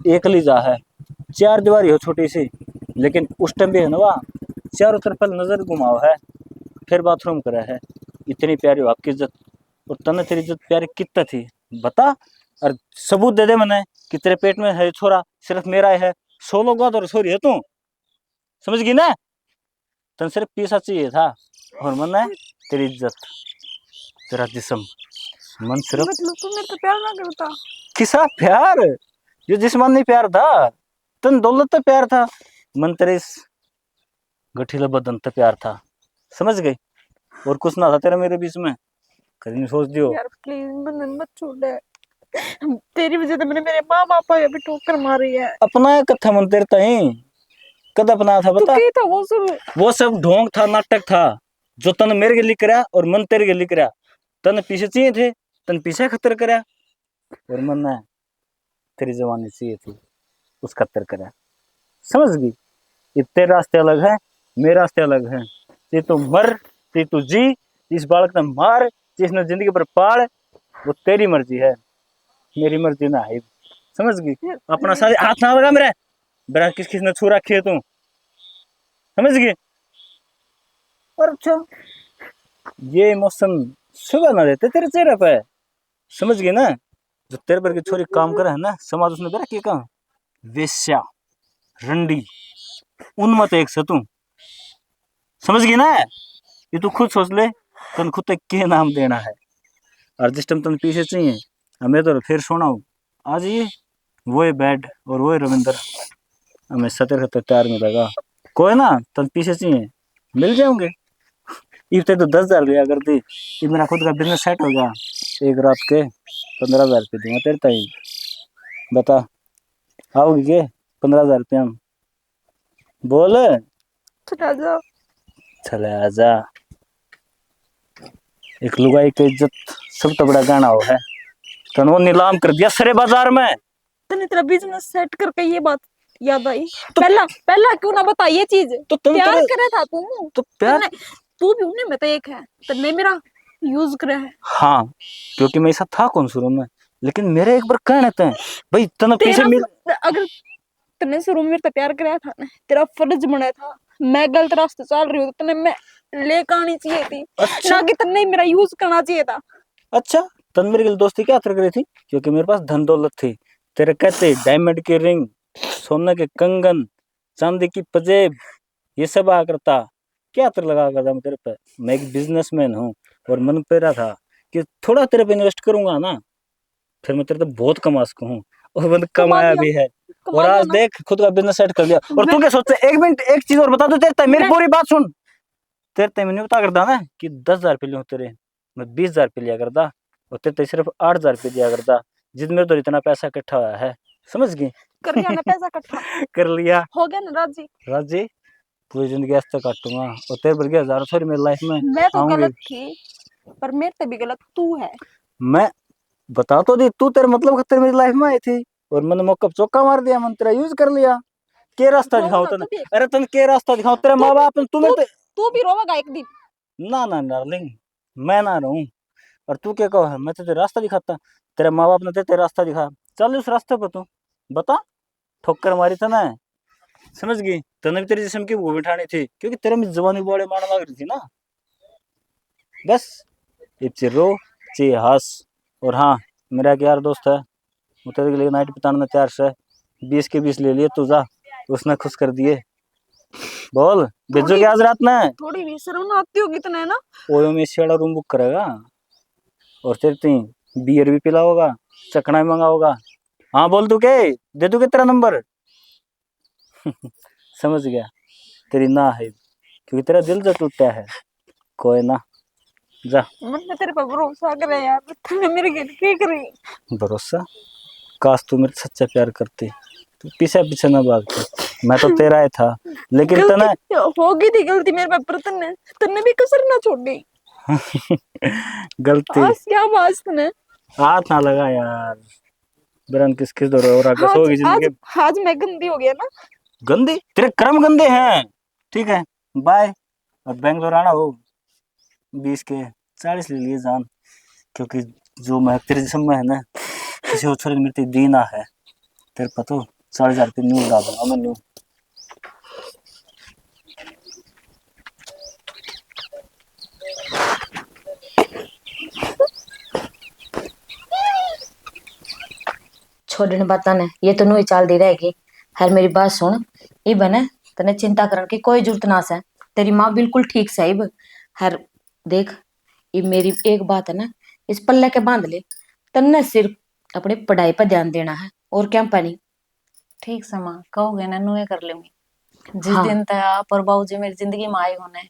एकली जा है, 4 दीवारी हो छोटी सी, लेकिन उस टाइम भी है ना वहाँ चारों तरफ पहले नजर घुमाओ है, फिर बाथरूम करा है। इतनी प्यारी हो आपकी इज्जत, और तने तेरी इज्जत प्यारी कितना थी बता? और सबूत दे दे मैंने कि तेरे पेट में है छोरा सिर्फ मेरा ही है, 100 लोग और छोरी है तू, समझ गई ना? तन सिर्फ पैसा चाहिए था, और मन है तेरी इज्जत, तेरा जिस्म, मन सिर्फ। मतलब तू मेरे से प्यार ना करता? किसा प्यार? ये जिस्मानी प्यार था, तन दौलत तो प्यार था, मन तेरे इस गठीला बदन तो प्यार था, समझ गई? और कुछ ना था तेरा मेरे बीच में, कभी नहीं सोच दियो। यार प्लीज मुझे मत छोड़ दे, तेरी वजह से मैंने मेरे माँ बाप को अभी ठोकर मारी है। अपना कथा मन तेरे ताई कद अपना था बता? था वो सब ढोंग था, नाटक था, जो तन मेरे के लिख रहा और मन तेरे के लिख रहा। तन पीछे चाहिए थे, तन पीछे खतर करा, और मन ने तेरी जवानी चाहिए थी, उस खतर करा। समझ गई? ये तेरे रास्ते अलग है, मेरे रास्ते अलग है। ते तो मर, ते तू जी, इस बालक ने मार, जिसने जिंदगी पर पाल, वो तेरी मर्जी है, मेरी मर्जी ना है। समझ गई? अपना सारे हाथ ना लगा मेरे, बेरा किस किसने छू रखी है तू, समझ गई? और अच्छा ये इमोशन सुबह ना देते तेरे चेहरे पे, समझ गई ना? जो तेरे पर की छोरी काम करे है ना, समाज उसने बेरा क्या कहा, वेश्या, रंडी, उनमत एक से तू, समझ गई ना? ये तू खुद सोच ले, तन खुद तक के नाम देना है। और जिस टाइम तन पीछे चाहिए, हमें तो फिर सुनाऊ आ जाइए। वो है बेड और वो है रविंदर, हमें 70 तैयार मिलेगा। कोई ना तब पीछे चाहिए मिल जाओगे। इतने तो 10,000 लिया करती, ये मेरा खुद का बिजनेस सेट हो गया। एक रात के 15,000 रुपये दूंगा तेरे ताई। बता आओगी के? 15,000 रुपया हम बोल। चला जाओ। चले आजा। एक लुगाई की इज्जत सब तो बड़ा गाना हो है, तनो नीलाम कर दिया सारे बाजार में। तने तेरा बिजनेस सेट करके ये बात याद आई। तो पहला पहला क्यों ना बता ये चीज। तो तुम प्यार तेरे करे था तू। तो प्यार तन्ने तू भी उन्हें में तो एक है, तन्ने मेरा यूज करे है। हाँ, क्योंकि मैं ऐसा था कौन शुरू में, लेकिन मेरे एक बार कहने थे भाई तना पीछे तेरा मिल। अगर तन्ने शुरू में मेरे तो प्यार कराया था ना, तेरा फर्ज बना था। मैं गलत रास्ते चल रही हूँ तो तन्ने मैं लेकर आनी चाहिए थी। अच्छा ना कि तन्ने मेरा यूज करना चाहिए था। अच्छा, तन मेरे के दोस्ती क्या कर रही थी? क्योंकि मेरे पास धन दौलत थी। तेरे कहते डायमंड की रिंग, सोने के कंगन, चांदी की पजेब, ये सब आ करता। क्या तर लगा करता मैं तेरे पे? मैं एक बिजनेसमैन हूँ और मन पे रहा था कि थोड़ा तेरे पे इन्वेस्ट करूंगा ना, फिर मैं तेरे तो बहुत कमा सकूं हूँ। और मैंने कमा कमाया लिया, भी है। और कमा लिया आज ना। देख खुद का बिजनेस सेट कर लिया। और तू मैं क्या सोचते? एक मिनट एक चीज और बता दो तेरे तय, मेरी मैं पूरी बात सुन। तेरे तय मैंने बता करता ना कि 10,000 रुपये लियो तेरे, मैं 20,000 रुपये लिया करता और तेरे तय सिर्फ 8,000 रुपये दिया करता। जिद मेरे तो इतना पैसा इकट्ठा हुआ है, समझ गई? कर लिया ना पैसा इकट्ठा। कर लिया। हो गया ना राजी। राजी पूरी जिंदगी ऐसे काटूंगा और तेरे बढ़ गया हजारों थोड़ी मेरी लाइफ में मैं तो आऊंगी। गलत थी, पर मेरे से भी गलत तू है। मैं बता तो दी, तू तेरे मतलब खातिर मेरी लाइफ में आई थी और मैंने मौका पे चौका मार दिया, मैंने तेरा यूज कर लिया। के रास्ता रोवा दिखाओ ना तने? तू भी। अरे तन के रास्ता दिखाओ? तेरे तू माँ भी बाप ने तू तू मेरे ते... तू भी रोवेगा एक दिन। ना ना डार्लिंग, मैं ना रहूं। और तू क्या कहो है मैं तुझे रास्ता दिखाता? तेरे माँ बाप ने तेरे रास्ता दिखा, चल उस रास्ते पर तू बता। ठोकर मारी तने, समझ गई? तने भी तेरे जिस्म की वो बिठानी थी, क्योंकि तेरे में जवानी बड़े मारने लग रही थी ना। बस ये चे रो चे हंस। और हाँ, मेरा एक यार दोस्त है, वो तेरे के लिए नाइट बिताने तैयार से 20 के 20 ले लिए तू जा, उसने खुश कर दिए। बोल भेजो थोड़ी क्या आज रात में? थोड़ी भी शर्म ना आती होगी तने ना। ओयो में एसी वाला रूम बुक करेगा और तेरे तीन बियर भी पिलाओगा, चखना भी मंगाओगा। हाँ बोल तू के दे दूँ तेरा नंबर? समझ गया, तेरी ना है क्योंकि तेरा दिल जो टूटा है। कोई ना, जा। मैंने तेरे पर भरोसा करे यार, तूने मेरे लिए क्या करी। भरोसा? काश तू मेरे से सच्चा प्यार करती, तू पीछे पीछे ना भागती, मैं तो तेरा ही था। लेकिन तना गलती होगी थी, गलती मेरे पे, पर तन्ने तन्ने भी कसर ना छोड़ी। गलती आज क्या बात तने। हाथ ना लगा यार, बिरन किस किस दौर और आगे आज होगी आज जिंदगी। आज मैं गंदी हो गया ना। गंदी? तेरे कर्म गंदे हैं। ठीक है, बाय। और बैंगलोर आना हो 20 के 40 ले लिए जान, क्योंकि जो महक तेरे जिस्म में है ना, किसी और छोरे मिलती दीना है। तेरे पता 40,000 रुपये न्यू उड़ा दूंगा मैं न्यू। छोड़ने बात ने ये तो नु ही चाल दी रहेगी। हर मेरी बात सुन, ये बने तने चिंता करने की कोई जरूरत ना से। तेरी माँ बिल्कुल ठीक से इब। हर देख, ये मेरी एक बात है ना, इस पल्ले के बांध ले। तन्ने सिर्फ अपनी पढ़ाई पर ध्यान देना है और क्या पानी। ठीक से माँ कहोगे ना नुए कर लूंगी। जिस हाँ दिन तक आप और बाबूजी मेरी जिंदगी में आए होने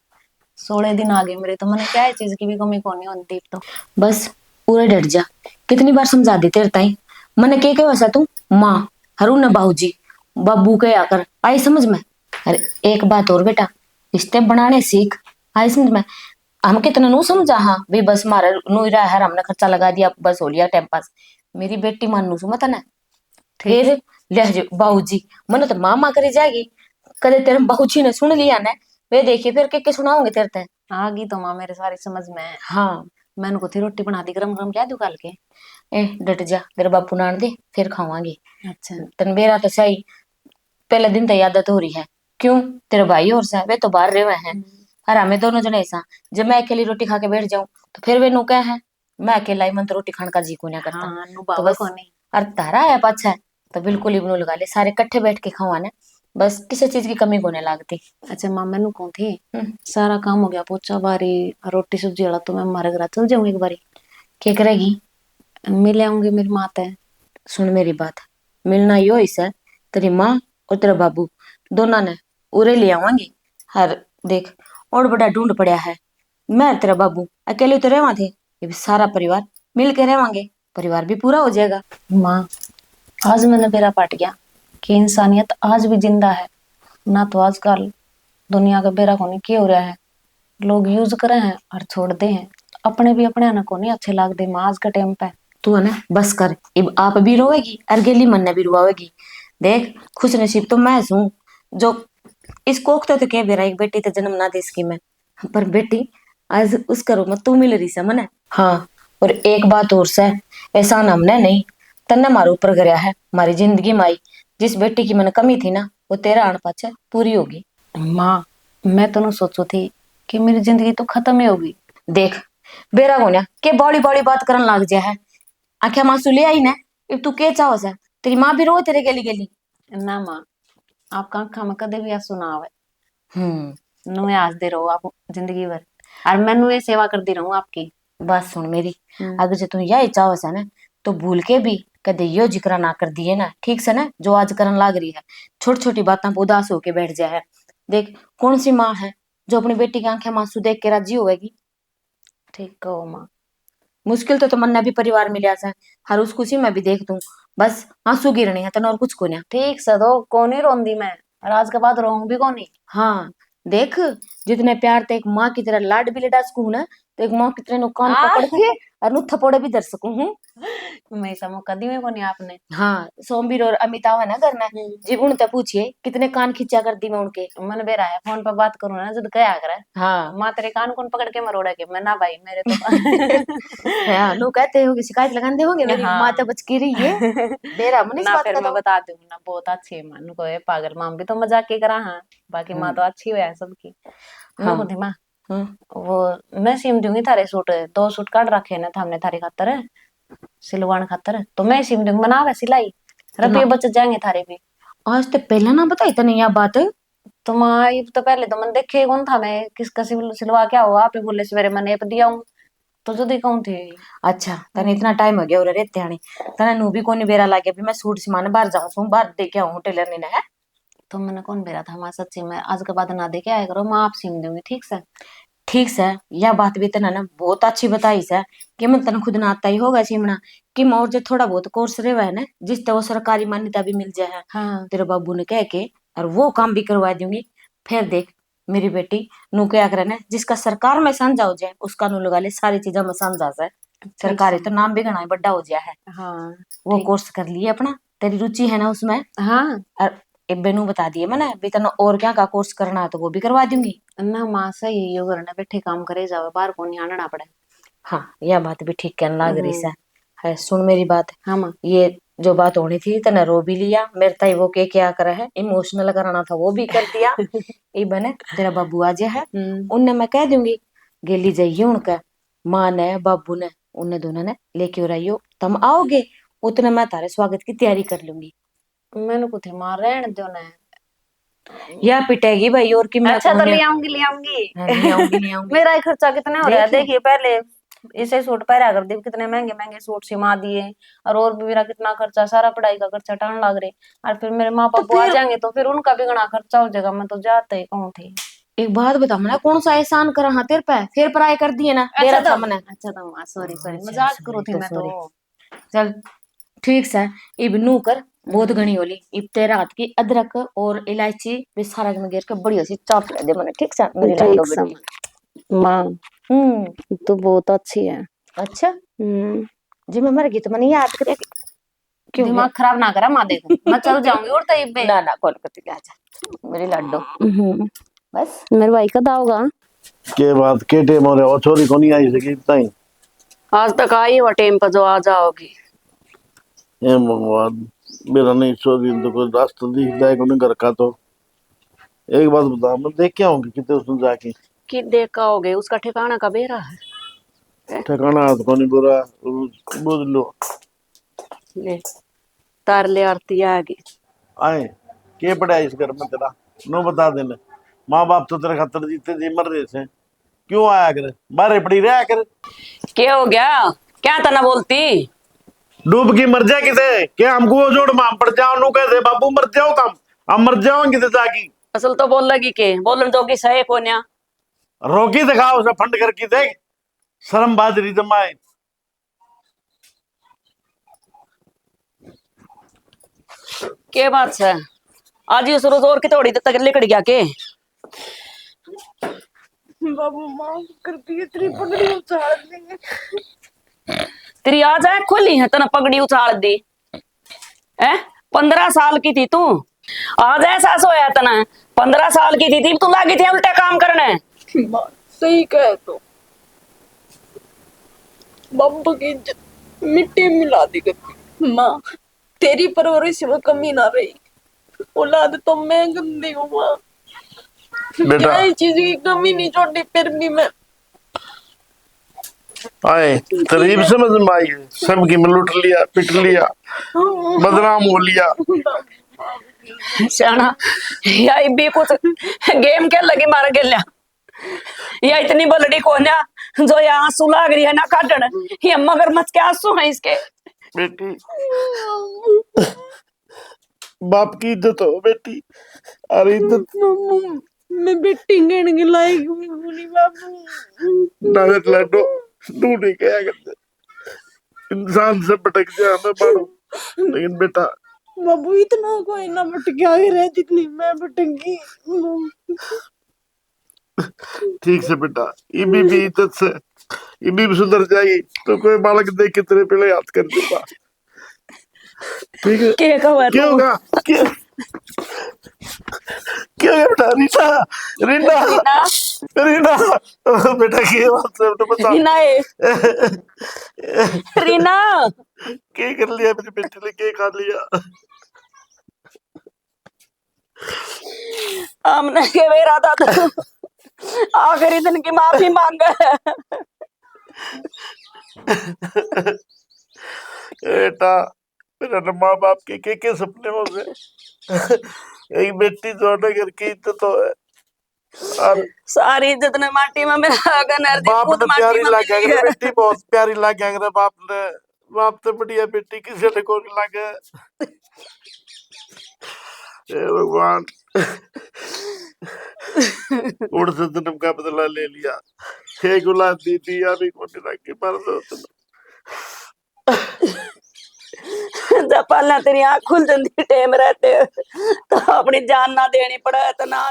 16 दिन आगे मेरे, तो मैंने क्या है चीज की भी कमी कोनी होती तो। बस पूरे डट जा। कितनी बार समझा दी तेरे ताई, मने के वैसा तू माँ हरू न बाबूजी बाबू के आकर आई समझ में। अरे एक बात और बेटा, रिश्ते बनाने सीख। आई समझ में। हम कितना नू समझा, हाँ भी बस मारे नू ही रहा है, हमने खर्चा लगा दिया बस हो लिया टाइम पास। मेरी बेटी मानू सुमत ना, ठीक फिर ले बाबूजी मने तो माँ माँ करी जाएगी। कदे तेरे बाबूजी ने सुन लिया ना, वे देखिए फिर के सुनाओगे तेरे ते। आ गई तो माँ मेरे सारी समझ में। हाँ मैंने को थी रोटी बना दी गरम गरम, क्या दू काल के। ए डट जा, तेरे बापू नान दे फिर खावांगे। अच्छा तन मेरा तो सही पहले दिन तो आदत हो रही है। क्यों? तेरे भाई और सा वे तो बाहर रहे हुए हैं और हमें दोनों जने ऐसा। जब मैं अकेली रोटी खा के बैठ जाऊं तो फिर वे नु क्या है, मैं अकेला ही मन तो रोटी खाने का जी को नहीं करता। हाँ नु तो बाबा बस को नहीं। और तारा है पाछा है तो बिल्कुल ही बनू लगा ले, सारे इकट्ठे बैठ के खावाने, बस किसी चीज की कमी होने लगती। अच्छा माँ मैनू कौन थी, हम्म, सारा काम हो गया पोछा बारी रोटी सब्जी वाला, तो मैं हमारे घर चल जाऊँ एक बारी। क्या करेगी? मिल आऊंगी मेरी माँ ते। सुन मेरी बात, मिलना यो इसे तेरी माँ और तेरा बाबू दोनों ने उरे ले आवांगी। हर देख और बड़ा ढूंढ पड़ा है, मैं और तेरा बाबू अकेले तो रहवा थे, ये भी सारा परिवार मिल के रहेंगे, परिवार भी पूरा हो जाएगा। माँ आज मैंने बेरा पाट गया कि इंसानियत आज भी जिंदा है ना। तो आजकल दुनिया का बेरा कोनी क्या हो रहा है, लोग यूज करे हैं और छोड़ते हैं, अपने भी अपने ना कोनी अच्छे लागते माँ आज का टाइम पे। तू है ना बस कर, अब आप भी रोएगी और गेली मन ने भी रुआवेगी। देख खुश नसीब तो मैं हूँ जो इस कोखते तो कह बेरा एक बेटी तो जन्म ना दे इसकी मैं, पर बेटी आज उसका रूप में तू मिल रही से मने। हाँ और एक बात और से, एहसान हमने नहीं तन्ने मारे ऊपर गया है, हमारी जिंदगी में आई जिस बेटी की मैंने कमी थी ना वो तेरा आने पाछे पूरी होगी। माँ मैं तो सोचो थी कि मेरी जिंदगी तो खत्म ही होगी। देख बेरा होने के बड़ी बड़ी बात करन लग जा है, आंखें मांसू ले आई ना, अब तू के चाहो से तेरी माँ भी रो तेरे गेली गेली। ना माँ आपका आंखा में कदे भी आंसू ना आवे, हम्म नुए हंसदे रहो आप जिंदगी भर, और मैं नुए सेवा करती रहूं आपकी। बात सुन मेरी, अगर जो तू यही चाहो से ना तो भूल के भी कदे यो जिक्र ना कर दिए ना, ठीक से ना जो आज करन लाग रही है, छोटी छोटी बातों पर उदास होके बैठ जाए है। देख कौन सी माँ है जो अपनी बेटी की आंखें मांसू देख के राजी होगी। ठीक कहो माँ। मुश्किल तो मन भी परिवार मिला से, हर उस खुशी में भी देख तू बस आंसू गिरने हैं तन और कुछ को नहीं। ठीक से तो कौन ही रोंदी मैं, और आज के बाद रोऊं भी कौन ही। हाँ देख जितने प्यार ते एक माँ की तरह लाड भी लड़ा सकूं ना, तो एक माँ की तरह नु कान पकड़ के और नु थपोड़े भी दर सकूं हूँ। मैं ऐसा मौका दी में कोनी आपने। हाँ सोमवीर और अमिताभ है ना करना, जी उनसे पूछिए कितने कान खींचा कर दी मैं उनके। मन बेरा है फोन पर बात करूँ ना जब क्या करे। हाँ माँ तेरे कान कौन पकड़ के मरोड़ा के, मैं ना भाई मेरे तो हाँ नु कहते हो शिकायत लगाने होंगे मेरी हाँ। माँ तो बच की रही है बेरा मन इस ना बात फिर का मैं तो। बता दूं ना बहुत अच्छी है माँ को, ये पागल माँ भी तो मजाक ही करा। हाँ बाकी माँ तो अच्छी हुआ है सबकी। हाँ। नो थी माँ हाँ। वो मैं सिम दूंगी थारे सूट, 2 सूट काट रखे ना हमने थारे खातर सिलवान खातर, तो मैं सिम दूंगी बना सिलाई, रुपये बच जाएंगे थारे भी। आज तो पहला ना बताई तने यह बात। तो माँ ये तो पहले तो मन देखे कौन था, मैं किसका सिलवा क्या हुआ आप ही बोले सवेरे मैंने एप दिया हूँ तो जो देखा थी। अच्छा तने इतना टाइम हो गया और रहते हणी तने नु भी कोनी बेरा लागे भी मैं सूट सिमाने बाहर जाऊं सू बाहर दे के आऊं टेलर ने है। तो मैंने कौन बेरा था माँ सच्ची में, आज के बाद ना दे के आया करो माँ, आप सिम दूंगी ठीक से। ठीक से यह बात भी तना ना बहुत अच्छी बताई से कि मैं तने खुद ना आता ही होगा सिमना कि मोर जो थोड़ा बहुत कोर्स रहे है ना जिससे वो सरकारी मान्यता भी मिल जाए। हाँ तेरे बाबू ने कह के और वो काम भी करवा दूंगी। फिर देख मेरी बेटी नु क्या करे ना जिसका सरकार में समझा हो जाए उसका नु लगा ले सारी चीजें में समझा जाए, सरकारी तो नाम भी घना बड़ा हो जाए है। हाँ वो कोर्स कर लिए अपना, तेरी रुचि है ना उसमें। हाँ और इब्बे नु बता दिए मैंने भी तना और क्या का कोर्स करना है तो वो भी करवा दूंगी। ना माँ सही यो करना बैठे काम करे जाओ बाहर को नहीं आना पड़े। हाँ यह बात भी ठीक कहने लग रही है सुन मेरी बात। हाँ माँ ये जो बात होनी थी तने रो भी लिया, मेरे ताई वो के क्या करे है इमोशनल कराना था वो भी कर दिया। ये बने तेरा बाबू आ जाए है उनने मैं कह दूंगी गेली जाइए उनका माँ ने बाबू ने उन्हें दोनों ने लेके और आइयो तुम आओगे उतने मैं तारे स्वागत की तैयारी कर लूंगी। मैंने कुछ मार रहने दो ना या पिटेगी भाई और कि मैं अच्छा तो कहूँ ले आऊंगी ले आऊंगी। ले आऊंगी मेरा ही खर्चा कितने हो रहा है देखिए। देखिए, पहले इसे सूट पहरा कर दी कितने महंगे महंगे सूट सिमा दिए, और भी मेरा कितना खर्चा सारा पढ़ाई का खर्चा टाण लग रहे, और फिर मेरे माँ बाप आ जाएंगे तो फिर उनका भी घना खर्चा हो जाएगा, मैं तो जाते ही कहूँ थी। एक बात बता मैंने कौन सा एहसान करा हाँ तेरे पे फिर पराये कर दिए ना। अच्छा था मैंने अच्छा तो माँ सॉरी सॉरी मजाक करो थी मैं तो। चल ठीक से इब नू कर बहुत घनी होली इब तेरा हाथ की अदरक और इलायची भी सारा में गिर के बढ़िया सी चाप ले दे मैंने ठीक से मेरी लाडो बेटी। माँ तो बहुत अच्छी है। अच्छा जी मैं मर गई तो मैंने याद करे क्यों दिमाग खराब ना करा माँ, देखो मैं चल जाऊंगी और तो इब्बे ना ना कौन करती आजा मेरी लाडो बस मेरे भाई का दाओगा के बाद के टेम हो रहे और छोरी को नहीं आई सकी ताई आज तक आई हुआ टाइम पर जो आ जाओगी। हे भगवान मेरा नहीं छोरी तो कोई रास्ता दिख जाए को नहीं घर का तो एक बात बता मैं देख के आऊंगी कितने उसने जाके कि देखा होगे उसका ठिकाना का बेरा है। ठिकाना हाथ को नहीं बुरा बुझ लो ले तार ले आरती आगे आए के पड़ा इस घर में तेरा नो बता देना माँ बाप तो तेरे खातर जीते जी मर रहे थे क्यों आया कर बाहर पड़ी रहा कर क्या हो गया क्या तना बोलती डूब की मर जा किसे क्या हमको वो जोड़ माम पड़ जाओ नु कहते बाबू मर जाओ तुम हम मर जाओ किसे जाकी असल तो बोल लगी के बोलन जोगी सहे कोन्या रोकी दिखाओ उसे फंड करके देख शर्म बाजरी जमाए के बात है आज ये रोज और की थोड़ी तक लिकड़ गया के बाबू माफ कर दिए तेरी पगड़ी उछाल दी तेरी आज है खुली है तना पगड़ी उछाल दी है 15 साल की थी तू आज ऐसा सोया तना 15 साल की थी तू लागी थी उल्टा काम करने सही कहे तो बाबू की इज्जत मिट्टी में मिला दी गई माँ तेरी परवरिश में कमी ना रही औलाद तो मैं गंदी हूँ माँ बेटा क्या चीज की कमी नहीं छोड़ी फिर भी मैं आए करीब समझ में आई सबकी में लूट लिया पिट लिया बदनाम हो लिया शाना या भी कुछ गेम के लगी मार गेल्या या इतनी बलड़ी कोन्या जो ये आंसू लाग रही है ना काटन ये मगरमच्छ के आंसू हैं इसके बेटी बाप की इज्जत हो बेटी अरे इज्जत मैं बेटी गण के लायक भी नहीं बाबू नावेत लाडो तू नहीं क्या करते इंसान से भटक जा मैं बाड़ू लेकिन बेटा बाबू इतना कोई ना भटका के रह जितनी मैं भटकी ठीक से बेटा इबी भी इज्जत से इबी भी सुधर जाएगी तो कोई बालक देख के तेरे पहले याद कर दूंगा ठीक है क्या कहा क्या होगा क्या क्या होगा बेटा रीना रीना रीना बेटा क्या बात है बेटा बता रीना है रीना क्या कर लिया मेरी बेटी ने क्या खा लिया हमने के वेरा था तो आखिरी दिन की माफी मांगा बेटा मेरा ना माँ बाप के सपने हो गए एक बेटी जोड़ने घर की इज्जत हो है और सारी इज्जत ने माटी में मेरा अगन हर दिन बाप खुद ने माटी प्यारी में लागे मिली है। बेटी बहुत प्यारी लागे बाप तो बढ़िया बेटी किसी ने को नहीं लागे हे भगवान उड़ से जन्म का बदला ले लिया हे गुलाब दीदी अभी को नहीं लागे पर दो जब पहले तेरी आँख खुल जाती टेम रहते तो अपनी जान ना देनी पड़े तो ना